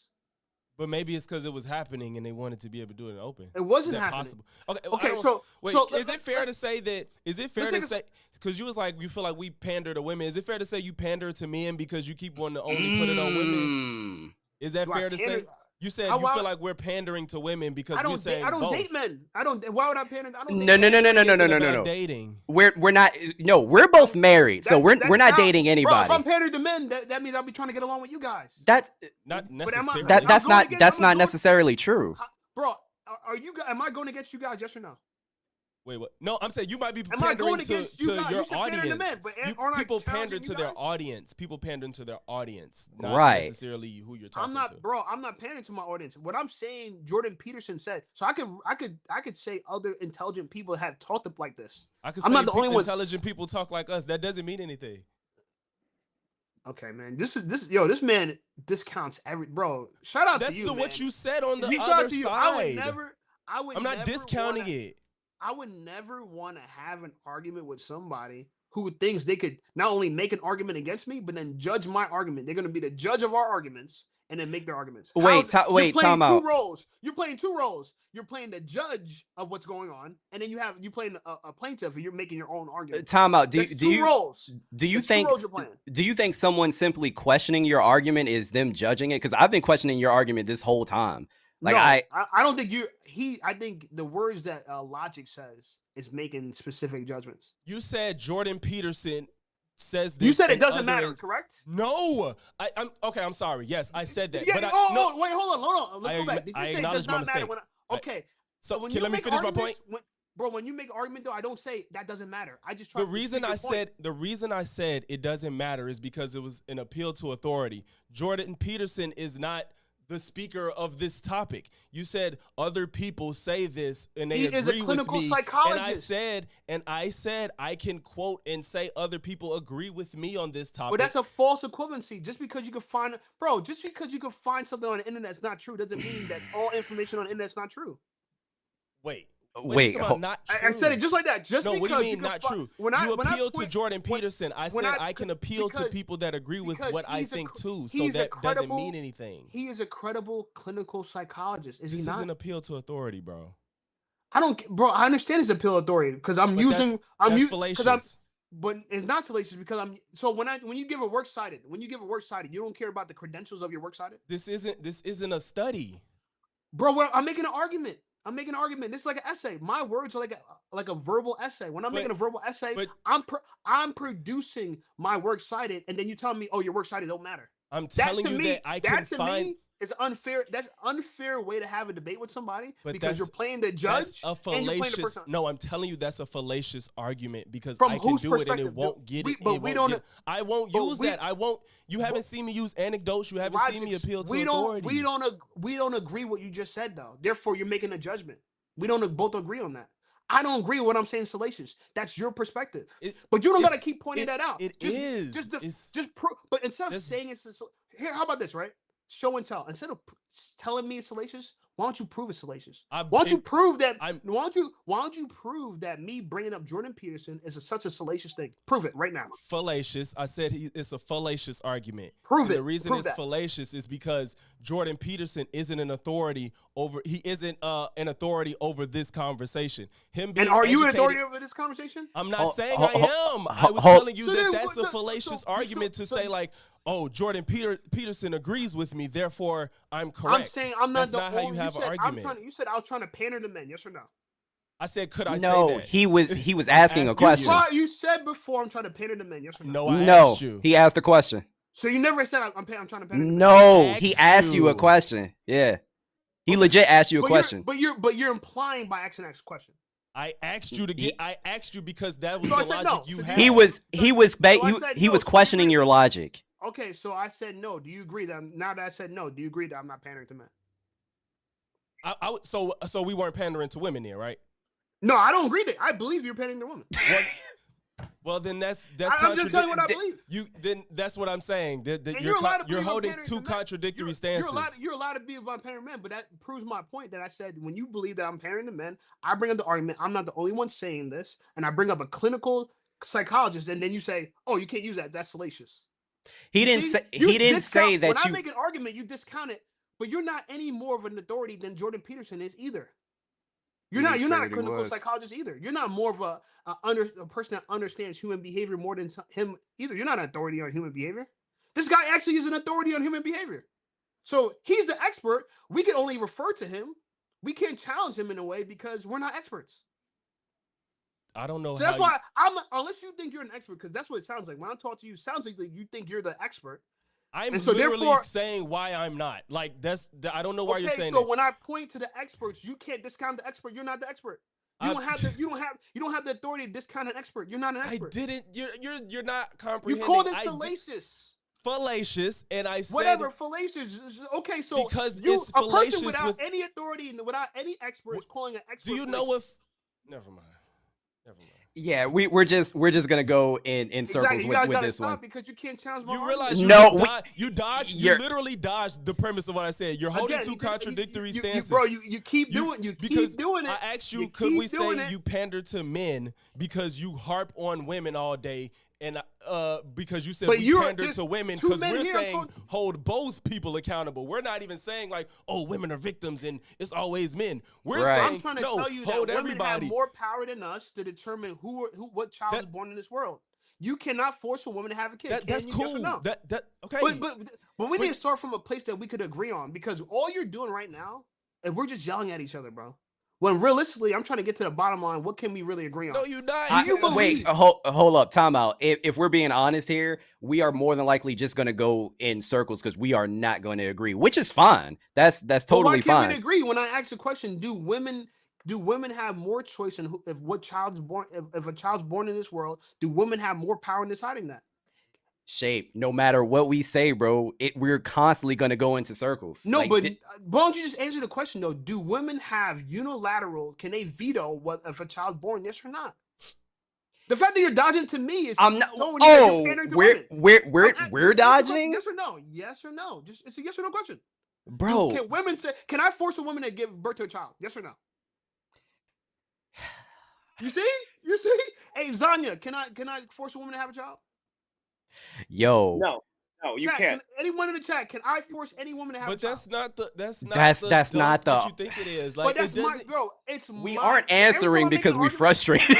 But maybe it's because it was happening and they wanted to be able to do it in the open. It wasn't happening. Possible? Okay. Is it fair to say that? Is it fair to say? Because you was like, you feel like we pander to women. Is it fair to say you pander to men because you keep wanting to only put it on women? Is that fair to say? You said you feel like we're pandering to women because we're saying I don't date men. Why would I pander? I don't. No. Dating. We're not. No, we're both married, so we're not dating anybody. Bro, if I'm pandering to men, that means I'll be trying to get along with you guys. That's not necessarily. That's not necessarily true. Bro, am I going against you guys? Yes or no? Wait, what? No, I'm saying you might be pandering to your audience. People pander to their audience. People pandering to their audience, not necessarily who you're talking to. Bro, I'm not pandering to my audience. What I'm saying, Jordan Peterson said. So I could say other intelligent people have talked like this. I'm not the only one. Intelligent people talk like us. That doesn't mean anything. Okay, man. This man discounts every bro. Shout out to you. That's what you said on the other side. I'm not discounting it. I would never want to have an argument with somebody who thinks they could not only make an argument against me, but then judge my argument. They're going to be the judge of our arguments and then make their arguments. Time out. You're playing 2 roles. You're playing the judge of what's going on, and then you playing a plaintiff, and you're making your own argument. Time out. Do you think someone simply questioning your argument is them judging it? Because I've been questioning your argument this whole time. I don't think I think the words that Logic says is making specific judgments. You said Jordan Peterson says this. You said it in doesn't other matter, ins- correct? No, I'm okay. I'm sorry. Yes, I said that. Yeah. But Wait, hold on. Let's go back. Did you I say it acknowledge does my not matter mistake. okay. So when can you let me make finish my point? arguments, bro, when you make an argument though, I don't say that doesn't matter. I just try The to reason defend your I point. said the reason I said it doesn't matter is because it was an appeal to authority. Jordan Peterson is not the speaker of this topic. You said other people say this and they He agree is a clinical with me. psychologist. And I said I can quote and say other people agree with me on this topic. But that's a false equivalency. Just because you can find something on the internet that's not true doesn't mean that all information on the internet is not true. Wait, Wait, not true. I said it just like that. Just no, because what do you mean you can not true? When you I appeal to point- Jordan Peterson. I said I can appeal to because- people that agree with because what I he's a think cr- too. So he's a that doesn't credible- mean anything. He is a credible clinical psychologist. Is This he not? is an appeal to authority, bro. I don't, bro. I understand his appeal authority because I'm But using. that's Because fallacious. but it's not salacious because I'm. So when you give a works cited, you don't care about the credentials of your works cited. This isn't a study. Bro, I'm making an argument. This is like an essay. My words are like a verbal essay. When I'm making a verbal essay, but- I'm producing my works cited, and then you tell me, oh, your works cited don't matter. I'm telling you that I can find. Me is unfair. That's unfair way to have a debate with somebody But because you're playing the judge That's a and you're playing the fallacious. person. No, I'm telling you that's a fallacious argument because From I can whose do it and it perspective? won't get We- it. but it we won't don't- get- I won't but use we- that. I won't. You haven't seen me use anecdotes. You haven't seen me Logics. appeal to we authority. we don't agree what you just said though. Therefore, you're making a judgment. We don't both agree on that. I don't agree with what I'm saying salacious. That's your perspective. But you don't gotta keep pointing that out. Just prove. But instead of saying it's here, how about this, right? Show and tell. Instead of telling me it's salacious, why don't you prove it's salacious? Why don't you prove that? Why don't you prove that me bringing up Jordan Peterson is such a salacious thing? Prove it right now. Fallacious. I said it's a fallacious argument. Prove and it. The reason Prove it's that. fallacious is because Jordan Peterson isn't an authority over. He isn't an authority over this conversation. Him being And are you an educated- authority over this conversation? I'm not saying I am. I was telling you that that's a fallacious argument to say like, oh, Jordan Peterson agrees with me, therefore I'm correct. I'm saying I'm not That's the not how you have an argument. You said I was trying to pander to men. Yes or no? I said, could I say No, that? he was asking a question. You said before I'm trying to pander to men. Yes or no? No, I No, asked you. he asked a question. So you never said I'm trying to pander to men. No, I he asked asked you a you. question. Yeah, he legit asked you a question. But you're implying by asking that question. I asked you to get. I asked you because that was So I the said logic no. you So had. He was said he no, was so you questioning agree- your logic. Okay, so I said no. Do you agree that now that I said no, do you agree that I'm not pandering to men? So we weren't pandering to women there, right? No, I don't agree that. I believe you're pandering to women. Well, then that's I'm just telling you what I believe. Then that's what I'm saying. That And you're allowed to believe you're I'm holding pandering two to men. contradictory stances. You're allowed to be about pandering to men, but that proves my point that I said when you believe that I'm pandering to men, I bring up the argument. I'm not the only one saying this, and I bring up a clinical psychologist, and then you say, "Oh, you can't use that. That's salacious." He didn't See? say You he didn't say discount- that when you. I make an argument, you discount it, but you're not any more of an authority than Jordan Peterson is either. You're You not. You're said not a he clinical was. psychologist either. You're not more of a person that understands human behavior more than him either. You're not an authority on human behavior. This guy actually is an authority on human behavior. So he's the expert. We can only refer to him. We can't challenge him in a way because we're not experts. I don't know. So that's why unless you think you're an expert, because that's what it sounds like. When I talk to you, it sounds like you think you're the expert. I'm and so literally therefore- saying why I'm not. Like I don't know why you're saying so that. when I point to the experts, you can't discount the expert. You're not the expert. You don't have the authority to discount an expert. You're not an I expert. didn't. You're not You comprehending. called it I did- salacious. fallacious, and I said Whatever, fallacious. Okay, so Because you, it's a person fallacious without with- any authority and without any expert is calling an expert. Do you know fallacious. if? Never mind. Yeah, we're just gonna go in circles Exactly. You guys with gotta this stop one. because you can't challenge my You argument. realize No, you dodged. You you're- literally dodged the premise of what I said. You're holding Again, two you- contradictory you- stances. bro, you keep doing it. I asked you, could keep we doing say it. you pander to men because you harp on women all day, and because you said But we pander there's to women two because men we're here saying called- hold both people accountable. We're not even saying like, oh, women are victims and it's always men. We're Right. saying I'm trying to no, tell you that hold women everybody. have more power than us to determine what child is born in this world. You cannot force a woman to have a kid. That's Can you? Yes or cool. no? Okay. But we need to start from a place that we could agree on because all you're doing right now, and we're just yelling at each other, bro. When realistically, I'm trying to get to the bottom line. What can we really agree on? No, you're not. Do you believe? Wait, hold up, time out. If we're being honest here, we are more than likely just going to go in circles because we are not going to agree, which is fine. That's totally fine. Why can't we agree? When I ask the question, do women have more choice in if a child's born in this world? Do women have more power in deciding that? Shape, no matter what we say, bro, we're constantly going to go into circles. No, like, but why don't you just answer the question though? Do women have unilateral? Can they veto what if a child's born? Yes or not? The fact that you're dodging to me is I'm not. Oh, we're dodging. Yes or no? Yes or no? Just it's a yes or no question, bro. Can women say? Can I force a woman to give birth to a child? Yes or no? You see? Hey, Zanya, can I force a woman to have a child? No, you can't. Anyone in the chat, can I force any woman to have a child? But that's not what you think it is. Like, but that's bro. We aren't answering because we're frustrated.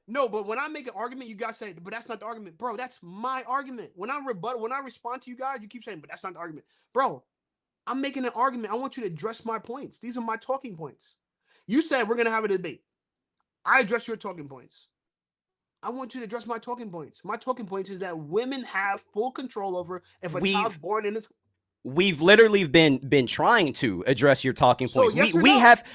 No, but when I make an argument, you guys say, but that's not the argument. Bro, that's my argument. When I respond to you guys, you keep saying, but that's not the argument. Bro, I'm making an argument. I want you to address my points. These are my talking points. You said we're going to have a debate. I address your talking points. I want you to address my talking points. My talking points is that women have full control over if a child's born in this. We've literally been trying to address your talking points. Yes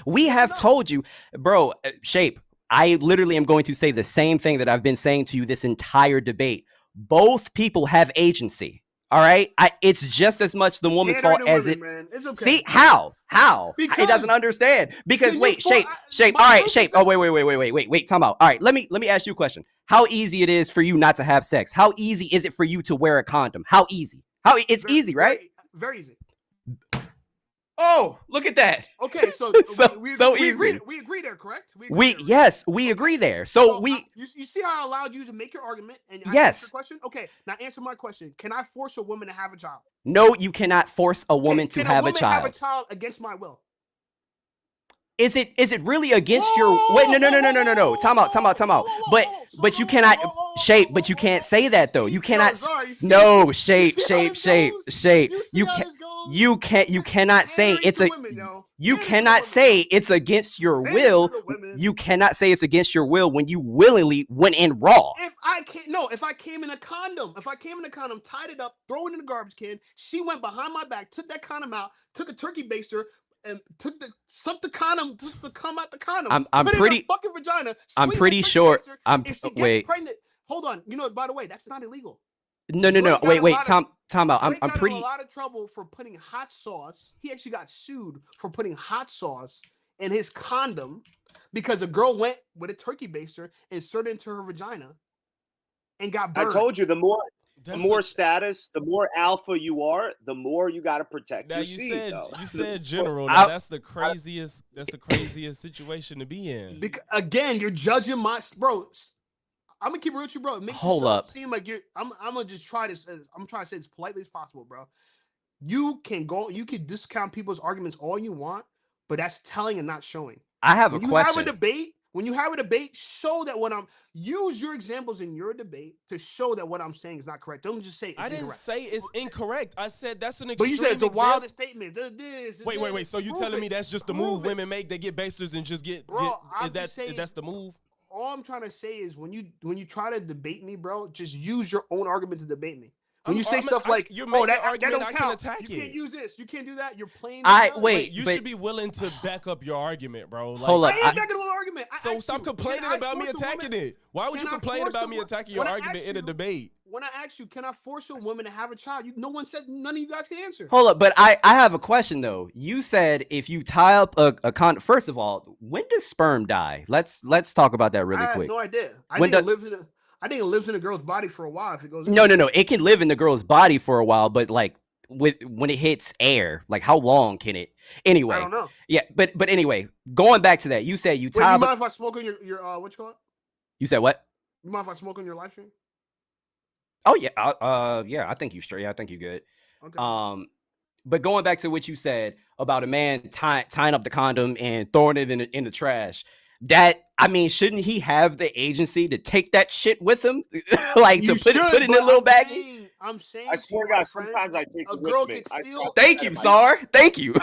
we have told you, bro, Shape. I literally am going to say the same thing that I've been saying to you this entire debate. Both people have agency. All right, it's just as much the woman's fault as it. It's okay. See how because it doesn't understand because wait, Shape. All right, Shape. Oh wait. Time out. All right, let me ask you a question. How easy it is for you not to have sex? How easy is it for you to wear a condom? How easy? It's easy, right? Very easy. Oh, look at that. Okay, so we agree there, correct? Yes, we agree there. So you see how I allowed you to make your argument and yes. Your question? Okay, now answer my question. Can I force a woman to have a child? No, you cannot force a woman to have a child. Can a woman have a child against my will? Is it really against your wait? No. Time out. But you cannot Shape. But you can't say that though. You cannot. No, Shape. You cannot say it's a. You cannot say it's against your will. You cannot say it's against your will when you willingly went in raw. If I came in a condom, tied it up, throw it in the garbage can. She went behind my back, took that condom out, took a turkey baster. And sucked the condom to come out the condom. I'm pretty fucking vagina. I'm pretty sure. Wait. Pregnant, hold on. You know, by the way, that's not illegal. No. Wait. Time out. I'm pretty. In a lot of trouble for putting hot sauce. He actually got sued for putting hot sauce in his condom because a girl went with a turkey baster, inserted into her vagina, and got burned. I told you, the more status, the more alpha you are, the more you got to protect your seed. You said general. Now, that's the craziest situation to be in. Because, again, you're judging my bro. I'm gonna keep it real with you, bro. It makes you seem like you're. I'm gonna just try this. I'm trying to say as politely as possible, bro. You can discount people's arguments all you want, but that's telling and not showing. I have a question. When you have a debate, show that use your examples in your debate to show that what I'm saying is not correct. Don't just say it's incorrect. I didn't say it's incorrect. I said that's an extreme. But you said it's the wildest statement. Wait. So you telling me that's just the move women make? They get basters and just get. Bro, that's the move? All I'm trying to say is when you try to debate me, bro, just use your own argument to debate me. When you say stuff like, you're making that argument, don't I count. can attack you can't use this. You can't do that. You're playing. You should be willing to back up your argument, bro. Like, hold up. I ain't backing up my argument. So stop complaining about me attacking it. Why would you complain about me attacking your argument in a debate? When I ask you, can I force a woman to have a child? None of you guys can answer. Hold up, but I have a question though. You said if you tie up a condom. First of all, when does sperm die? Let's talk about that really quick. I have no idea. I think it lives in a girl's body for a while. If it goes. No. It can live in the girl's body for a while, but like when it hits air, like how long can it? Anyway, I don't know. Yeah, but anyway, going back to that, you said you tie. You mind if I smoke on your what you call it? You said what? You mind if I smoke on your live stream? Oh yeah, yeah. I think you straight. I think you good. Okay. But going back to what you said about a man tying up the condom and throwing it in the trash. Shouldn't he have the agency to take that shit with him? Like to put it in a little baggie? I'm saying I swear to God, sometimes I take it with me. Thank you, Czar. Thank you.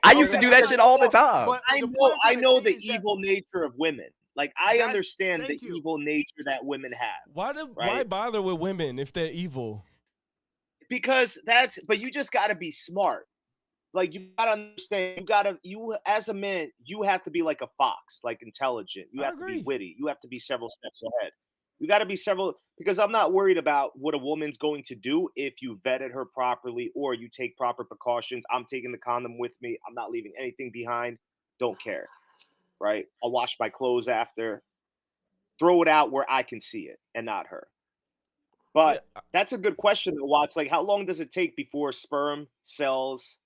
I used to do that shit all the time. But I the know, point I'm I trying to know say the is that evil nature of women. Like I That's- understand the thank you. evil nature that women have. Why Right. bother with women if they're evil? Because but you just got to be smart. Like you got to understand, you as a man, you have to be like a fox, like intelligent. You I have to be agree. witty. You have to be several steps ahead. You got to be because I'm not worried about what a woman's going to do if you vetted her properly or you take proper precautions. I'm taking the condom with me. I'm not leaving anything behind. Don't care. Right? I'll wash my clothes after. Throw it out where I can see it and not her. But Yeah, that's a good question though, Watts. Like, how long does it take before sperm cells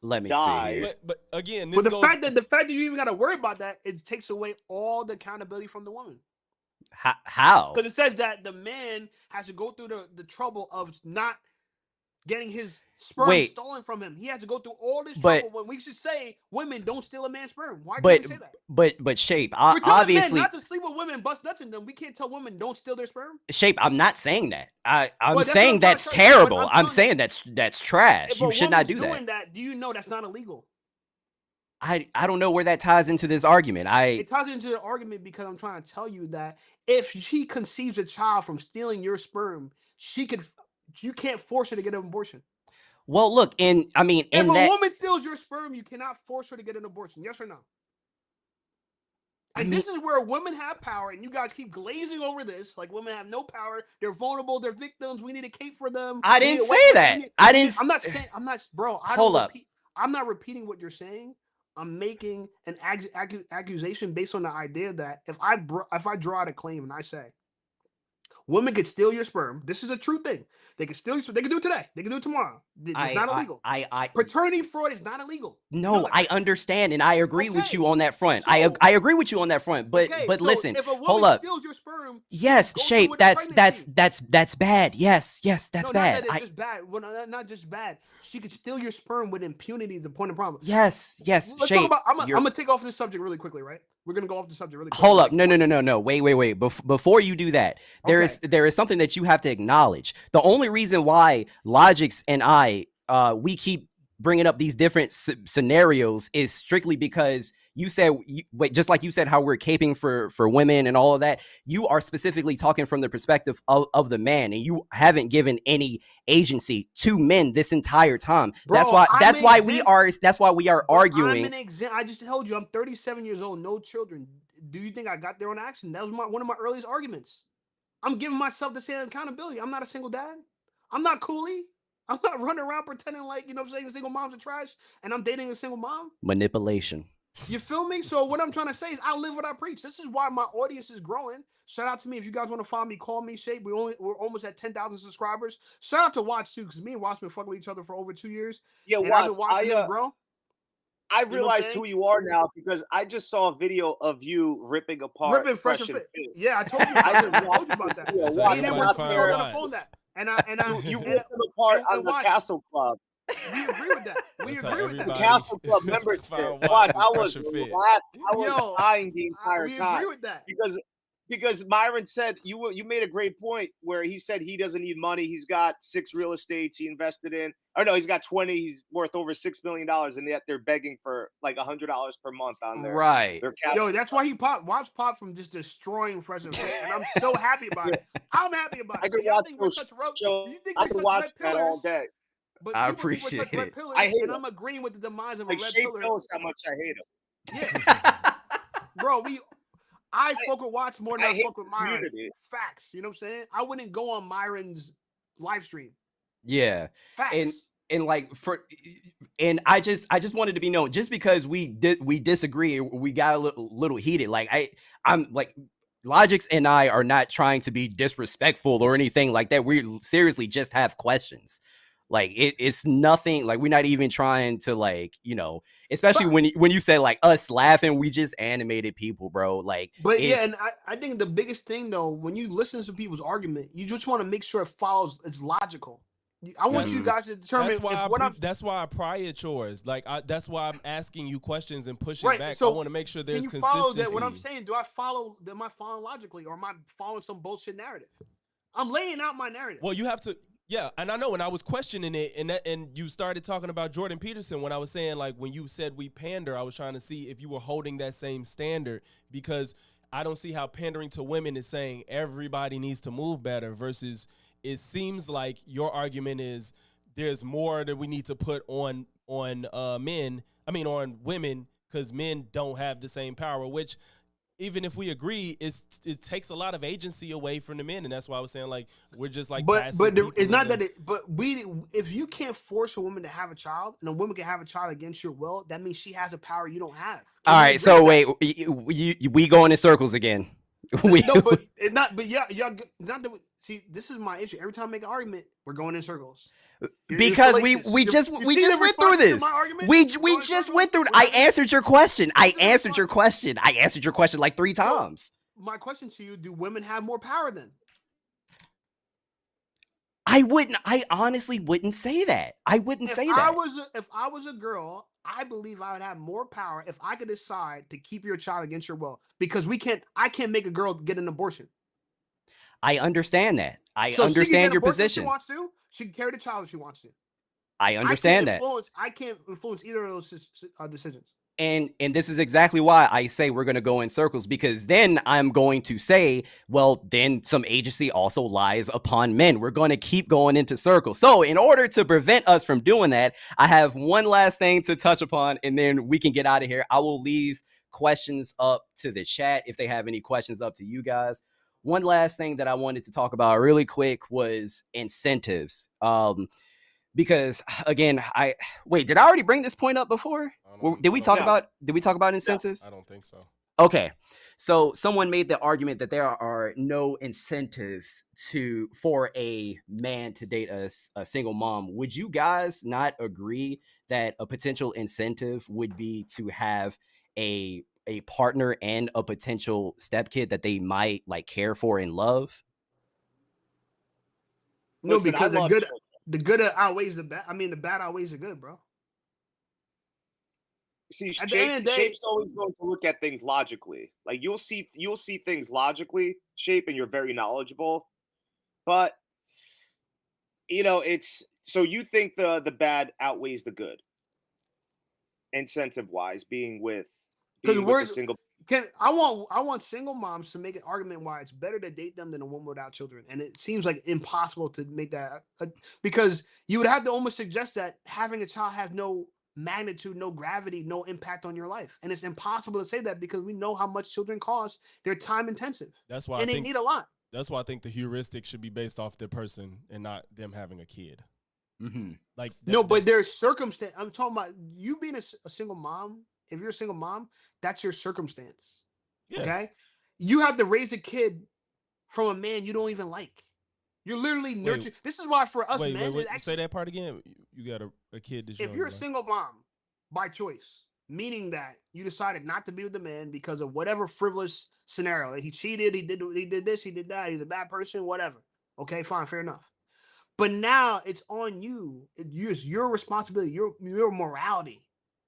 Let me see die? here. but again, But this goes. the fact that you even got to worry about that, it takes away all the accountability from the woman. How? Because it says that the man has to go through the trouble of not getting his sperm stolen from him. He has to go through all this trouble. When we should say women don't steal a man's sperm. Why can't we say that? But Shape, We're telling obviously, men not to sleep with women, bust nuts in them. We can't tell women don't steal their sperm. Shape, I'm not saying that. I'm Well, saying that's trying to tell you. terrible. But I'm telling saying that's trash. if You a should not woman's do doing that. do you know that's not illegal? I don't know where that ties into this argument. It ties into the argument because I'm trying to tell you that if she conceives a child from stealing your sperm, you can't force her to get an abortion. Well, look, if a woman steals your sperm, you cannot force her to get an abortion. Yes or no? And this is where women have power, and you guys keep glazing over this. Like women have no power. They're vulnerable. They're victims. We need a cape for them. I didn't say that. I'm not saying. I'm not, bro. Hold up. I'm not repeating what you're saying. I'm making an accusation based on the idea that if I draw out a claim and I say women could steal your sperm, this is a true thing. They can steal your sperm. They can do it today. They can do it tomorrow. It's not illegal. Paternity fraud is not illegal. No, I understand and I agree with you on that front. So, I agree with you on that front. But so listen, if a woman hold up. steals your sperm, Yes, Shape. That's bad. Yes, that's bad. Not just bad. Well, not just bad. She could steal your sperm with impunity. Is the point of problem. Yes. Let's Shape, talk about. I'm gonna take off this subject really quickly, right? We're gonna go off the subject really quickly. Hold up. No. Wait. Before you do that, there is something that you have to acknowledge. The only reason why Logix and I we keep bringing up these different scenarios is strictly because you said, just like you said, how we're caping for women and all of that. You are specifically talking from the perspective of the man, and you haven't given any agency to men this entire time. Bro, that's why we are arguing. I'm an example. I just told you I'm 37 years old, no children. Do you think I got there on accident? That was one of my earliest arguments. I'm giving myself the same accountability. I'm not a single dad. I'm not Cooley. I'm not running around pretending like, you know what I'm saying, single moms are trash and I'm dating a single mom. Manipulation. You feel me? So what I'm trying to say is I live what I preach. This is why my audience is growing. Shout out to me. If you guys want to follow me, call me Shape. We're almost at 10,000 subscribers. Shout out to Watts too, because me and Watts been fucking with each other for over 2 years. Yeah, and I've been watching them grow. I realized who you are now because I just saw a video of you ripping apart Fresh and Fit. Yeah, I told you. I told you about that. And you ripped them apart on the Castle Club. We agree with that. We agree with that. The Castle Club membership. Watch, I was dying the entire time. We agree with that because Myron said you made a great point where he said he doesn't need money. He's got 6 real estates he invested in. Or no, he's got 20. He's worth over $6 million, and yet they're begging for like $100 per month on their Their Yo, that's why he popped. Watch pop from just destroying Fresh and Fit, and I'm so happy about it. I'm happy about it. I could watch those shows. I could watch that all day. But I appreciate it. I hate and I'm agreeing with the demise of a red Shape pillar. knows how much I hate him. Yeah, bro. I fuck with Watts more than I fuck with Myron. Facts. You know what I'm saying? I wouldn't go on Myron's live stream. Yeah. Facts. And I just wanted to be known, just because we disagree, we got a little heated. Like I'm like, Logix and I are not trying to be disrespectful or anything like that. We seriously just have questions. Like it's nothing, like we're not even trying to, like, you know, especially when you say like us laughing, we just animated people, bro. Like, but yeah, and I think the biggest thing though, when you listen to people's argument, you just want to make sure it follows, it's logical. I want you guys to determine that's why I pry at yours. Like that's why I'm asking you questions and pushing back. So I want to make sure there's consistency. Follow that? What I'm saying, am I following logically, or am I following some bullshit narrative? I'm laying out my narrative. Well, you have to. Yeah, and I know, and I was questioning it, and you started talking about Jordan Peterson when I was saying, like, when you said we pander, I was trying to see if you were holding that same standard, because I don't see how pandering to women is saying everybody needs to move better versus it seems like your argument is there's more that we need to put on men, on women, because men don't have the same power, which even if we agree, it takes a lot of agency away from the men, and that's why I was saying, like, we're just like passive people. It's not that it. But if you can't force a woman to have a child, and a woman can have a child against your will, that means she has a power you don't have. All right, so wait, we going in circles again. No, but it's not. But yeah, y'all not that. See, this is my issue. Every time I make an argument, we're going in circles. Because we just went through this. We just went through. I answered your question. I answered your question like 3 times. My question to you: do women have more power then? I honestly wouldn't say that. I wouldn't say that. If I was a girl, I believe I would have more power if I could decide to keep your child against your will. Because I can't make a girl get an abortion. I understand that. I understand your position. If she wants to. She can carry the child if she wants to. I understand that. I can't influence either of those decisions. And this is exactly why I say we're going to go in circles, because then I'm going to say, well, then some agency also lies upon men. We're going to keep going into circles. So in order to prevent us from doing that, I have one last thing to touch upon, and then we can get out of here. I will leave questions up to the chat if they have any questions up to you guys. One last thing that I wanted to talk about really quick was incentives. Because again, did I already bring this point up before? Did we talk about incentives? I don't think so. Okay. So someone made the argument that there are no incentives for a man to date a single mom. Would you guys not agree that a potential incentive would be to have a partner and a potential stepkid that they might like care for and love? No, because the good outweighs the bad. I mean, the bad outweighs the good, bro. See, Shape's always going to look at things logically. Like you'll see things logically, Shape, and you're very knowledgeable. But it's so you think the bad outweighs the good, incentive wise, being with a single. I want single moms to make an argument why it's better to date them than a woman without children, and it seems like impossible to make that because you would have to almost suggest that having a child has no magnitude, no gravity, no impact on your life, and it's impossible to say that because we know how much children cost. They're time intensive. That's why they need a lot. That's why I think the heuristic should be based off the person and not them having a kid. Mm-hmm. But there's circumstance. I'm talking about you being a single mom. If you're a single mom, that's your circumstance. Yeah. Okay? You have to raise a kid from a man you don't even like. You're literally nurturing. This is why for us men... Wait. Say that part again. You got a kid that you If you're a single mom by choice, meaning that you decided not to be with the man because of whatever frivolous scenario. He cheated, he did this, he did that, he's a bad person, whatever. Okay, fine, fair enough. But now it's on you. It's your responsibility, your morality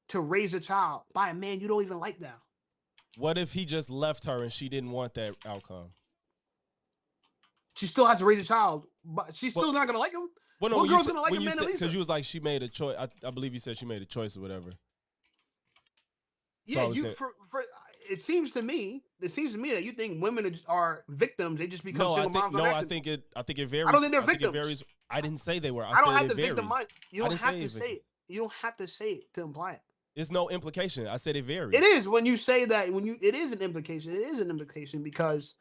to raise a child by a man you don't even like now. What if he just left her and she didn't want that outcome? She still has to raise a child, but she's still not going to like him. Well, no, what girl's going to like a man because you was like, she made a choice. I believe you said she made a choice or whatever. Yeah, it seems to me that you think women are victims. They just become single moms. I think it varies. I don't think they're victims. It varies. I didn't say they were. I don't have to victimize. You don't have to say it. You don't have to say it to imply it. There's no implication. I said it varies. It is when you say that. It is an implication. It is an implication because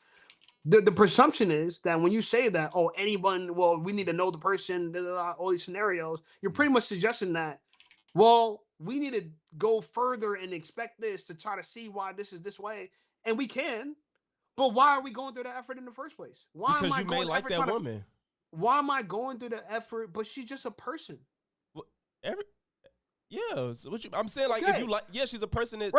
the presumption is that when you say that, anyone, well, we need to know the person, all these scenarios, you're pretty much suggesting that, well, we need to go further and expect this to try to see why this is this way. And we can, but why are we going through the effort in the first place? Why because you may like that woman. Why am I going through the effort? But she's just a person. So I'm saying, like, if you like, she's a person that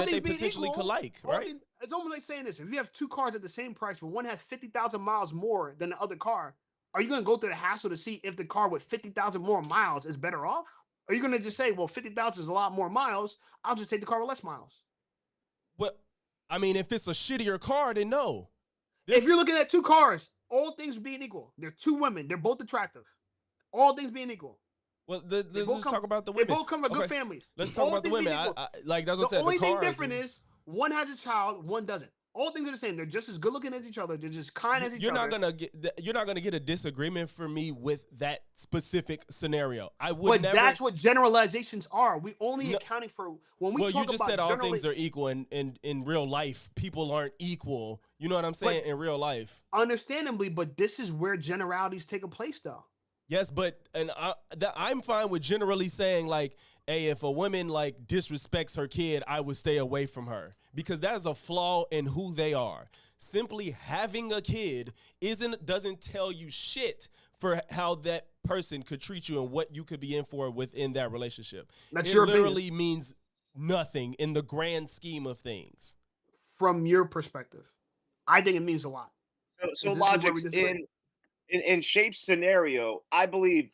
they potentially could like, right? It's almost like saying this: if you have two cars at the same price, but one has 50,000 miles more than the other car, are you going to go through the hassle to see if the car with 50,000 more miles is better off? Or are you going to just say, well, 50,000 is a lot more miles, I'll just take the car with less miles? Well, I mean, if it's a shittier car, then no. If you're looking at two cars, all things being equal, they're two women, they're both attractive. All things being equal. Well, let's talk about the women. They both come from good Okay. families. Let's talk about the women. Like that's what I said. The only thing cars different is one has a child, one doesn't. All things are the same. They're just as good looking as each other. They're just kind as each other. You're not gonna get a disagreement from me with that specific scenario. I would but never. That's what generalizations are. We only accounting for when we. Well, talk you just about said all things are equal, and in real life, people aren't equal. You know what I'm saying? In real life, understandably, but this is where generalities take a place, though. Yes, but I'm fine with generally saying like, hey, if a woman like disrespects her kid, I would stay away from her because that is a flaw in who they are. Simply having a kid doesn't tell you shit for how that person could treat you and what you could be in for within that relationship. That's it your literally opinion. Means nothing in the grand scheme of things. From your perspective, I think it means a lot. So Logic's in Shape's scenario, I believe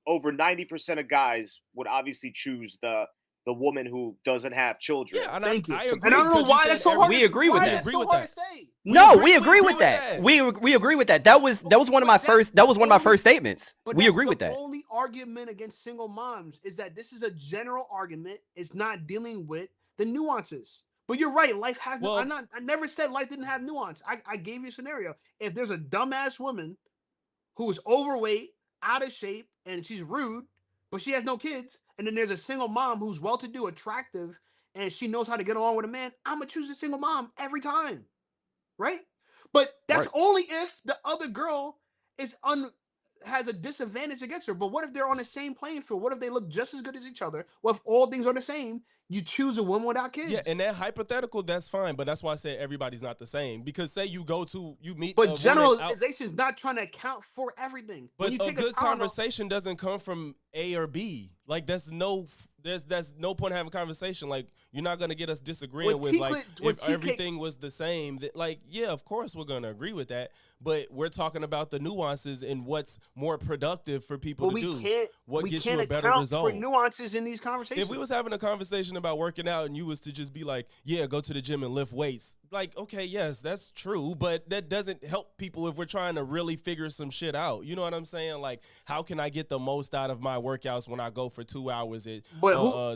over 90% of guys would obviously choose the woman who doesn't have children. Yeah, and Thank you. I agree. And I don't know why that's so hard. We agree with that. Agree with that. Say? No, we agree with that. We agree with that. That was one of my first. That was one of my first statements. We agree with that. The only argument against single moms is that this is a general argument. It's not dealing with the nuances. But you're right. Life has. Well, I never said life didn't have nuance. I gave you a scenario. If there's a dumbass woman who is overweight, out of shape, and she's rude, but she has no kids, and then there's a single mom who's well-to-do, attractive, and she knows how to get along with a man, I'm gonna choose a single mom every time, right? But that's only if the other girl has a disadvantage against her. But what if they're on the same playing field? What if they look just as good as each other? Well, if all things are the same, you choose a woman without kids. Yeah, and that hypothetical, that's fine. But that's why I said everybody's not the same. Because say you meet. But generalization is not trying to account for everything. But a good conversation doesn't come from A or B. Like there's no point in having a conversation. Like you're not gonna get us disagreeing with like if everything was the same. Like yeah, of course we're gonna agree with that. But we're talking about the nuances and what's more productive for people to do. What gets you a better result? For nuances in these conversations. If we was having a conversation about working out and you was to just be like, yeah, go to the gym and lift weights. Like, okay, yes, that's true, but that doesn't help people if we're trying to really figure some shit out. You know what I'm saying? Like, how can I get the most out of my workouts when I go for 2 hours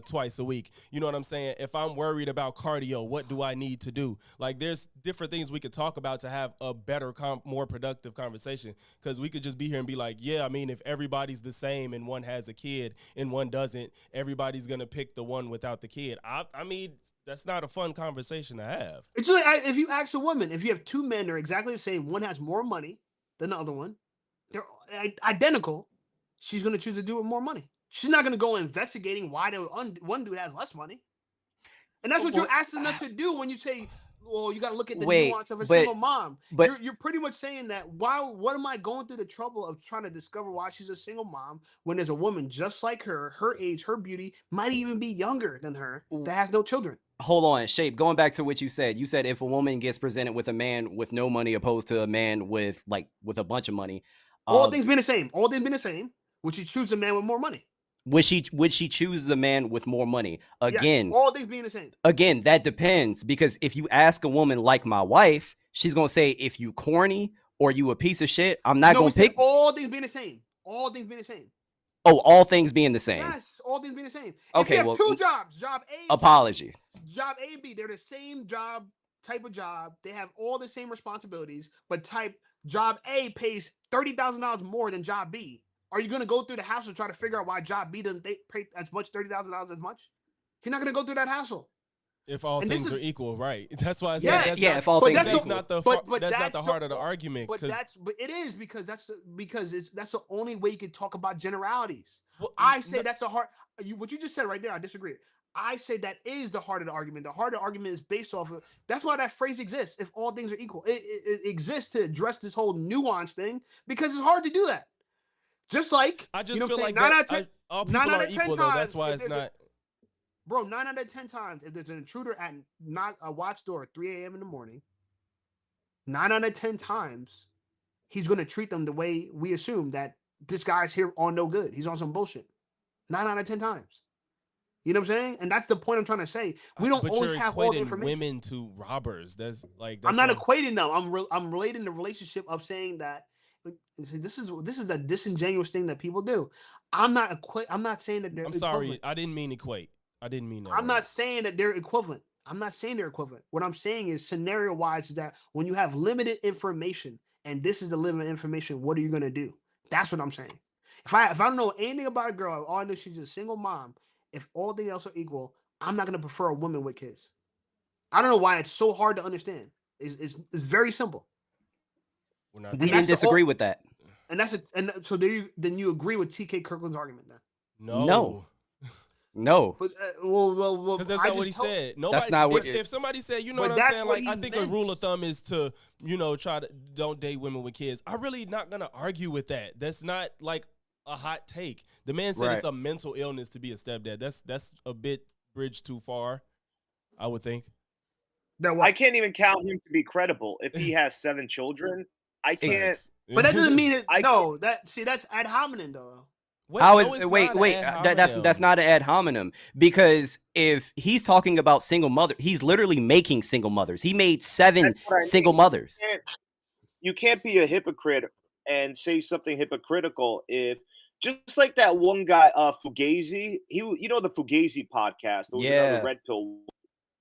twice a week? You know what I'm saying? If I'm worried about cardio, what do I need to do? Like, there's different things we could talk about to have a better, more productive conversation. Because we could just be here and be like, yeah, I mean, if everybody's the same and one has a kid and one doesn't, everybody's going to pick the one without the kid. I mean, that's not a fun conversation to have. It's like if you ask a woman, if you have two men that are exactly the same, one has more money than the other one, they're identical, she's going to choose to do it with more money. She's not going to go investigating why the one dude has less money. And that's what you're asking us to do when you say, well, you got to look at the nuance of a single mom. But you're pretty much saying that what am I going through the trouble of trying to discover why she's a single mom when there's a woman just like her age, her beauty, might even be younger than her that has no children. Hold on, Shape. Going back to what you said if a woman gets presented with a man with no money opposed to a man with a bunch of money. All things being the same. Would she choose a man with more money? Would she choose the man with more money? Again, yes, all things being the same. Again, that depends, because if you ask a woman like my wife, she's gonna say if you corny or you a piece of shit, I'm not gonna pick. All things being the same. All things being the same. Oh, all things being the same. Yes, all things being the same. Okay, if you have two jobs, job A. Apology. Job A and B, they're the same type of job. They have all the same responsibilities, but job A pays $30,000 more than job B. Are you going to go through the hassle to try to figure out why job B doesn't pay as much, $30,000 as much? You're not going to go through that hassle. If all things are equal, right? That's why I said if all things that's not the heart of the argument. But it is because that's the only way you can talk about generalities. Well, I say that's the heart. What you just said right there, I disagree. I say that is the heart of the argument. The heart of the argument is based off of. That's why that phrase exists. If all things are equal, it exists to address this whole nuance thing because it's hard to do that. Just like I just feel like all people are equal though. That's why it's not. Bro, 9 out of 10 times, if there's an intruder at a watch door at 3 a.m. in the morning, 9 out of 10 times, he's going to treat them the way we assume that this guy's here on no good. He's on some bullshit. 9 out of 10 times. You know what I'm saying? And that's the point I'm trying to say. We don't always have all the information. Women to robbers. I'm not equating them. I'm relating the relationship of saying that this is the disingenuous thing that people do. I'm not saying that they're I'm equivalent. sorry, I didn't mean equate. I didn't mean that. I'm not saying that they're equivalent. I'm not saying they're equivalent. What I'm saying is scenario wise is that when you have limited information and this is the limited information, what are you gonna do? That's what I'm saying. If I don't know anything about a girl, all I know she's a single mom. If all things else are equal, I'm not gonna prefer a woman with kids. I don't know why it's so hard to understand. It's very simple. We didn't disagree with that. And that's it. And so then you agree with TK Kirkland's argument then? No. But well, because that's not what he said. Nobody. That's not what. If somebody said, you know what I'm saying, like I think meant. a rule of thumb is to, try to don't date women with kids. I'm really not gonna argue with that. That's not like a hot take. The man said it's a mental illness to be a stepdad. That's a bit bridge too far, I would think. I can't even count him to be credible if he has 7 children. I can't. But that doesn't mean it. No, that's ad hominem though. That's not an ad hominem, because if he's talking about single mother, he's literally making single mothers. He made 7 single mothers. You can't be a hypocrite and say something hypocritical if, just like that one guy, Fugazi, the Fugazi podcast, there was another Red Pill.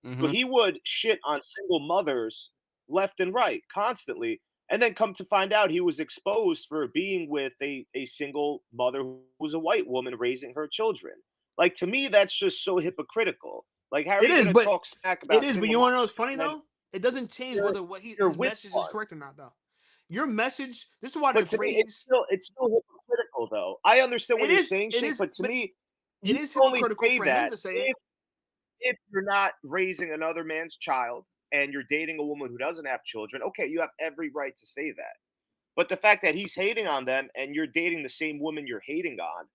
But he would shit on single mothers left and right constantly. And then come to find out he was exposed for being with a single mother who was a white woman raising her children. Like, to me, that's just so hypocritical. Like, how are you going to talk smack about it? But you want to know what's funny, though? It doesn't change whether his message is correct or not, though. Your message, this is why the phrase... It's still hypocritical, though. I understand what you're saying, but to me, it is hypocritical for him to say it. If you're not raising another man's child, and you're dating a woman who doesn't have children, okay, you have every right to say that. But the fact that he's hating on them and you're dating the same woman you're hating on,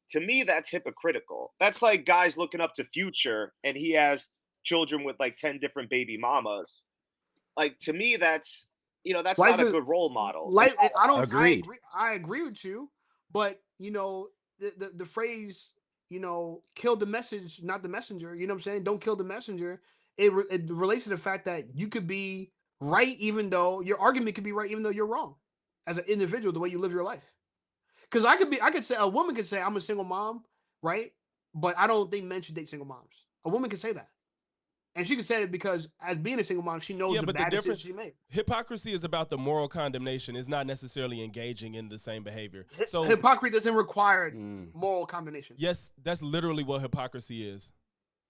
to me, that's hypocritical. That's like guys looking up to Future and he has children with like 10 different baby mamas. Like, to me, that's not a good role model. Like, I agree with you, but the phrase, kill the message, not the messenger. You know what I'm saying? Don't kill the messenger. It relates to the fact that you could be right even though your argument could be right even though you're wrong as an individual, the way you live your life. Because a woman could say I'm a single mom, right? But I don't think men should date single moms. A woman can say that. And she can say it because as being a single mom, she knows the bad decisions she made. Hypocrisy is about the moral condemnation. It's not necessarily engaging in the same behavior. So hypocrisy doesn't require moral condemnation. Yes, that's literally what hypocrisy is.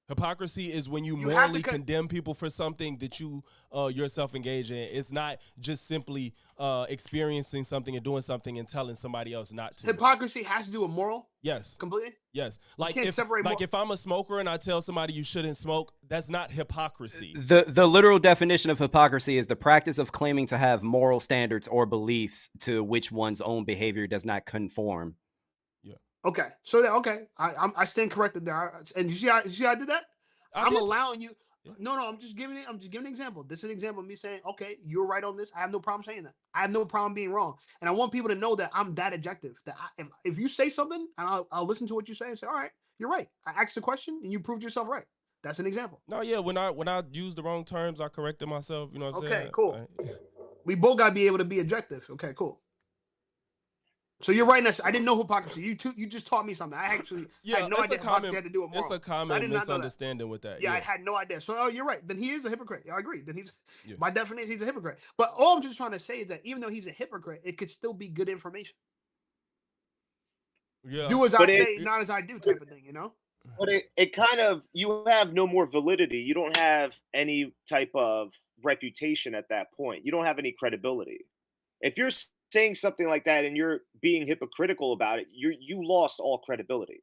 Hypocrisy is when you morally condemn people for something that you yourself engage in. It's not just simply experiencing something and doing something and telling somebody else not to. Hypocrisy has to do with moral? Yes. Completely? Yes. Like if I'm a smoker and I tell somebody you shouldn't smoke, that's not hypocrisy. The literal definition of hypocrisy is the practice of claiming to have moral standards or beliefs to which one's own behavior does not conform. Okay, so I stand corrected there. And you see how I did that? I'm allowing you. No, I'm just giving an example. This is an example of me saying, okay, you're right on this. I have no problem saying that. I have no problem being wrong, and I want people to know that I'm that objective. That if you say something, and I'll listen to what you say and say, all right, you're right. I asked the question and you proved yourself right. That's an example. No, yeah. When I used the wrong terms, I corrected myself. You know what I'm saying? Okay, cool. We both gotta be able to be objective. Okay, cool. So you're right. I didn't know hypocrisy. You just taught me something. I actually had no idea hypocrisy had to do with moral. It's a common misunderstanding with that. Yeah, I had no idea. So you're right. Then he is a hypocrite. I agree. Then by definition, he's a hypocrite. But all I'm just trying to say is that even though he's a hypocrite, it could still be good information. Yeah. Do as I say, not as I do type of thing, But it kind of, you have no more validity. You don't have any type of reputation at that point. You don't have any credibility. If you're saying something like that and you're being hypocritical about it, you lost all credibility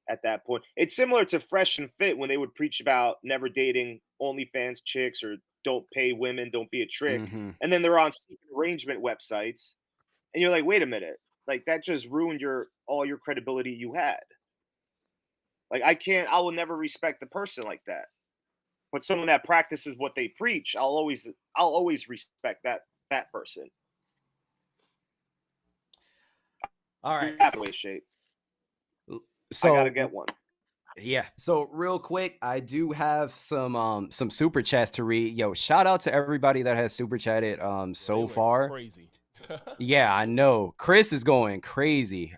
at that point. It's similar to Fresh and Fit when they would preach about never dating OnlyFans chicks or don't pay women, don't be a trick. Mm-hmm. And then they're on secret arrangement websites. And you're like, wait a minute. Like, that just ruined all your credibility you had. Like, I will never respect the person like that. But someone that practices what they preach, I'll always respect that person. All right. Halfway shape. So I gotta get one. Yeah. So real quick, I do have some super chats to read. Yo, shout out to everybody that has super chatted so far. Crazy. Yeah, I know. Chris is going crazy.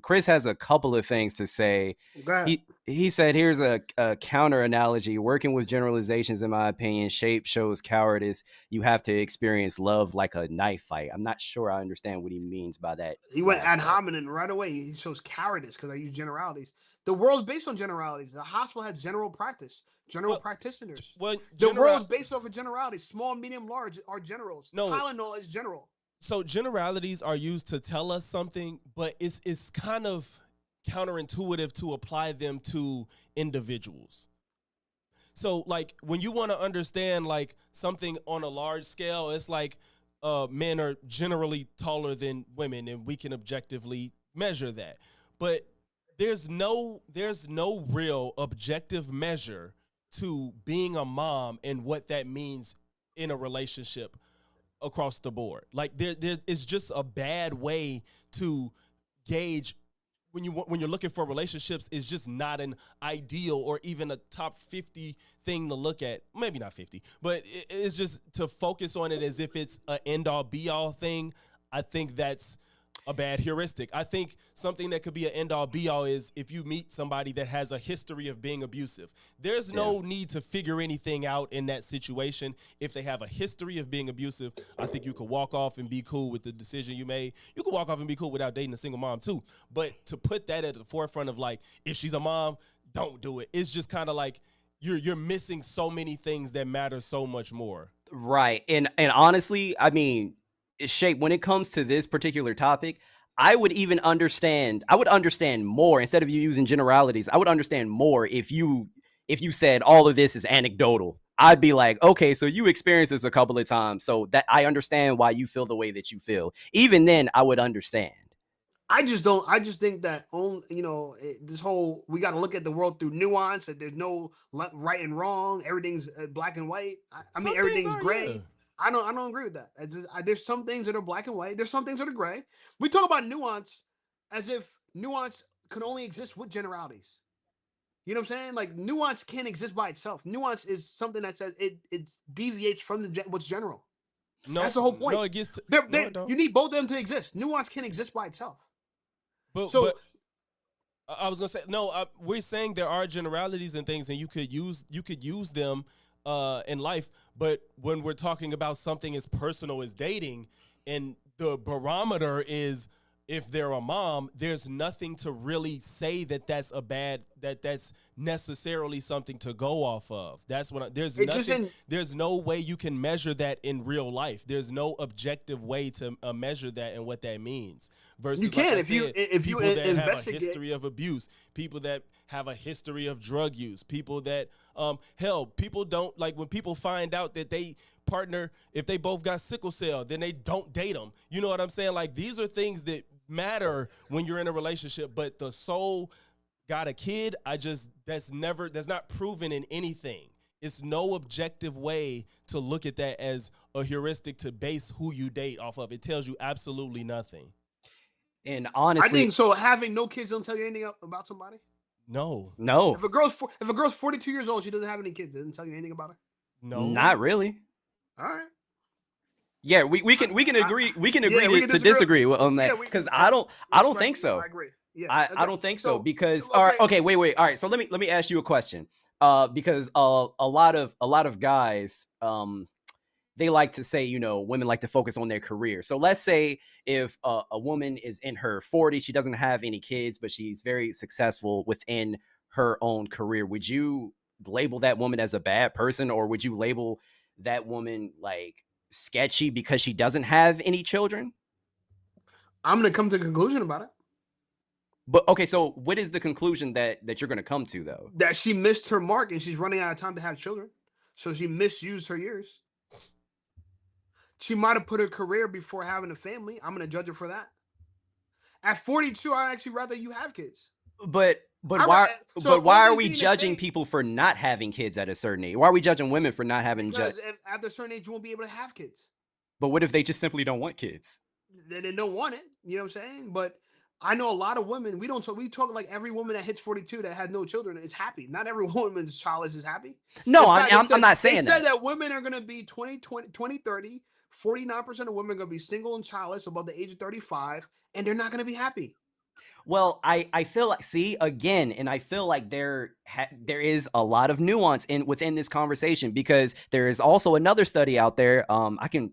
Chris has a couple of things to say. Go ahead. He said, here's a counter analogy. Working with generalizations, in my opinion, shape shows cowardice. You have to experience love like a knife fight. I'm not sure I understand what he means by that He went last ad part. hominem right away. He shows cowardice because I use generalities. The world's based on generalities. The hospital has general practice, general Well, practitioners. well, The world's based off of generalities. Small, medium, large are generals. No. Tylenol is general. So generalities are used to tell us something, but it's kind of counterintuitive to apply them to individuals. So like when you want to understand like something on a large scale, it's like men are generally taller than women, and we can objectively measure that. But there's no real objective measure to being a mom and what that means in a relationship across the board. Like there is just a bad way to gauge when you're looking for relationships. Is just not an ideal or even a top 50 thing to look at. Maybe not 50, but it's just to focus on it as if it's an end all be all thing. I think that's a bad heuristic. I think something that could be an end all be all is if you meet somebody that has a history of being abusive. There's no need to figure anything out in that situation. If they have a history of being abusive, I think you could walk off and be cool with the decision you made. You could walk off and be cool without dating a single mom too. But to put that at the forefront of like, if she's a mom, don't do it. It's just kind of like you're missing so many things that matter so much more. Right. And honestly, I mean, Shape, when it comes to this particular topic, I would understand more instead of you using generalities. I would understand more if you said all of this is anecdotal. I'd be like, okay, so you experienced this a couple of times, so that I understand why you feel the way that you feel. Even then, I would understand. I just don't. I just think that this whole we got to look at the world through nuance. That there's no right and wrong. Everything's black and white. I mean, everything's gray. Yeah. I don't agree with that. There's some things that are black and white. There's some things that are gray. We talk about nuance as if nuance can only exist with generalities. You know what I'm saying? Like nuance can't exist by itself. Nuance is something that says it deviates from what's general. No, That's the whole point. No, it gets you need both of them to exist. Nuance can't exist by itself. But I was gonna say no. We're saying there are generalities and things, and you could use them in life. But when we're talking about something as personal as dating, and the barometer is if they're a mom, there's nothing to really say that's necessarily something to go off of. That's when there's no way you can measure that in real life. There's no objective way to measure that and what that means. Versus you can if you people that have a investigate. history of abuse, people that have a history of drug use, people that people don't like when people find out that they partner, if they both got sickle cell, then they don't date them. You know what I'm saying? Like these are things that matter when you're in a relationship, but the soul got a kid, that's not proven in anything. It's no objective way to look at that as a heuristic to base who you date off of. It tells you absolutely nothing. And honestly, I think so. Having no kids don't tell you anything about somebody. No. If a girl's 42 years old, she doesn't have any kids. It doesn't tell you anything about her. No, not really. All right. Yeah, we can agree to disagree on that because I don't think so. I agree. Yeah, I don't think so because wait. All right, so let me ask you a question. Because a lot of guys they like to say, women like to focus on their career. So let's say if a woman is in her 40s, she doesn't have any kids, but she's very successful within her own career. Would you label that woman as a bad person, or would you label that woman like sketchy because she doesn't have any children? I'm going to come to a conclusion about it. But okay, so what is the conclusion that you're going to come to though? That she missed her mark and she's running out of time to have children. So she misused her years. She might have put her career before having a family. I'm going to judge her for that. At 42, I actually rather you have kids. But why are we judging people for not having kids at a certain age? Why are we judging women for not having kids? Because after a certain age, you won't be able to have kids. But what if they just simply don't want kids? Then they don't want it. You know what I'm saying? But I know a lot of women. We talk like every woman that hits 42 that has no children is happy. Not every woman's child is happy. No, I'm not saying that. They said that women are going to be 20, 30 49% of women are going to be single and childless above the age of 35, and they're not going to be happy. Well, I feel like, see, again, and I feel like there is a lot of nuance within this conversation, because there is also another study out there. I can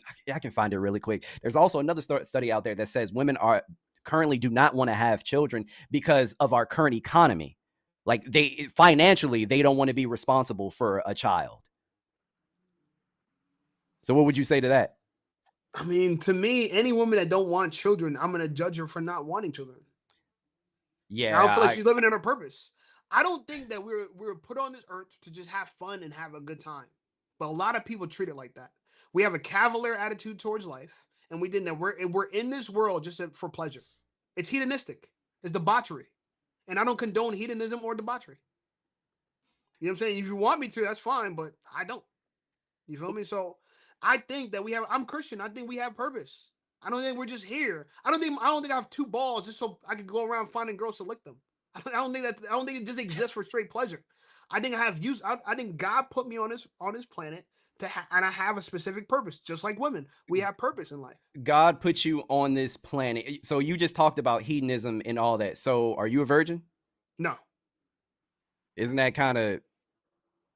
find it really quick. There's also another study out there that says women are currently do not want to have children because of our current economy. Like, they financially, they don't want to be responsible for a child. So what would you say to that? I mean, to me, any woman that don't want children, I'm going to judge her for not wanting children. Yeah, I don't feel like she's living in her purpose. I don't think that we're put on this earth to just have fun and have a good time. But a lot of people treat it like that. We have a cavalier attitude towards life, and we think that we're in this world just for pleasure. It's hedonistic. It's debauchery. And I don't condone hedonism or debauchery. You know what I'm saying? If you want me to, that's fine, but I don't. You feel me? So I think that I'm Christian. I think we have purpose. I don't think we're just here. I don't think I have two balls just so I could go around finding girls to lick them. I don't think it just exists for straight pleasure. I think I have use. I think God put me on this planet and I have a specific purpose. Just like women, we have purpose in life. God put you on this planet. So you just talked about hedonism and all that. So are you a virgin? No. Isn't that kind of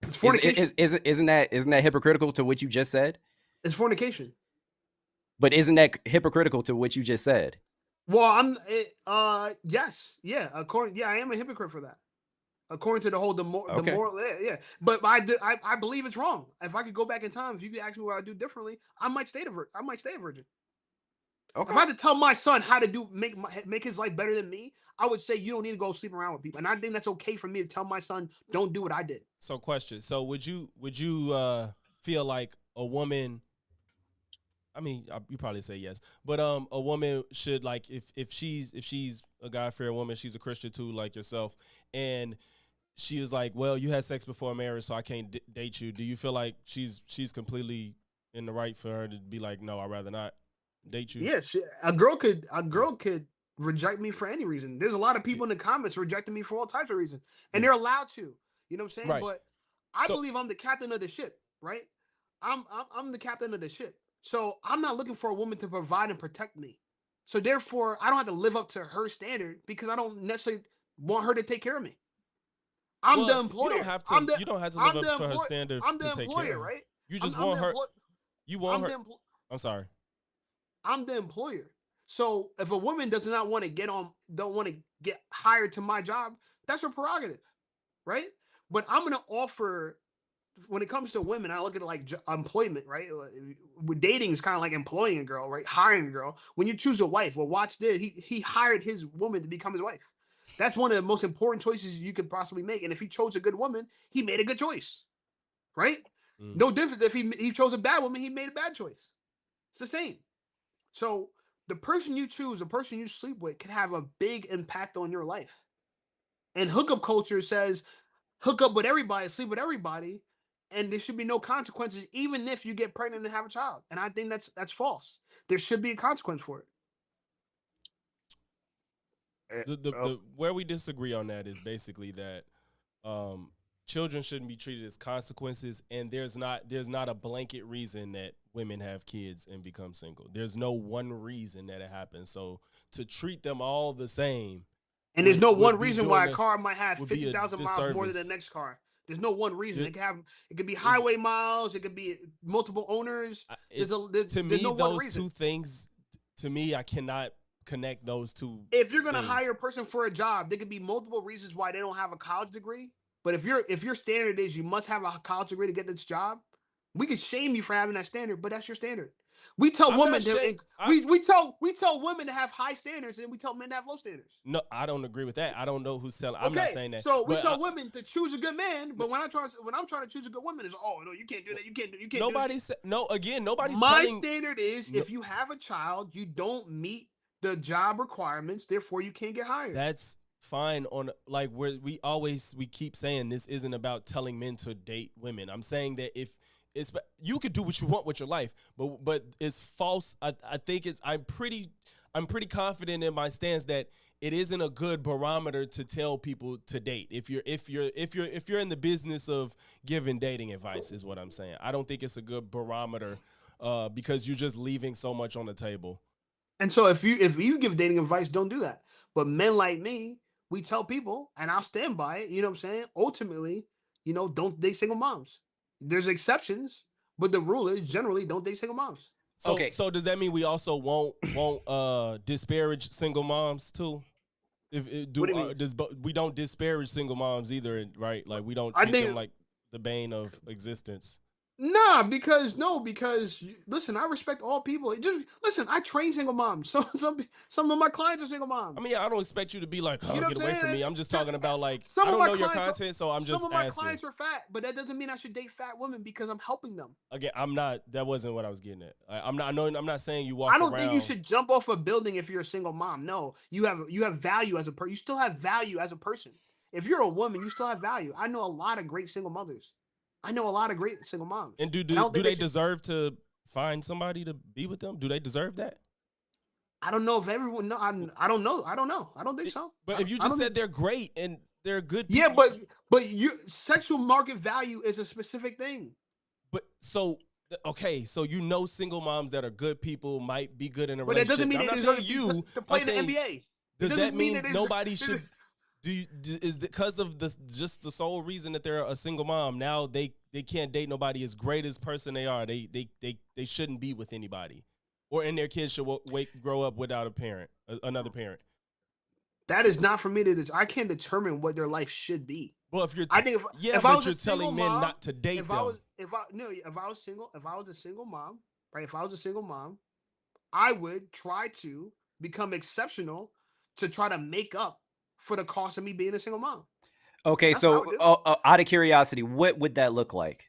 it's fornication? Isn't that hypocritical to what you just said? It's fornication. But isn't that hypocritical to what you just said? Well, yes, yeah. I am a hypocrite for that. According to the moral, yeah. But I believe it's wrong. If I could go back in time, if you could ask me what I do differently, I might stay a virgin. Okay. If I had to tell my son how to make his life better than me, I would say you don't need to go sleep around with people, and I think that's okay for me to tell my son don't do what I did. So, question: so would you feel like a woman? I mean, you probably say yes, but a woman should, like, if she's a God-fearing woman, she's a Christian too, like yourself, and she was like, well, you had sex before marriage, so I can't date you. Do you feel like she's completely in the right for her to be like, no, I'd rather not date you? Yes, a girl could reject me for any reason. There's a lot of people in the comments rejecting me for all types of reasons, and they're allowed to. You know what I'm saying? Right. But I believe I'm the captain of the ship, right? I'm the captain of the ship. So I'm not looking for a woman to provide and protect me. So therefore, I don't have to live up to her standard because I don't necessarily want her to take care of me. I'm the employer. You don't have to live up to her standard to take care of her. Right? You just want her. You want her. I'm sorry. I'm the employer. So if a woman does not want to don't want to get hired to my job, that's her prerogative, right? But I'm going to offer. When it comes to women, I look at it like employment, right? Dating is kind of like employing a girl, right? Hiring a girl. When you choose a wife, well, Watts did. He hired his woman to become his wife. That's one of the most important choices you could possibly make. And if he chose a good woman, he made a good choice, right? No difference. If he chose a bad woman, he made a bad choice. It's the same. So the person you choose, the person you sleep with, can have a big impact on your life. And hookup culture says hook up with everybody, sleep with everybody, and there should be no consequences, even if you get pregnant and have a child. And I think that's false. There should be a consequence for it. Where we disagree on that is basically that children shouldn't be treated as consequences, and there's not a blanket reason that women have kids and become single. There's no one reason that it happens. So to treat them all the same, and there's no one reason why a car might have 50,000 miles more than the next car. There's no one reason. It could be highway miles. It could be multiple owners. There's no one reason. Two things, to me, I cannot connect those two. If you're gonna hire a person for a job, there could be multiple reasons why they don't have a college degree. But if your standard is you must have a college degree to get this job, we could shame you for having that standard, but that's your standard. We tell women we tell women to have high standards, and we tell men to have low standards. No, I don't agree with that. I don't know who's telling. I'm not saying that. So we tell women to choose a good man, but when I'm trying to choose a good woman, is no, you can't do that. You can't. Nobody's said no. Again, nobody's. My standard is if you have a child, you don't meet the job requirements, therefore you can't get hired. That's fine. On like where we keep saying this isn't about telling men to date women. I'm saying that if you could do what you want with your life, but it's false. I think I'm pretty confident in my stance that it isn't a good barometer to tell people to date. If you're in the business of giving dating advice, is what I'm saying. I don't think it's a good barometer because you're just leaving so much on the table. And so if you give dating advice, don't do that. But men like me, we tell people, and I'll stand by it. You know what I'm saying? Ultimately, don't date single moms. There's exceptions, but the rule is generally don't date single moms. So, Okay. So does that mean we also won't disparage single moms too? If it, do, What do you mean? we don't disparage single moms either, right? Like we don't I treat them think like the bane of existence. Nah, because listen, I respect all people. Just listen, I train single moms. So some of my clients are single moms. I mean, I don't expect you to be like, oh, You know get what away I'm from me. saying? I'm just talking about like, Some I of don't my know your clients content, so I'm just Some of my asking. clients are fat, but that doesn't mean I should date fat women because I'm helping them. Again, I'm not. That wasn't what I was getting at. I'm not. I'm not saying you walk I don't around. think you should jump off a building if you're a single mom. No, you have value as a person. You still have value as a person. If you're a woman, you still have value. I know a lot of great single mothers. I know a lot of great single moms. And do I don't think they deserve to find somebody to be with them? Do they deserve that? I don't know if everyone know. I don't know. I don't know. I don't think so. But if you just said they're great and they're good, yeah, but sexual market value is a specific thing. But okay, so single moms that are good people might be good in a but it relationship. doesn't mean I'm not it saying you to play I'm in saying, the NBA. Does that mean nobody it should? is- Is because of just the sole reason that they're a single mom now they can't date nobody as great as person they are. They shouldn't be with anybody, or and their kids should grow up without a parent, another parent. That is not for me to. I can't determine what their life should be. Well, if you're I think if but I was you're a single telling men mom, not to date them. If I was single, if I was a single mom, right? If I was a single mom, I would try to become exceptional to try to make up for the cost of me being a single mom. Okay, That's what I so would do. out of curiosity, what would that look like?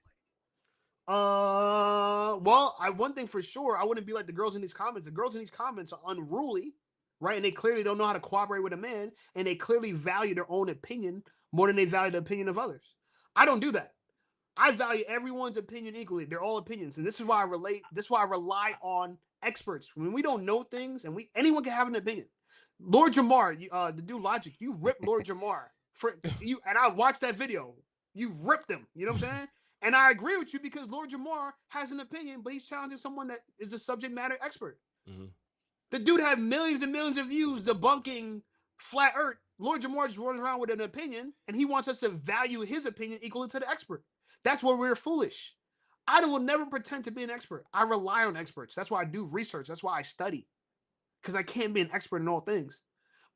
Well, one thing for sure, I wouldn't be like the girls in these comments. The girls in these comments are unruly, right? And they clearly don't know how to cooperate with a man, and they clearly value their own opinion more than they value the opinion of others. I don't do that. I value everyone's opinion equally. They're all opinions, and this is why I rely on experts. When we don't know things, and anyone can have an opinion. Lord Jamar, the dude Logic, you ripped Lord Jamar for you, and I watched that video. You ripped him. You know what I'm saying? And I agree with you because Lord Jamar has an opinion, but he's challenging someone that is a subject matter expert. Mm-hmm. The dude had millions and millions of views debunking flat Earth. Lord Jamar just runs around with an opinion, and he wants us to value his opinion equally to the expert. That's where we're foolish. I will never pretend to be an expert. I rely on experts. That's why I do research. That's why I study. Because I can't be an expert in all things.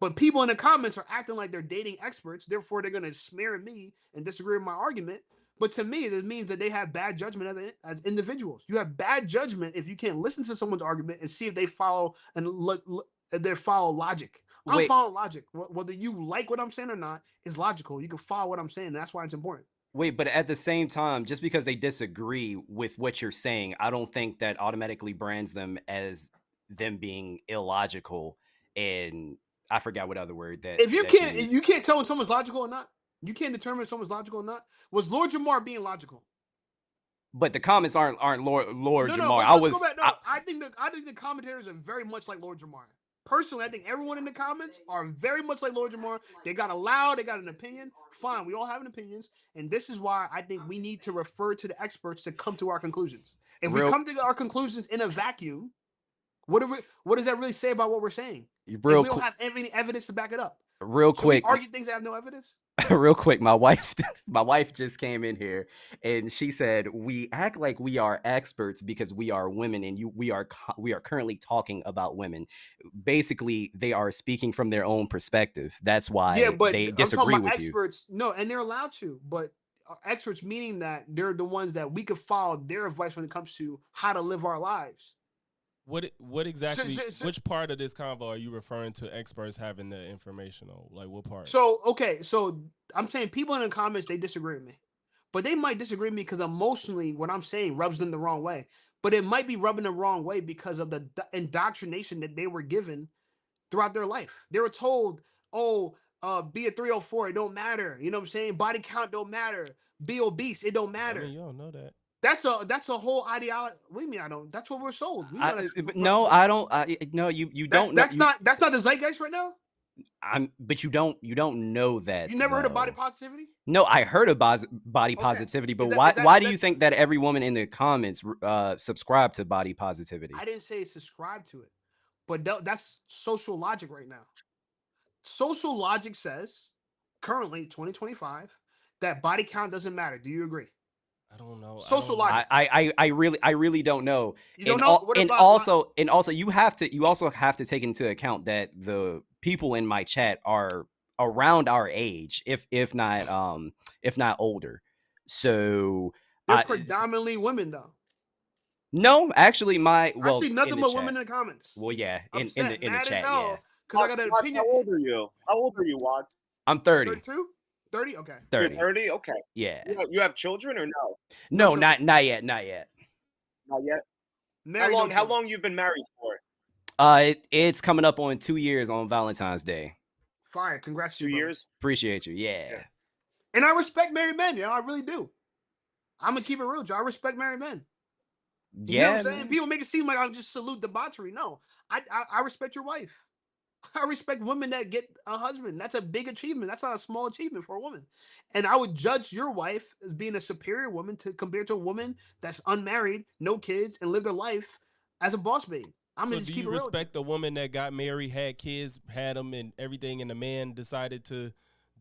But people in the comments are acting like they're dating experts. Therefore, they're going to smear me and disagree with my argument. But to me, it means that they have bad judgment as individuals. You have bad judgment if you can't listen to someone's argument and see if they follow logic. I'm following logic. Whether you like what I'm saying or not is logical. You can follow what I'm saying. And that's why it's important. Wait, but at the same time, just because they disagree with what you're saying, I don't think that automatically brands them as them being illogical. And I forgot what other word that. If you can't tell when someone's logical or not. You can't determine if someone's logical or not. Was Lord Jamar being logical? But the comments aren't Lord Jamar. No, I think the commentators are very much like Lord Jamar. Personally, I think everyone in the comments are very much like Lord Jamar. They got they got an opinion. Fine, we all have opinions, and this is why I think we need to refer to the experts to come to our conclusions. If we come to our conclusions in a vacuum, what does that really say about what we're saying? If we don't have any evidence to back it up. Should we argue things that have no evidence. Real quick, my wife just came in here and she said we act like we are experts because we are women and we are currently talking about women. Basically, they are speaking from their own perspective. That's why they disagree with experts, you. No, and they're allowed to, but experts meaning that they're the ones that we could follow their advice when it comes to how to live our lives. What exactly? Which part of this convo are you referring to? Experts having the information on, like what part? So I'm saying people in the comments they disagree with me, but they might disagree with me because emotionally what I'm saying rubs them the wrong way. But it might be rubbing the wrong way because of the indoctrination that they were given throughout their life. They were told, be a 304, it don't matter. You know what I'm saying? Body count don't matter. Be obese, it don't matter. I mean, you don't know that. That's a whole ideology. What do you mean I don't? That's what we're sold. No, I don't. No, you don't. That's not the zeitgeist right now. But you don't know that. You never heard of body though. positivity? No, I heard of body Okay. positivity, but Is that- why is that- why is do that- you think that every woman in the comments subscribe to body positivity? I didn't say subscribe to it, but that's social logic right now. Social logic says, currently 2025, that body count doesn't matter. Do you agree? I don't know. Social logic. I really don't know. You don't and know? What and about also you also have to take into account that the people in my chat are around our age, if not older. So they're predominantly women though. no, actually I see nothing but women in the comments. Well, yeah, in Upset, the mad as chat, hell, yeah. because I got an Watts, opinion. how old are you? How old are you, Watts? I'm 30. 32? 30? Okay. 30. You're 30? Okay. Yeah. You have children or no? No, children. not yet. Not yet. Married, How long you've been married for? It's coming up on 2 years on Valentine's Day. Fire. Congrats to 2 you, brother. years? Appreciate you. Yeah. And I respect married men, I really do. I'm gonna keep it real, Joe. I respect married men. You know what I'm saying? man. People make it seem like I just salute debauchery. No, I respect your wife. I respect women that get a husband. That's a big achievement. That's not a small achievement for a woman. And I would judge your wife as being a superior woman compared to a woman that's unmarried, no kids, and lived her life as a boss babe. I'm So gonna just do keep you it real. respect a woman that got married, had kids, had them, and everything, and the man decided to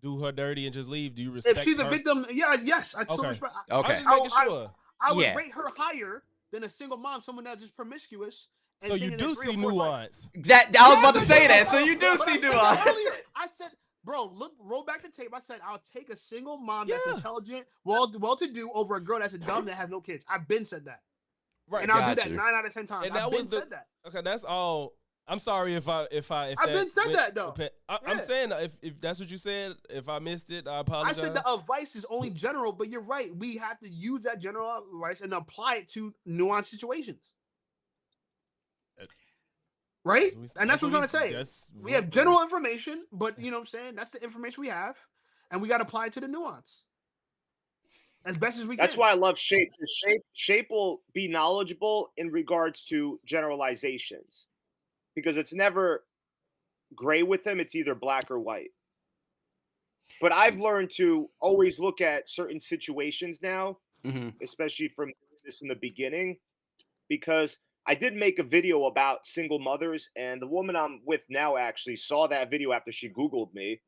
do her dirty and just leave? Do you respect If she's her? a victim, yes, I still Okay. respect. Okay. I'm just making I- sure. I would Yeah. rate her higher than a single mom, someone that's just promiscuous. and So you thinking do that 3 or see 4 is like- nuance. That I was about to Yes, say I that. do. So you do But see I said that nuance. earlier. I said, bro, roll back the tape. I said I'll take a single mom that's Yeah. intelligent, well-to-do over a girl that's dumb that has no kids. I've been said that, Right. and I'll do Got that you. 9 out of 10 times. And that I've was been said that. Okay, that's all. I'm sorry if I've that been said went- that, though. I'm Yeah. saying if that's what you said, if I missed it, I I apologize. said the advice is only general, but you're right. We have to use that general advice and apply it to nuanced situations. Right? And that's what I'm trying to say. We have general information, but you know what I'm saying? That's the information we have, and we got to apply it to the nuance as best as we can. That's why I love Shape. Shape will be knowledgeable in regards to generalizations because it's never gray with him. It's either black or white. But I've learned to always look at certain situations now, especially from this in the beginning, because I did make a video about single mothers, and the woman I'm with now actually saw that video after she Googled me,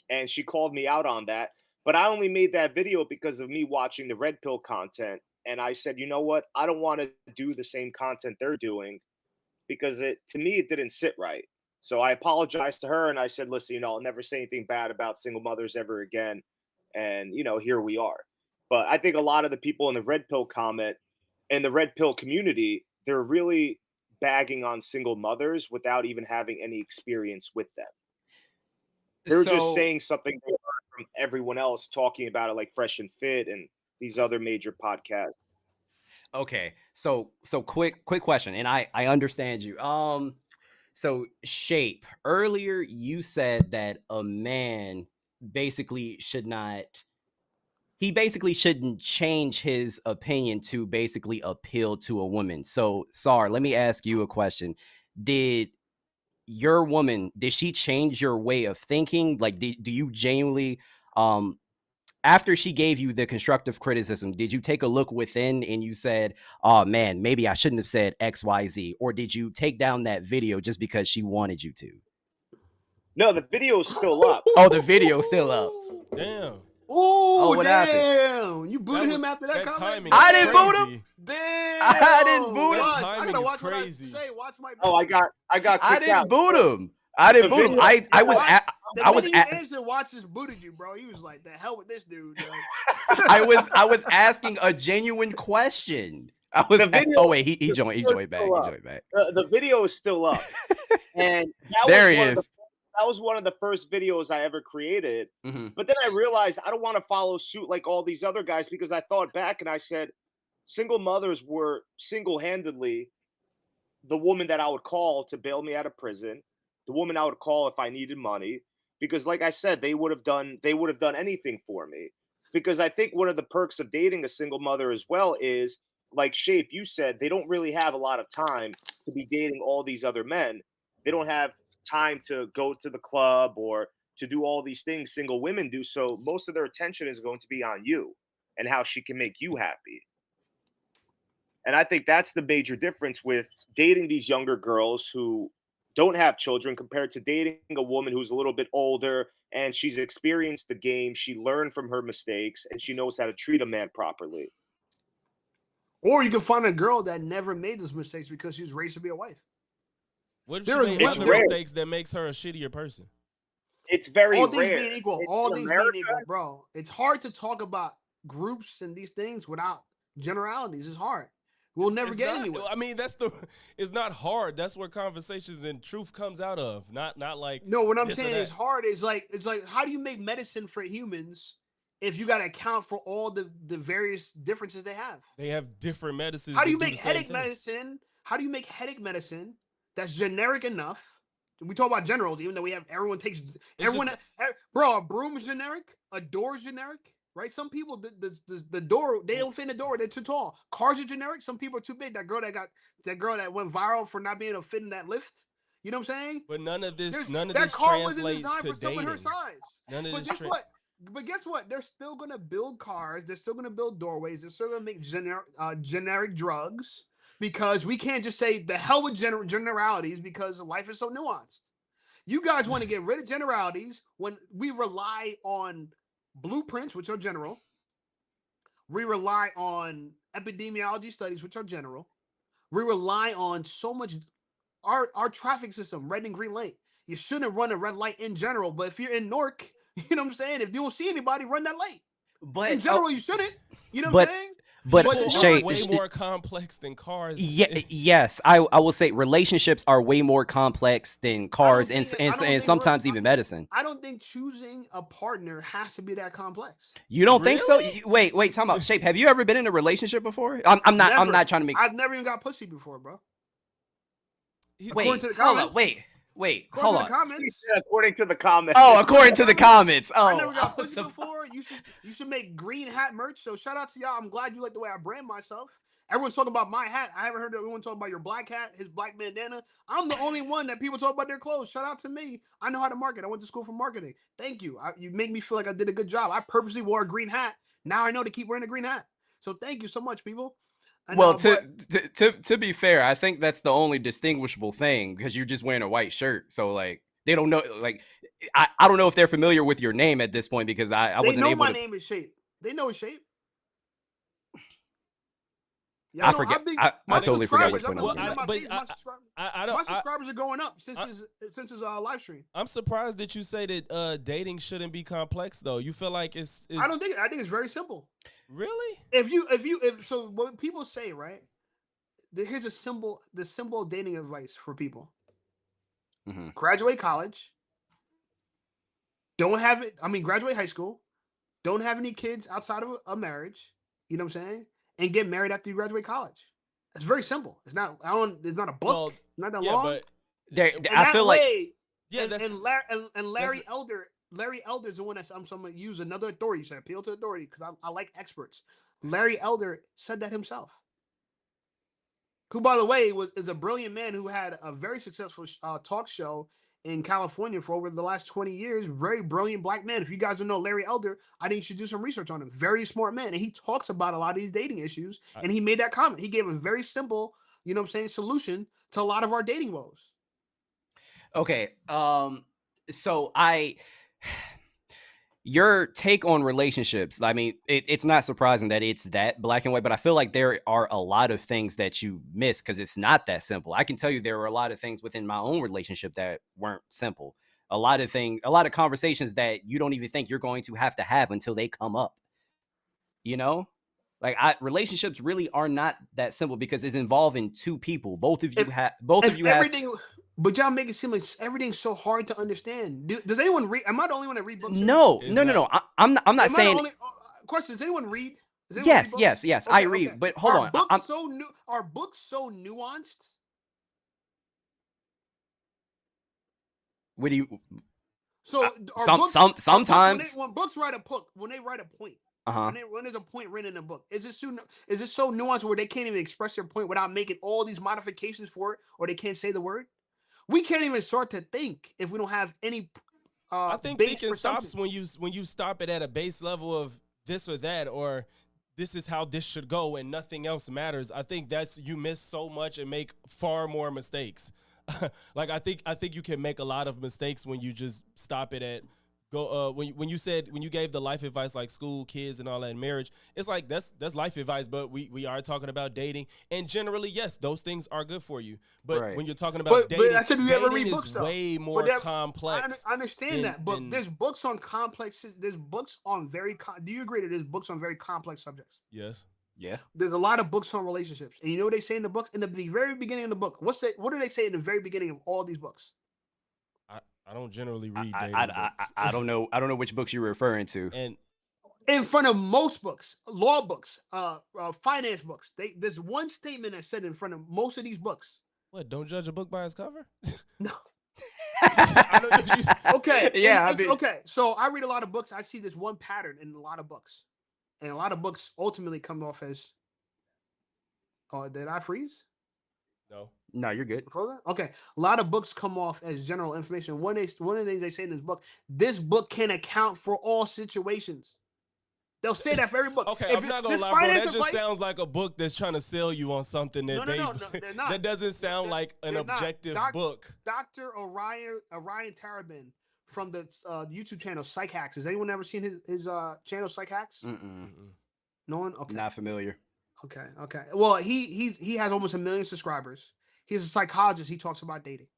and she called me out on that. But I only made that video because of me watching the Red Pill content, and I said, you know what? I don't want to do the same content they're doing because to me it didn't sit right. So I apologized to her, and I said, listen, I'll never say anything bad about single mothers ever again. And here we are. But I think a lot of the people in the Red Pill comment and the Red Pill community, they're really bagging on single mothers without even having any experience with them. They're just saying something they heard from everyone else talking about it, like Fresh and Fit and these other major podcasts. Okay, so quick question, and I understand you. So Shape, earlier you said that a man basically shouldn't change his opinion to basically appeal to a woman. So Sar, let me ask you a question. Did she change your way of thinking? Like, do you genuinely, after she gave you the constructive criticism, did you take a look within and you said, oh man, maybe I shouldn't have said XYZ? Or did you take down that video just because she wanted you to? No, the video is still up. Oh, the video is still up. Damn. Oh, what happened? Damn. You booted him after that comment? timing I is didn't boot him. crazy. Damn. I didn't boot him. Watch, That I timing gotta is watch crazy. what I say. Watch my. Oh, I got kicked I didn't out. boot him. I didn't boot him. video- I was Watch, at, the I was minute at, you answered, Watch just booted you, bro. He was like, "The hell with this dude." Yo. I was asking a genuine question. I was. The video- Oh wait, he joined. He video is joined back. still He up. joined back. The video is still up, and There he is. That was one of the first videos I ever created. Mhm. But then I realized I don't want to follow suit like all these other guys because I thought back and I said, single mothers were single-handedly the woman that I would call to bail me out of prison, the woman I would call if I needed money, because like I said, they would have done anything for me. Because I think one of the perks of dating a single mother as well is, like Shape, you said, they don't really have a lot of time to be dating all these other men. They don't have time to go to the club or to do all these things single women do. So most of their attention is going to be on you and how she can make you happy. And I think that's the major difference with dating these younger girls who don't have children compared to dating a woman who's a little bit older and she's experienced the game. She learned from her mistakes and she knows how to treat a man properly. Or you can find a girl that never made those mistakes because she was raised to be a wife. What if There she is made one- other rare. mistakes that makes her a shittier person? It's very All things rare. being equal, In all things America, being equal, bro. It's hard to talk about groups and these things without generalities. It's hard. We'll never It's get not- anywhere. I mean, it's not hard. That's where conversations and truth comes out of. Not like No, what I'm this or saying is that. hard. It's like how do you make medicine for humans if you got to account for all the various differences they have? They have different medicines. How do you that make the same headache thing. medicine? How do you make headache medicine that's generic enough? We talk about generals, even though we have everyone takes everyone. Bro, a broom is generic. A door is generic, right? Some people the door they don't fit in the door. They're too tall. Cars are generic. Some people are too big. That girl that went viral for not being able to fit in that lift. You know what I'm saying? But none of this That car wasn't translates designed to for someone her dating. size. None of But this. guess what? But guess what? They're still gonna build cars. They're still gonna build doorways. They're still gonna make generic drugs because we can't just say the hell with generalities because life is so nuanced. You guys want to get rid of generalities when we rely on blueprints, which are general. We rely on epidemiology studies, which are general. We rely on so much our traffic system, red and green light. You shouldn't run a red light in general, but if you're in Newark, you know what I'm saying? If you don't see anybody, run that light. But In general, you shouldn't. You know what I'm saying? But People Shay, are way more complex than cars. yes, I will say relationships are way more complex than cars and sometimes even medicine. I don't think choosing a partner has to be that complex. You don't think so? Really? Wait, time out. Shape, have you ever been in a relationship before? I'm not trying to make. I've never even got pussy before, bro. Wait, to the hold comments. on. Wait, According hold to on. the comments. according to the comments. Oh, according to the comments. Oh, I never got pussy before. You should make green hat merch. So shout out to y'all. I'm glad you like the way I brand myself. Everyone's talking about my hat. I haven't heard everyone talk about your black hat, his black bandana. I'm the only one that people talk about their clothes. Shout out to me. I know how to market. I went to school for marketing. Thank you. You make me feel like I did a good job. I purposely wore a green hat. Now I know to keep wearing a green hat. So thank you so much, people. Well, to be fair, I think that's the only distinguishable thing because you're just wearing a white shirt. So like they don't know, like I don't know if they're familiar with your name at this point because I wasn't able to. They know my name is Shape. They know it's Shape. Yeah, I forget. I totally forgot which one. My subscribers are going up since his live stream. I'm surprised that you say that dating shouldn't be complex though. You feel like it's I don't think. I think it's very simple. Really? If so, what people say, right? Here's the simple dating advice for people. Mm-hmm. Graduate college. Don't have it. I mean, graduate high school. Don't have any kids outside of a marriage. You know what I'm saying? And get married after you graduate college. It's very simple. It's not. It's not a book. Well, not that long. But I feel like Larry Elder. Larry Elder's the one I'm going to use another authority. You said appeal to authority because I like experts. Larry Elder said that himself. Who, by the way, is a brilliant man who had a very successful talk show in California for over the last 20 years. Very brilliant black man. If you guys don't know Larry Elder, I think you should do some research on him. Very smart man. And he talks about a lot of these dating issues. And he made that comment. He gave a very simple, you know what I'm saying, solution to a lot of our dating woes. Okay. So your take on relationships, I mean, it's not surprising that it's that black and white, but I feel like there are a lot of things that you miss because it's not that simple. I can tell you there were a lot of things within my own relationship that weren't simple. A lot of conversations that you don't even think you're going to have until they come up. You know? Like relationships really are not that simple because it's involving two people. Both of you have. But y'all make it seem like everything's so hard to understand. Does anyone read? Am I the only one that read books? No. I'm not saying. Question: does anyone read? Yes. Okay, I read. Okay. But hold on. Are books so nuanced? What do you? So sometimes when books write a book, when they write a point, uh-huh. when there's a point written in a book, is it so nuanced where they can't even express their point without making all these modifications for it, or they can't say the word? We can't even start to think if we don't have any I think base thinking presumptions. stops when you stop it at a base level of this or that, or this is how this should go and nothing else matters. I think that's you miss so much and make far more mistakes. Like I think you can make a lot of mistakes when you just stop it at go when you gave the life advice like school, kids, and all that, marriage. It's like that's life advice, but we are talking about dating, and generally yes, those things are good for you. But when you're talking about dating, but I said, do you ever dating read is books though? way more complex. I understand that, but there's books on complex. There's books on very. Do you agree that there's books on very complex subjects? Yes. Yeah. There's a lot of books on relationships, and you know what they say in the books in the very beginning of the book. What do they say in the very beginning of all these books? I don't generally read dating books. I don't know. I don't know which books you're referring to. And in front of most books, law books, finance books, there's one statement that's said in front of most of these books. What? Don't judge a book by its cover? No. I Okay. Yeah. Okay. So I read a lot of books. I see this one pattern in a lot of books, and a lot of books ultimately come off as. Did I freeze? No, you're good. Okay. A lot of books come off as general information. One of the things they say in this book can account for all situations. They'll say that for every book. Okay, I'm not gonna lie, bro. That just sounds like a book that's trying to sell you on something that they're not. That doesn't sound like an objective book. Dr. Orion Tarabin from the YouTube channel Psych Hacks. Has anyone ever seen his channel Psych Hacks? No one? Okay. Not familiar. Okay. Well, he has almost 1 million subscribers. He's a psychologist. He talks about dating.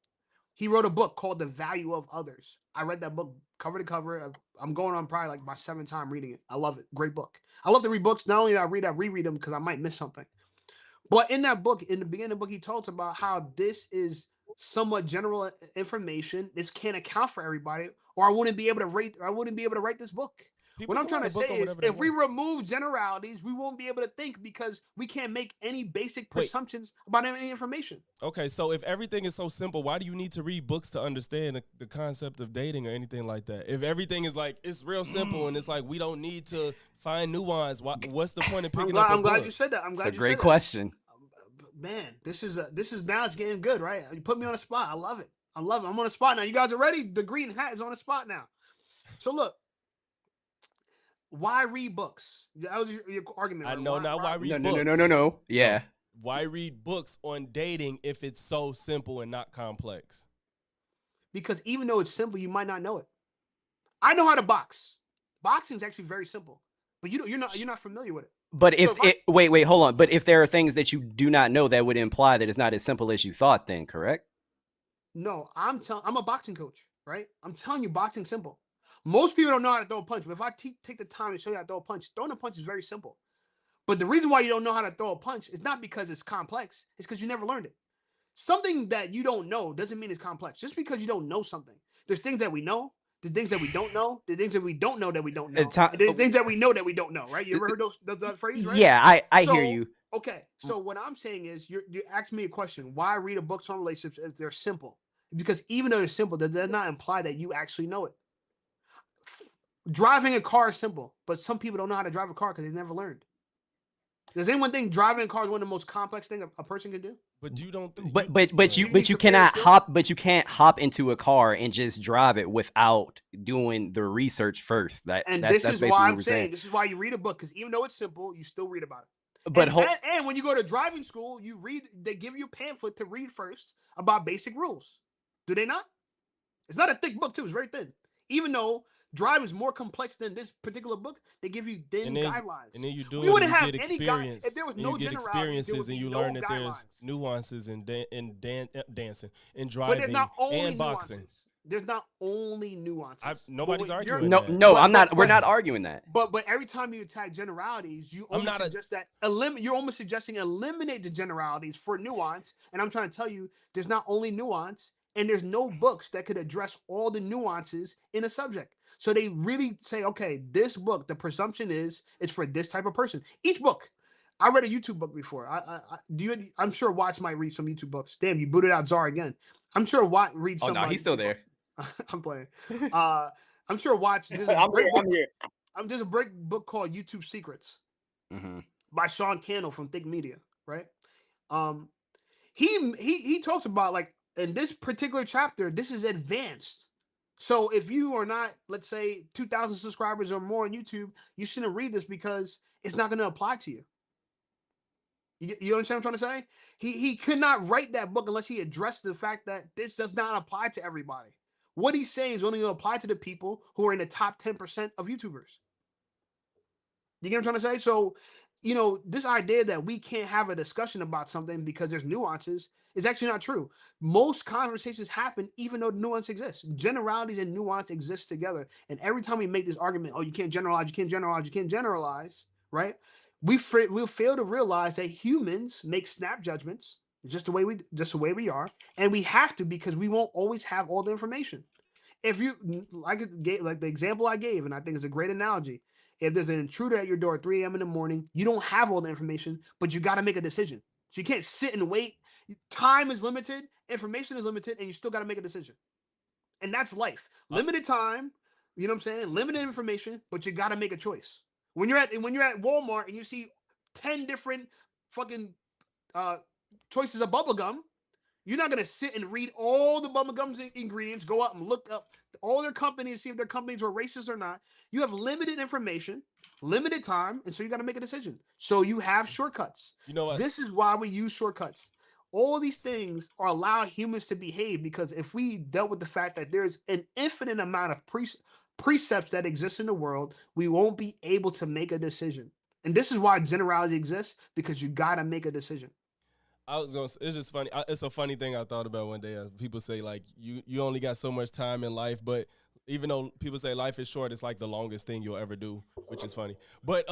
He wrote a book called The Value of Others. I read that book cover to cover. I'm going on probably like my 7th time reading it. I love it. Great book. I love to read books. Not only do I reread them because I might miss something. But in that book, in the beginning of the book, he talks about how this is somewhat general information. This can't account for everybody, or I wouldn't be able to write this book. People what I'm trying to say is, if we remove generalities, we won't be able to think because we can't make any basic presumptions about any information. Okay, so if everything is so simple, why do you need to read books to understand the concept of dating or anything like that? If everything is like, it's real simple and it's like, we don't need to find nuance, what's the point of picking up a book? I'm glad you said that. It's a great question. Man, this is now it's getting good, right? You put me on the spot. I love it. I'm on the spot now. You guys are ready? The green hat is on the spot now. So look. Why read books? That was your argument. Right? I know why read books. No. Yeah. Why read books on dating if it's so simple and not complex? Because even though it's simple, you might not know it. I know how to box. Boxing is actually very simple, but you're not familiar with it. But wait, hold on. But if there are things that you do not know, that would imply that it's not as simple as you thought. Then, correct? No, I'm a boxing coach, right? I'm telling you, boxing's simple. Most people don't know how to throw a punch, but if I take the time to show you how to throw a punch, throwing a punch is very simple. But the reason why you don't know how to throw a punch is not because it's complex. It's because you never learned it. Something that you don't know doesn't mean it's complex. Just because you don't know something. There's things that we know, the things that we don't know, the things that we don't know that we don't know. There's things that we know that we don't know, right? You ever heard that phrase, right? Yeah, I hear you. Okay, so what I'm saying is you asked me a question. Why read a book on relationships if they're simple? Because even though they're simple, that does not imply that you actually know it. Driving a car is simple, but some people don't know how to drive a car because they never learned. Does anyone think driving a car is one of the most complex things a person can do? But you don't think. But you cannot hop. But you can't hop into a car and just drive it without doing the research first. That's basically why what I'm we're saying. This is why you read a book, because even though it's simple, you still read about it. But and when you go to driving school, you read. They give you a pamphlet to read first about basic rules. Do they not? It's not a thick book too. It's very thin. Even though driving is more complex than this particular book, they give you thin guidelines. And then you do we wouldn't have have any guide if there was no experiences, and you learn that there's nuances in dancing, in driving, but there's not only and boxing. Nuances. There's not only nuances. Nobody's arguing. No, I'm not. We're not arguing that. But every time you attack generalities, you're almost suggesting eliminate the generalities for nuance. And I'm trying to tell you, there's not only nuance, and there's no books that could address all the nuances in a subject. So they really say, okay, this book, the presumption is for this type of person. Each book. I read a YouTube book before. I'm sure Watts might read some YouTube books. Damn, you booted out Czar again. I'm sure Watt reads some. Oh no, he's still there. I'm playing. I'm sure Watts. There's a great book called YouTube Secrets by Sean Cannell from Think Media, right? He talks about, like, in this particular chapter, this is advanced. So if you are not, let's say, 2,000 subscribers or more on YouTube, you shouldn't read this because it's not going to apply to you. You understand what I'm trying to say? He could not write that book unless he addressed the fact that this does not apply to everybody. What he's saying is only going to apply to the people who are in the top 10% of YouTubers. You get what I'm trying to say? So, this idea that we can't have a discussion about something because there's nuances is actually not true. Most conversations happen even though nuance exists. Generalities and nuance exist together. And every time we make this argument, oh, you can't generalize, you can't generalize, you can't generalize, right? We'll fail to realize that humans make snap judgments just the way we are, and we have to because we won't always have all the information. If you like the example I gave, and I think it's a great analogy. If there's an intruder at your door at 3 a.m. in the morning, you don't have all the information, but you got to make a decision. So you can't sit and wait. Time is limited, information is limited, and you still got to make a decision. And that's life. Limited time, you know what I'm saying? Limited information, but you got to make a choice. When you're at Walmart and you see 10 different fucking choices of bubble gum, you're not going to sit and read all the bubble gum's ingredients, go out and look up all their companies, see if their companies were racist or not. You have limited information, limited time, and so you got to make a decision. So you have shortcuts. You know what? This is why we use shortcuts. All these things are allow humans to behave, because if we dealt with the fact that there's an infinite amount of precepts that exist in the world, we won't be able to make a decision. And this is why generality exists, because you got to make a decision. It's just funny. It's a funny thing I thought about one day. People say, like, you only got so much time in life, but even though people say life is short, it's like the longest thing you'll ever do, which is funny. But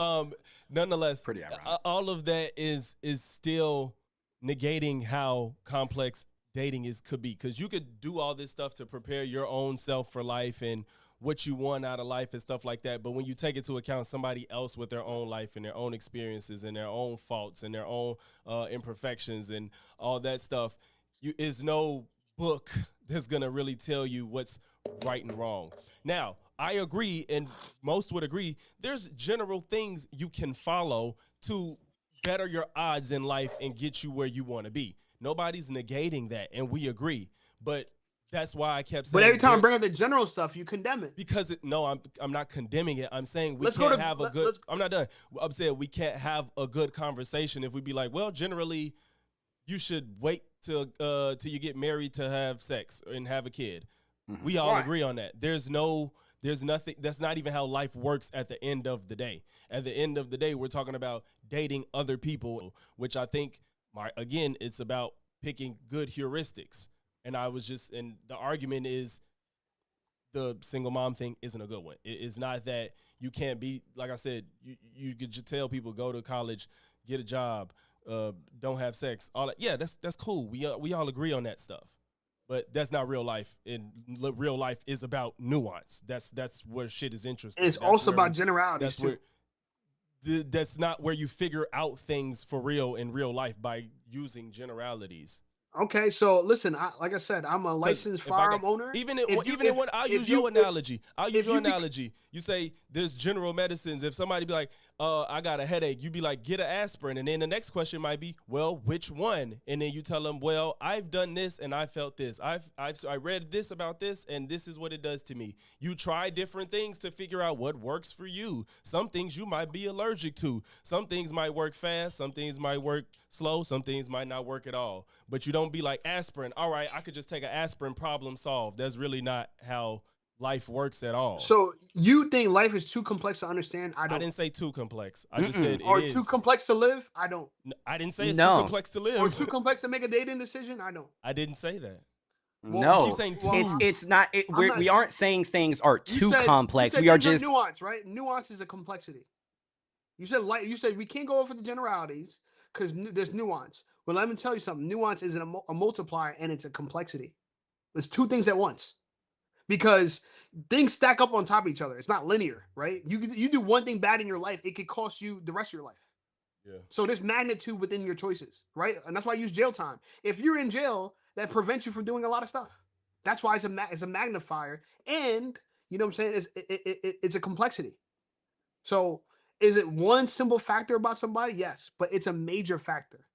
nonetheless, pretty ironic. All of that is still negating how complex dating could be, because you could do all this stuff to prepare your own self for life and what you want out of life and stuff like that. But when you take into account somebody else with their own life and their own experiences and their own faults and their own imperfections and all that stuff, is no book that's going to really tell you what's right and wrong. Now, I agree, and most would agree, there's general things you can follow to better your odds in life and get you where you want to be. Nobody's negating that, and we agree. But that's why I kept saying. But every time I bring up the general stuff, you condemn it. Because I'm not condemning it. I'm saying I'm not done. I'm saying we can't have a good conversation if we be like, well, generally, you should wait till you get married to have sex and have a kid. Mm-hmm. We all agree on that. There's nothing. That's not even how life works at the end of the day. At the end of the day, we're talking about dating other people, which I think, again, it's about picking good heuristics. And the argument is the single mom thing isn't a good one. It's not that you can't be, like I said, you could just tell people, go to college, get a job, don't have sex, all that. Yeah, that's cool. We all agree on that stuff. But that's not real life. And real life is about nuance. That's where shit is interesting. And it's also about generalities too. That's not where you figure out things for real in real life, by using generalities. Okay, so listen, like I said, I'm a licensed firearm owner. I'll use your analogy. You say there's general medicines. If somebody be like, I got a headache, you be like, get an aspirin. And then the next question might be, well, which one? And then you tell them, well, I've done this and I felt this. I read this about this and this is what it does to me. You try different things to figure out what works for you. Some things you might be allergic to. Some things might work fast. Some things might work slow. Some things might not work at all. But you don't be like, aspirin, all right, I could just take an aspirin, problem solved. That's really not how life works at all. So you think life is too complex to understand? I don't. I didn't say too complex. I just said or too complex to live? I don't. I didn't say it's too complex to live. Or too complex to make a dating decision? I don't. I didn't say that. No, it's not. We aren't saying things are too complex. We are just nuance, right? Nuance is a complexity. You said we can't go over the generalities because there's nuance. Well, let me tell you something. Nuance is a multiplier and it's a complexity. There's two things at once. Because things stack up on top of each other. It's not linear, right? You do one thing bad in your life, it could cost you the rest of your life. Yeah. So there's magnitude within your choices, right? And that's why I use jail time. If you're in jail, that prevents you from doing a lot of stuff. That's why it's a magnifier, and you know what I'm saying? It's a complexity. So is it one simple factor about somebody? Yes, but it's a major factor.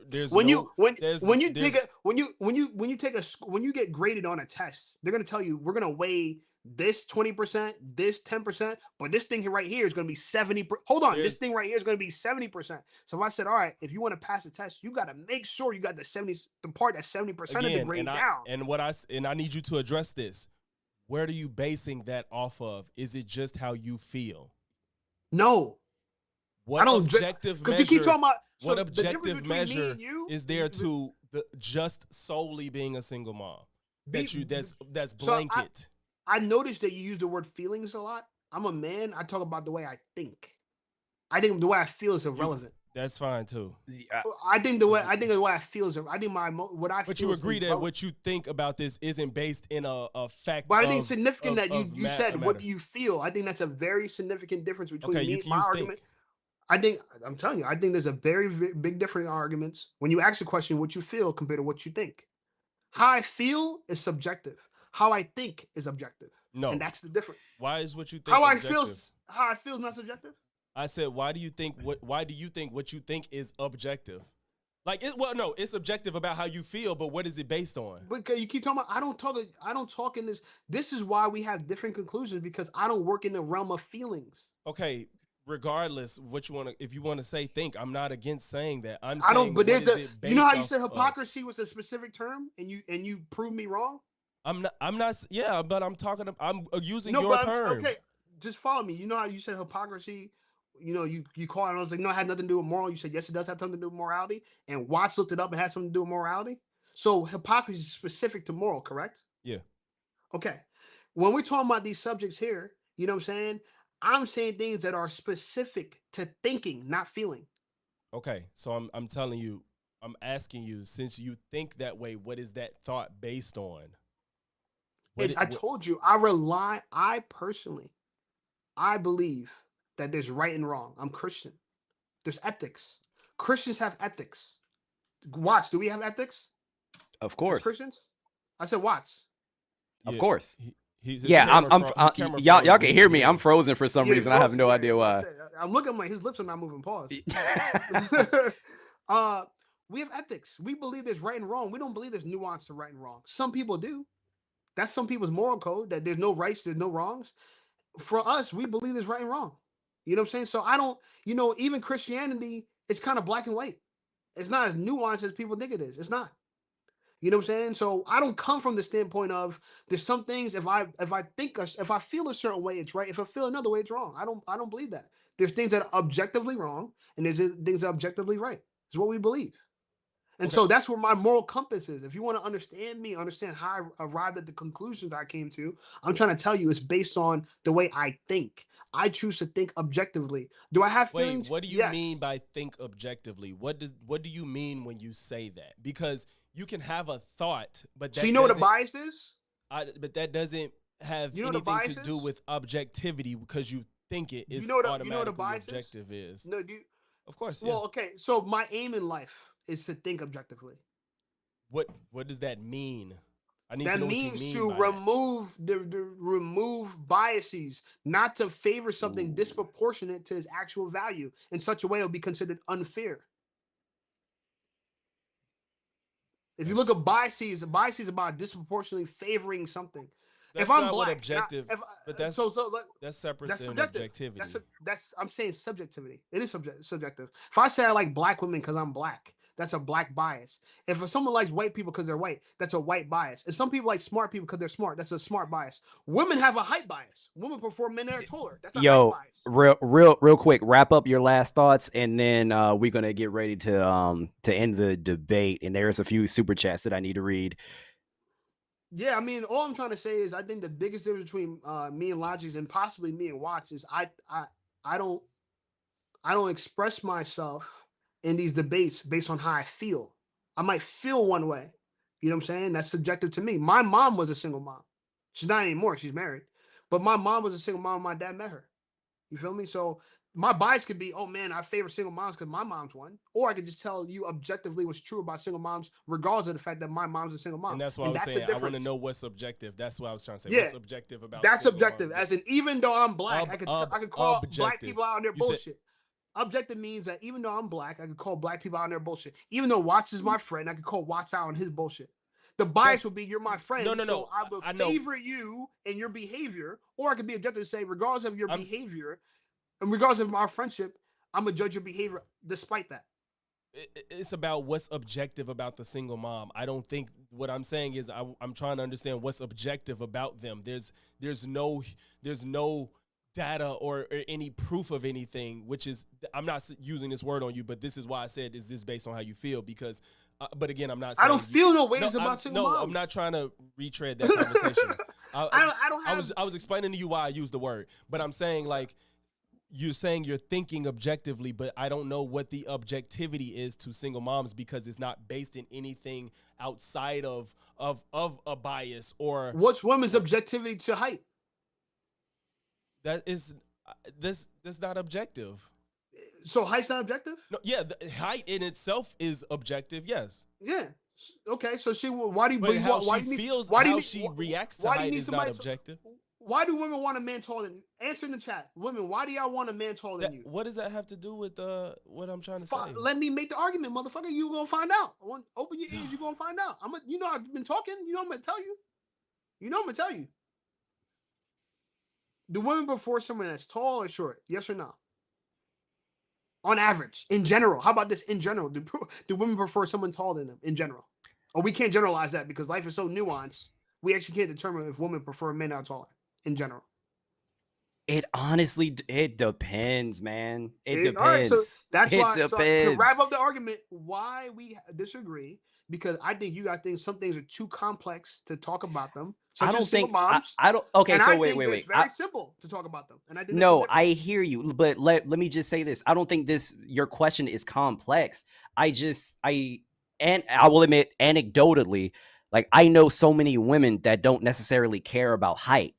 There's When no you when there's when you there's take a when you take a when you get graded on a test, they're gonna tell you we're gonna weigh this 20%, this 10%, but this thing here right here is gonna be 70. Hold on, this there's thing right here is gonna be 70%. So if I said, all right, if you want to pass the test, you got to make sure you got the part that's 70% of the again, grade and down. I need you to address this. Where are you basing that off of? Is it just how you feel? No, I What don't, objective because you keep measure? talking about. What So the difference objective between me measure and you is there to the just solely being a single mom? be, That's so blanket. I noticed that you use the word feelings a lot. I'm a man. I talk about the way I think. I think the way I feel is irrelevant. That's fine too. I think the way I feel is. I think what I. But feel you is agree that irrelevant. what you think about this isn't based in a fact. But I think of, it's significant of, that you of you ma- said matter. what do you feel. I think that's a very significant difference between Okay, me you and can my use argument. think. I think I'm telling you, I think there's a very big difference in arguments when you ask a question what you feel compared to what you think. How I feel is subjective. How I think is objective. No. And that's the difference. Why is what you think How objective? I feel is not subjective. I said, why do you think what you think is objective? Like no, it's objective about how you feel, but what is it based on? Because you keep talking about I don't talk in this. This is why we have different conclusions because I don't work in the realm of feelings. Okay, regardless what you want to, if you want to say think, I'm not against saying that. I'm I saying don't, but there's what a is it you know how you based said off of? hypocrisy was a specific term and you proved me wrong? I'm not yeah, but I'm using No, your but term. okay, just follow me. You know how you said hypocrisy, you call it, and I was like, no, it had nothing to do with moral. You said, yes, it does have something to do with morality. And Watts looked it up, it has something to do with morality. So hypocrisy is specific to moral, correct? Yeah. Okay. When we're talking about these subjects here, you know what I'm saying things that are specific to thinking, not feeling. Okay. So I'm telling you, I'm asking you, since you think that way, what is that thought based on? I told you, I believe that there's right and wrong. I'm Christian. There's ethics. Christians have ethics. Watts, do we have ethics? Of As course. Christians? I said Watts. Of course. His Yeah, camera y'all froze. can hear me. I'm frozen for some reason. I have no idea why. I'm looking at his lips are not moving. Pause. We have ethics. We believe there's right and wrong. We don't believe there's nuance to right and wrong. Some people do. That's some people's moral code, that there's no rights, there's no wrongs. For us, we believe there's right and wrong. You know what I'm saying? So I don't, even Christianity is kind of black and white. It's not as nuanced as people think it is. It's not. You know what I'm saying? So I don't come from the standpoint of there's some things if I feel a certain way, it's right. If I feel another way, it's wrong. I don't believe that. There's things that are objectively wrong and there's things that are objectively right. It's what we believe. And so that's where my moral compass is. If you want to understand me, understand how I arrived at the conclusions I came to, I'm trying to tell you it's based on the way I think. I choose to think objectively. Do I have feelings? Wait, what do you mean by think objectively? What do you mean when you say that? Because you can have a thought, but so you know what a bias is? But that doesn't have anything to do with objectivity because you think it is automatically objective is. No, of course. Well, okay. So my aim in life is to think objectively. What does that mean? I need that to know means what you mean to by remove biases, not to favor something disproportionate to its actual value. In such a way, it'll be considered unfair. If you look at biases is about disproportionately favoring something. That's if I'm not black, what objective, but that's separate that's than subjective. objectivity. That's I'm saying subjectivity. It is subjective. If I say I like black women because I'm black, that's a black bias. If someone likes white people because they're white, that's a white bias. If some people like smart people because they're smart, that's a smart bias. Women have a height bias. Women prefer men that are taller. That's a height bias. real quick, wrap up your last thoughts, and then we're gonna get ready to end the debate. And there's a few super chats that I need to read. Yeah, I mean, all I'm trying to say is I think the biggest difference between me and Logics and possibly me and Watts is I don't express myself in these debates based on how I feel. I might feel one way. You know what I'm saying? That's subjective to me. My mom was a single mom. She's not anymore. She's married. But my mom was a single mom when my dad met her. You feel me? So my bias could be, oh man, I favor single moms because my mom's one. Or I could just tell you objectively what's true about single moms, regardless of the fact that my mom's a single mom. And that's what I was saying. I want to know what's subjective. That's what I was trying to say. Yeah. What's subjective about that's single subjective. moms? As in, even though I'm black, I could call black people out on their bullshit. Objective means that even though I'm black, I could call black people out on their bullshit. Even though Watts is my friend, I could call Watts out on his bullshit. The bias would be you're my friend, no. so I will I know. favor you and your behavior, or I could be objective and say, regardless of your I'm behavior and regardless of our friendship, I'm gonna judge your behavior despite that. It's about what's objective about the single mom. I don't think what I'm saying is I'm trying to understand what's objective about them. There's no data or any proof of anything, which is, I'm not using this word on you, but this is why I said, is this based on how you feel? Because, but again, I'm not saying I don't feel no ways about single moms. No, I'm not trying to retread that conversation. I don't have. I was explaining to you why I used the word, but I'm saying, like, you're saying you're thinking objectively, but I don't know what the objectivity is to single moms because it's not based in anything outside of a bias or what's women's objectivity to height. That is that's not objective. So height's not objective? No, yeah, the height in itself is objective. Yes. Yeah. Okay. So why do you? But how why she do you feels, why do you how need, she reacts to why do you height need is not somebody objective. Why do women want a man taller than you? Answer in the chat. Women, why do y'all want a man taller than you? What does that have to do with what I'm trying to say? Let me make the argument, motherfucker. You gonna find out. Open your ears. You gonna find out. You know I've been talking. You know I'm gonna tell you. You know I'm gonna tell you. Do women prefer someone that's tall or short? Yes or no? On average, in general. How about this? In general, do women prefer someone taller than them? In general, or we can't generalize that because life is so nuanced. We actually can't determine if women prefer men that are taller. In general, it honestly it depends, man. It depends. All right, so that's why. Depends. So to wrap up the argument, why we disagree, because I think you guys think some things are too complex to talk about them. I don't think moms, I don't. Okay, and so I wait. It's very simple to talk about them, and I think no, I hear you, but let me just say this. I don't think your question is complex. I will admit, anecdotally, like I know so many women that don't necessarily care about height.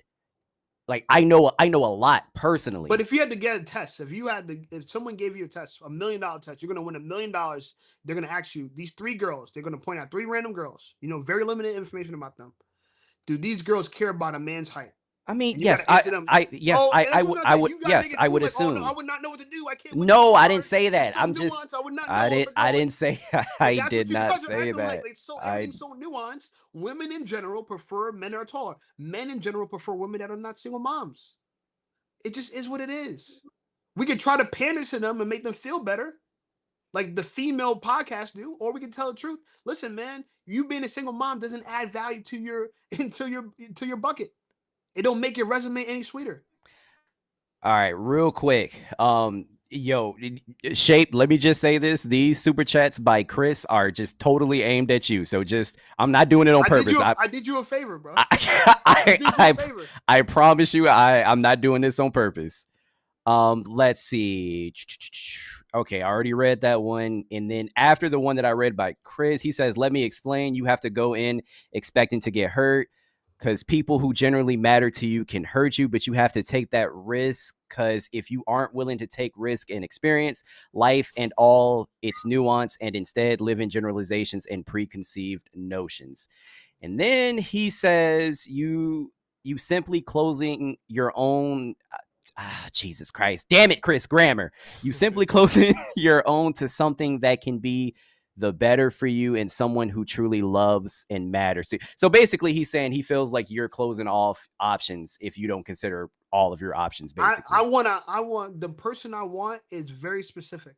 Like I know a lot personally. But if you had to get a test, if someone gave you a test, $1 million test, you're gonna win $1 million. They're gonna ask you these 3 girls. They're gonna point out 3 random girls. You know, very limited information about them. Do these girls care about a man's height? I mean, yes, I would assume. I would not know what to do. I can't. No, I didn't say that. I would not know. I didn't say. I did not say that. Everything's so nuanced. Women in general prefer men that are taller. Men in general prefer women that are not single moms. It just is what it is. We could try to pander to them and make them feel better, like the female podcasts do, or we can tell the truth. Listen, man, you being a single mom doesn't add value to your bucket. It don't make your resume any sweeter. All right, real quick. Shape, let me just say this. These super chats by Chris are just totally aimed at you. So I'm not doing it on purpose. I did you a favor, bro. I promise you, I'm not doing this on purpose. Let's see. Okay, I already read that one. And then after the one that I read by Chris, he says, let me explain. You have to go in expecting to get hurt, because people who generally matter to you can hurt you, but you have to take that risk, because if you aren't willing to take risk and experience life and all its nuance and instead live in generalizations and preconceived notions. And then he says you simply closing your own Jesus Christ. Damn it, Chris, grammar. You simply closing your own to something that can be the better for you and someone who truly loves and matters to you. So basically he's saying he feels like you're closing off options if you don't consider all of your options. Basically, I want the person I want is very specific.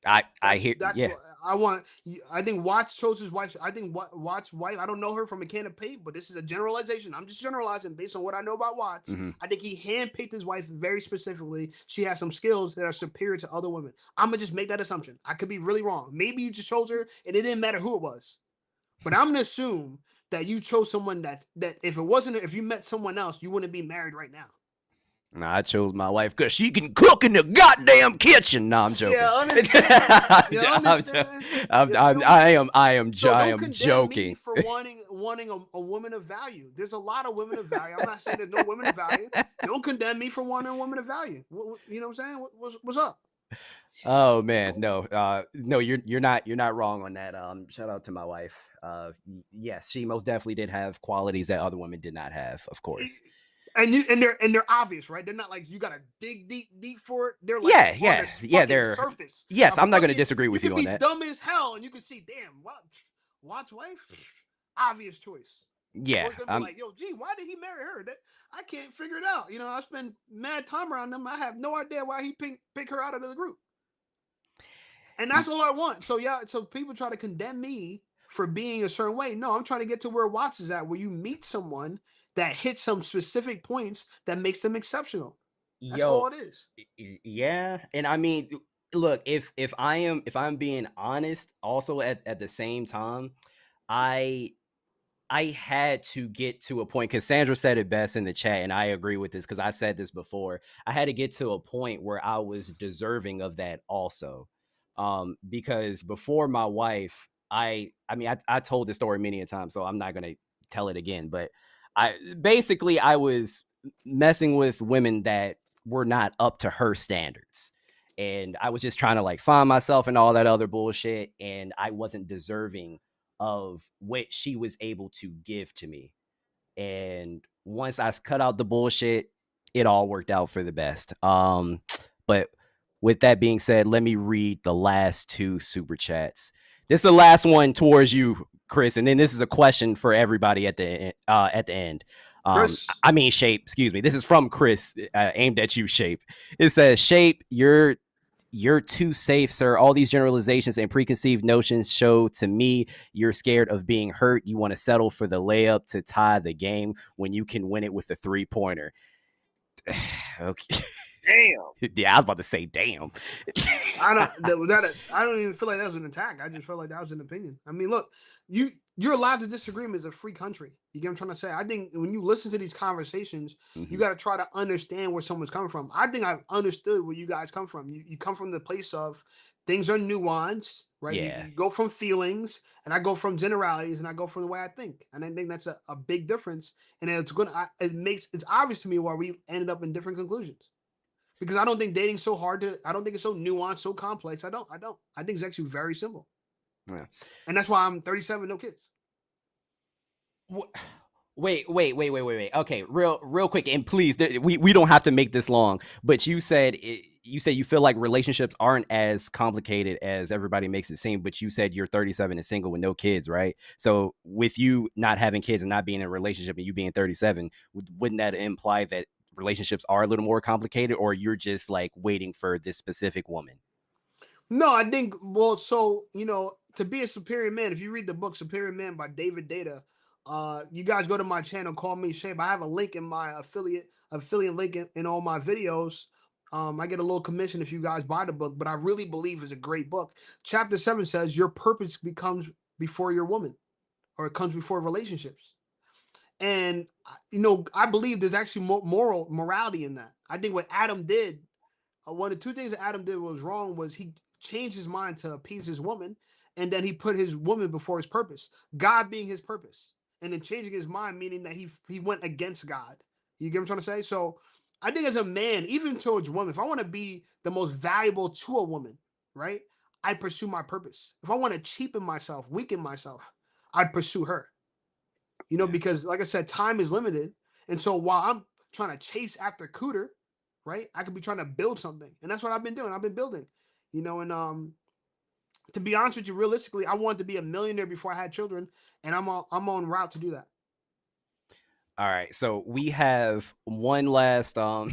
I hear. Yeah. I think Watts chose his wife. I think Watts' wife. I don't know her from a can of paint, but this is a generalization. I'm just generalizing based on what I know about Watts. Mm-hmm. I think he handpicked his wife very specifically. She has some skills that are superior to other women. I'm gonna just make that assumption. I could be really wrong. Maybe you just chose her and it didn't matter who it was. But I'm gonna assume that you chose someone that if you met someone else, you wouldn't be married right now. Nah, I chose my wife because she can cook in the goddamn kitchen. No, I'm joking. Yeah, I am joking. For wanting a woman of value. There's a lot of women of value. I'm not saying there's no women of value. Don't condemn me for wanting a woman of value. You know what I'm saying? What's up? Oh man, no, you're not wrong on that. Shout out to my wife. Yes, she most definitely did have qualities that other women did not have, of course. And they're obvious, right? They're not like you gotta dig deep for it. They're like on the fucking surface. Yes, I'm not gonna fucking- disagree with you on You that. can be dumb as hell, and you can see, damn, what Watt's wife, obvious choice. Yeah, Or it's gonna be like, yo, gee, why did he marry her? I can't figure it out. You know, I spend mad time around them. I have no idea why he pick her out of the group. And that's all I want. So yeah, so people try to condemn me for being a certain way. No, I'm trying to get to where Watts is at, where you meet someone that hits some specific points that makes them exceptional. That's all it is. Yeah, and I mean, look, if I'm being honest, also at the same time, I had to get to a point, because Sandra said it best in the chat, and I agree with this because I said this before. I had to get to a point where I was deserving of that also, because before my wife, I told this story many a time, so I'm not gonna tell it again. But I was messing with women that were not up to her standards, and I was just trying to like find myself and all that other bullshit, and I wasn't deserving of what she was able to give to me. And once I cut out the bullshit, it all worked out for the best. But with that being said, let me read the last two super chats. This is the last one towards you, Chris, and then this is a question for everybody at the end. Shape, excuse me. This is from Chris, aimed at you, Shape. It says, Shape, you're too safe, sir. All these generalizations and preconceived notions show to me you're scared of being hurt. You want to settle for the layup to tie the game when you can win it with a 3-pointer. Okay. Damn. Yeah, I was about to say damn. I don't even feel like that was an attack. I just felt like that was an opinion. I mean, look, you're allowed to disagree. It's a free country. You get what I'm trying to say? I think when you listen to these conversations, you got to try to understand where someone's coming from. I think I've understood where you guys come from. You come from the place of things are nuanced, right? Yeah. You go from feelings, and I go from generalities, and I go from the way I think. And I think that's a big difference. And it's obvious to me why we ended up in different conclusions. Because I don't think dating's so hard I don't think it's so nuanced, so complex. I don't. I think it's actually very simple. Yeah. And that's why I'm 37, no kids. Wait. Okay, real quick, and please, we don't have to make this long. But you said you feel like relationships aren't as complicated as everybody makes it seem. But you said you're 37 and single with no kids, right? So with you not having kids and not being in a relationship and you being 37, wouldn't that imply that relationships are a little more complicated, or you're just like waiting for this specific woman? No, I think, well, so, to be a superior man, if you read the book Superior Man by David Data, you guys go to my channel, Call Me Shape. I have a link in my affiliate link in all my videos. I get a little commission if you guys buy the book, but I really believe it's a great book. Chapter 7 says your purpose becomes before your woman, or it comes before relationships. And, I believe there's actually morality in that. I think what Adam did, one of the two things that Adam did was wrong was he changed his mind to appease his woman, and then he put his woman before his purpose, God being his purpose. And then changing his mind, meaning that he went against God. You get what I'm trying to say? So I think as a man, even towards women, if I want to be the most valuable to a woman, right, I pursue my purpose. If I want to cheapen myself, weaken myself, I'd pursue her. Because like I said, time is limited. And so while I'm trying to chase after cooter, right, I could be trying to build something. And that's what I've been doing. I've been building, and to be honest with you, realistically, I wanted to be a millionaire before I had children, and I'm on route to do that. All right, so we have one last I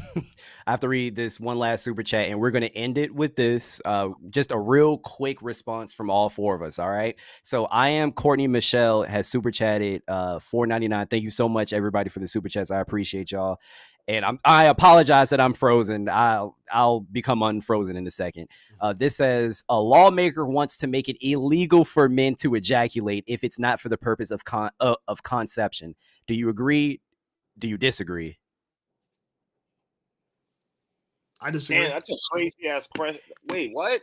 have to read this one last super chat, and we're going to end it with this, just a real quick response from all four of us. All right, so I am Courtney Michelle has super chatted $4.99. Thank you so much, everybody, for the super chats. I appreciate y'all. And I apologize that I'm frozen. I'll become unfrozen in a second. This says a lawmaker wants to make it illegal for men to ejaculate if it's not for the purpose of conception. Do you agree? Do you disagree? I disagree. Man, that's a crazy ass question. Wait, what?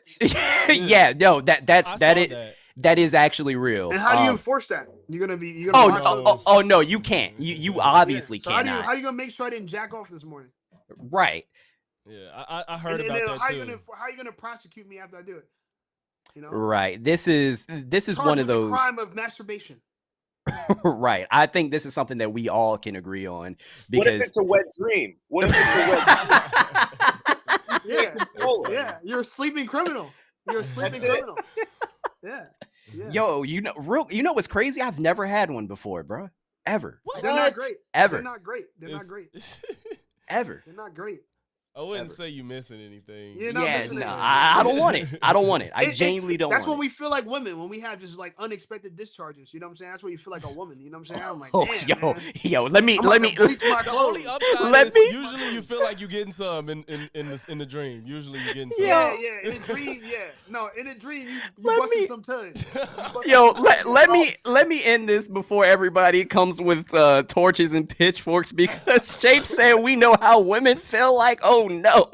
Yeah, no, that is actually real. And how do you enforce that? You're gonna oh no, you can't. You obviously cannot. How are you gonna make sure I didn't jack off this morning? Right. Yeah, I heard about that too. How are you gonna prosecute me after I do it? Right. This is one of those crime of masturbation. Right. I think this is something that we all can agree on What if because it's a wet dream? What if it's a wet dream? Yeah, funny. yeah. You're a sleeping criminal. You're a sleeping That's it. criminal. Yeah, yeah. yo, you know what's crazy? I've never had one before, bro. Ever. What? They're not great. Ever. They're not great. They're not It's- great. Ever. They're not great. I wouldn't Ever. say you missing anything. You're not Yeah, missing no, anything. I don't want it. I don't want it. I It's- genuinely don't That's want when it. we feel like women, when we have just like unexpected discharges. You know what I'm saying? That's what you feel like a woman. You know what I'm saying? I'm like, Oh, damn, yo, man. yo, let me I'm about to bleach my The only clothes. upside Let is me- usually you feel like you're getting some in the dream. Usually you're getting some. Yeah, yeah. In a dream, yeah. No, in a dream, you Let busting me- some tuds. Yo, let me end this before everybody comes with torches and pitchforks because Shape said we know how women feel like. Oh no.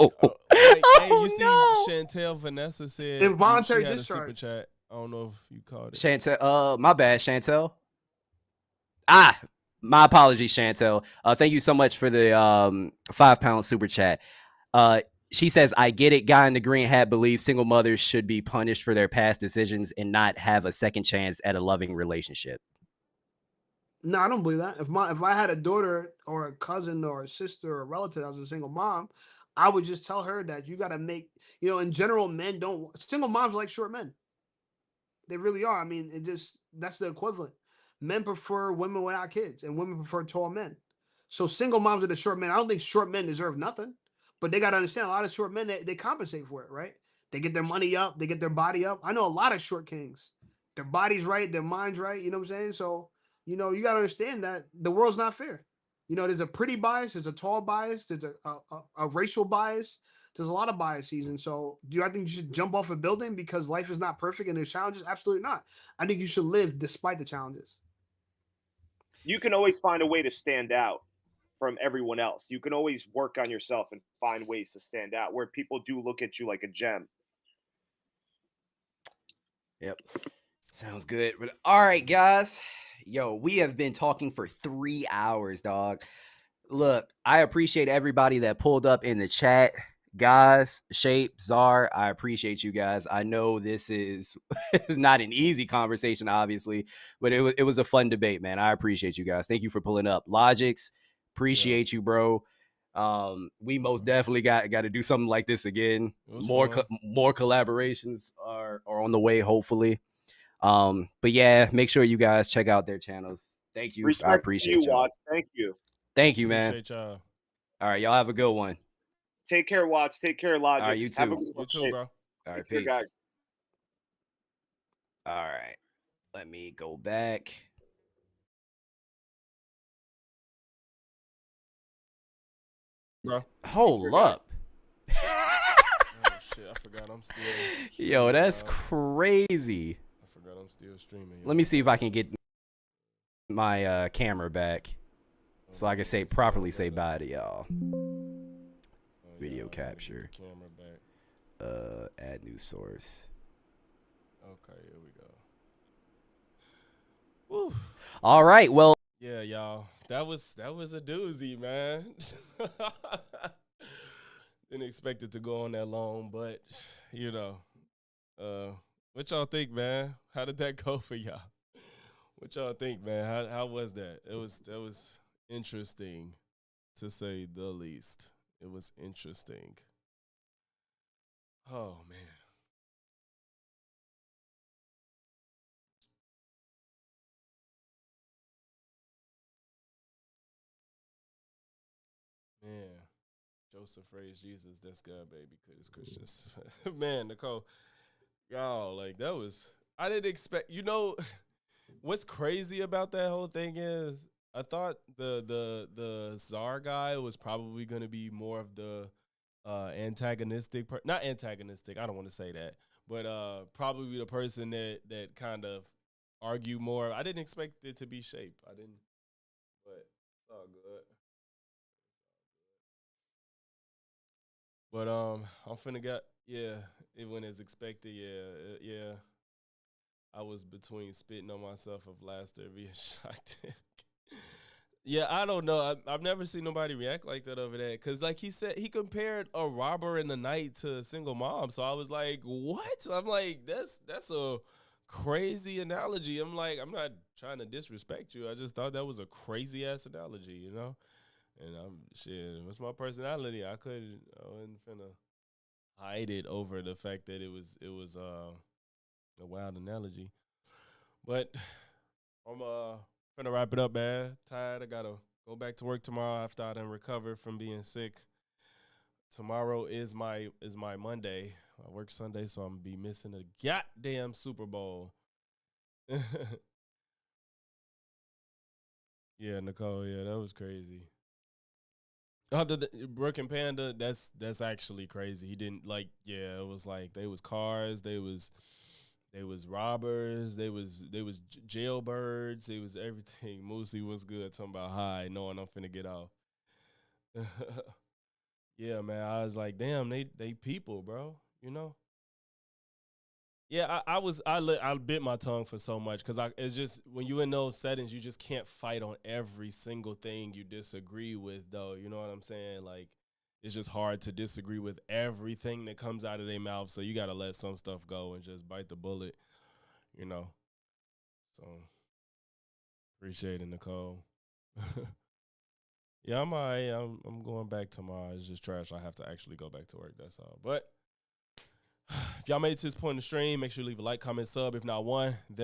Hey, Oh, you see, no. Chantel Vanessa said Involuntary she had discharge. a super chat. I don't know if you caught it. Chantel, my bad, Chantel. My apologies, Chantel. Thank you so much for the £5 super chat. She says, I get it. Guy in the green hat believes single mothers should be punished for their past decisions and not have a second chance at a loving relationship. No, I don't believe that. If I had a daughter or a cousin or a sister or a relative that was a single mom, I would just tell her that you got to make, in general, men don't, single moms are like short men. They really are. I mean, that's the equivalent. Men prefer women without kids and women prefer tall men. So single moms are the short men. I don't think short men deserve nothing, but they got to understand a lot of short men, they compensate for it, right? They get their money up, they get their body up. I know a lot of short kings. Their body's right, their mind's right. You know what I'm saying? So, you got to understand that the world's not fair. There's a pretty bias, there's a tall bias, there's a racial bias. There's a lot of biases. And so I think you should jump off a building because life is not perfect and there's challenges? Absolutely not. I think you should live despite the challenges. You can always find a way to stand out from everyone else. You can always work on yourself and find ways to stand out where people do look at you like a gem. Yep. Sounds good. But all right, guys. Yo, we have been talking for 3 hours, dog. Look, I appreciate everybody that pulled up in the chat. Guys, Shape, Czar, I appreciate you guys. I know this is not an easy conversation, obviously, but it was a fun debate, man. I appreciate you guys. Thank you for pulling up. Logix, appreciate you, bro. We most definitely got to do something like this again. More collaborations are on the way, hopefully. But yeah, make sure you guys check out their channels. Thank you. Respect I appreciate you, y'all. Watts. Thank you. Thank you, man. Appreciate y'all. All right, y'all have a good one. Take care, Watts. Take care, Logic. All right, you Have a too. good You one, too, Shape. bro. All right, Take care, peace. guys. All right, let me go back. Bro. Hold up. Oh shit, I forgot I'm still Yo, that's streaming, crazy. I forgot I'm still streaming. Let me see if I can get my camera back so I can properly say bye to y'all. Video capture. Camera back. Add new source. Okay, here we go. Woo. All right, well. Yeah, y'all. That was a doozy, man. Didn't expect it to go on that long, but what y'all think, man? How did that go for y'all? What y'all think, man? How was that? That was interesting, to say the least. It was interesting. Oh man. Man, Joseph raised Jesus. That's God, baby, because Christians. Man, Nicole, y'all, like that was. I didn't expect. What's crazy about that whole thing is I thought the Czar guy was probably going to be more of the antagonistic, not antagonistic. I don't want to say that, but probably the person that kind of argue more. I didn't expect it to be Shape. I didn't, but it's all good. But I'm finna it went as expected. Yeah. I was between spitting on myself of laughter and being shocked. Yeah, I don't know. I've never seen nobody react like that over that. Cause like he said, he compared a robber in the night to a single mom. So I was like, what? I'm like, that's a crazy analogy. I'm like, I'm not trying to disrespect you. I just thought that was a crazy ass analogy, you know? And I'm shit, what's my personality? I wasn't finna hide it over the fact that it was a wild analogy. But I'm finna wrap it up, man. Tired. I gotta go back to work tomorrow after I done recover from being sick. Tomorrow is my Monday. I work Sunday, so I'm gonna be missing a goddamn Super Bowl. Yeah, Nicole. Yeah, that was crazy. Other than Brooke and Panda, that's actually crazy. He didn't like. Yeah, it was like they was cars. They was robbers. They was jailbirds. They was everything. Moosey was good. Talking about hi, knowing I'm finna get off. Yeah, man. I was like, damn, they people, bro. You know. Yeah, I bit my tongue for so much because it's just when you in those settings, you just can't fight on every single thing you disagree with, though. You know what I'm saying? Like, it's just hard to disagree with everything that comes out of their mouth. So you gotta let some stuff go and just bite the bullet, you know. So appreciate it, Nicole. Yeah, I'm all right. I'm going back tomorrow. It's just trash. I have to actually go back to work. That's all. But if y'all made it to this point in the stream, make sure you leave a like, comment, sub. If not one, then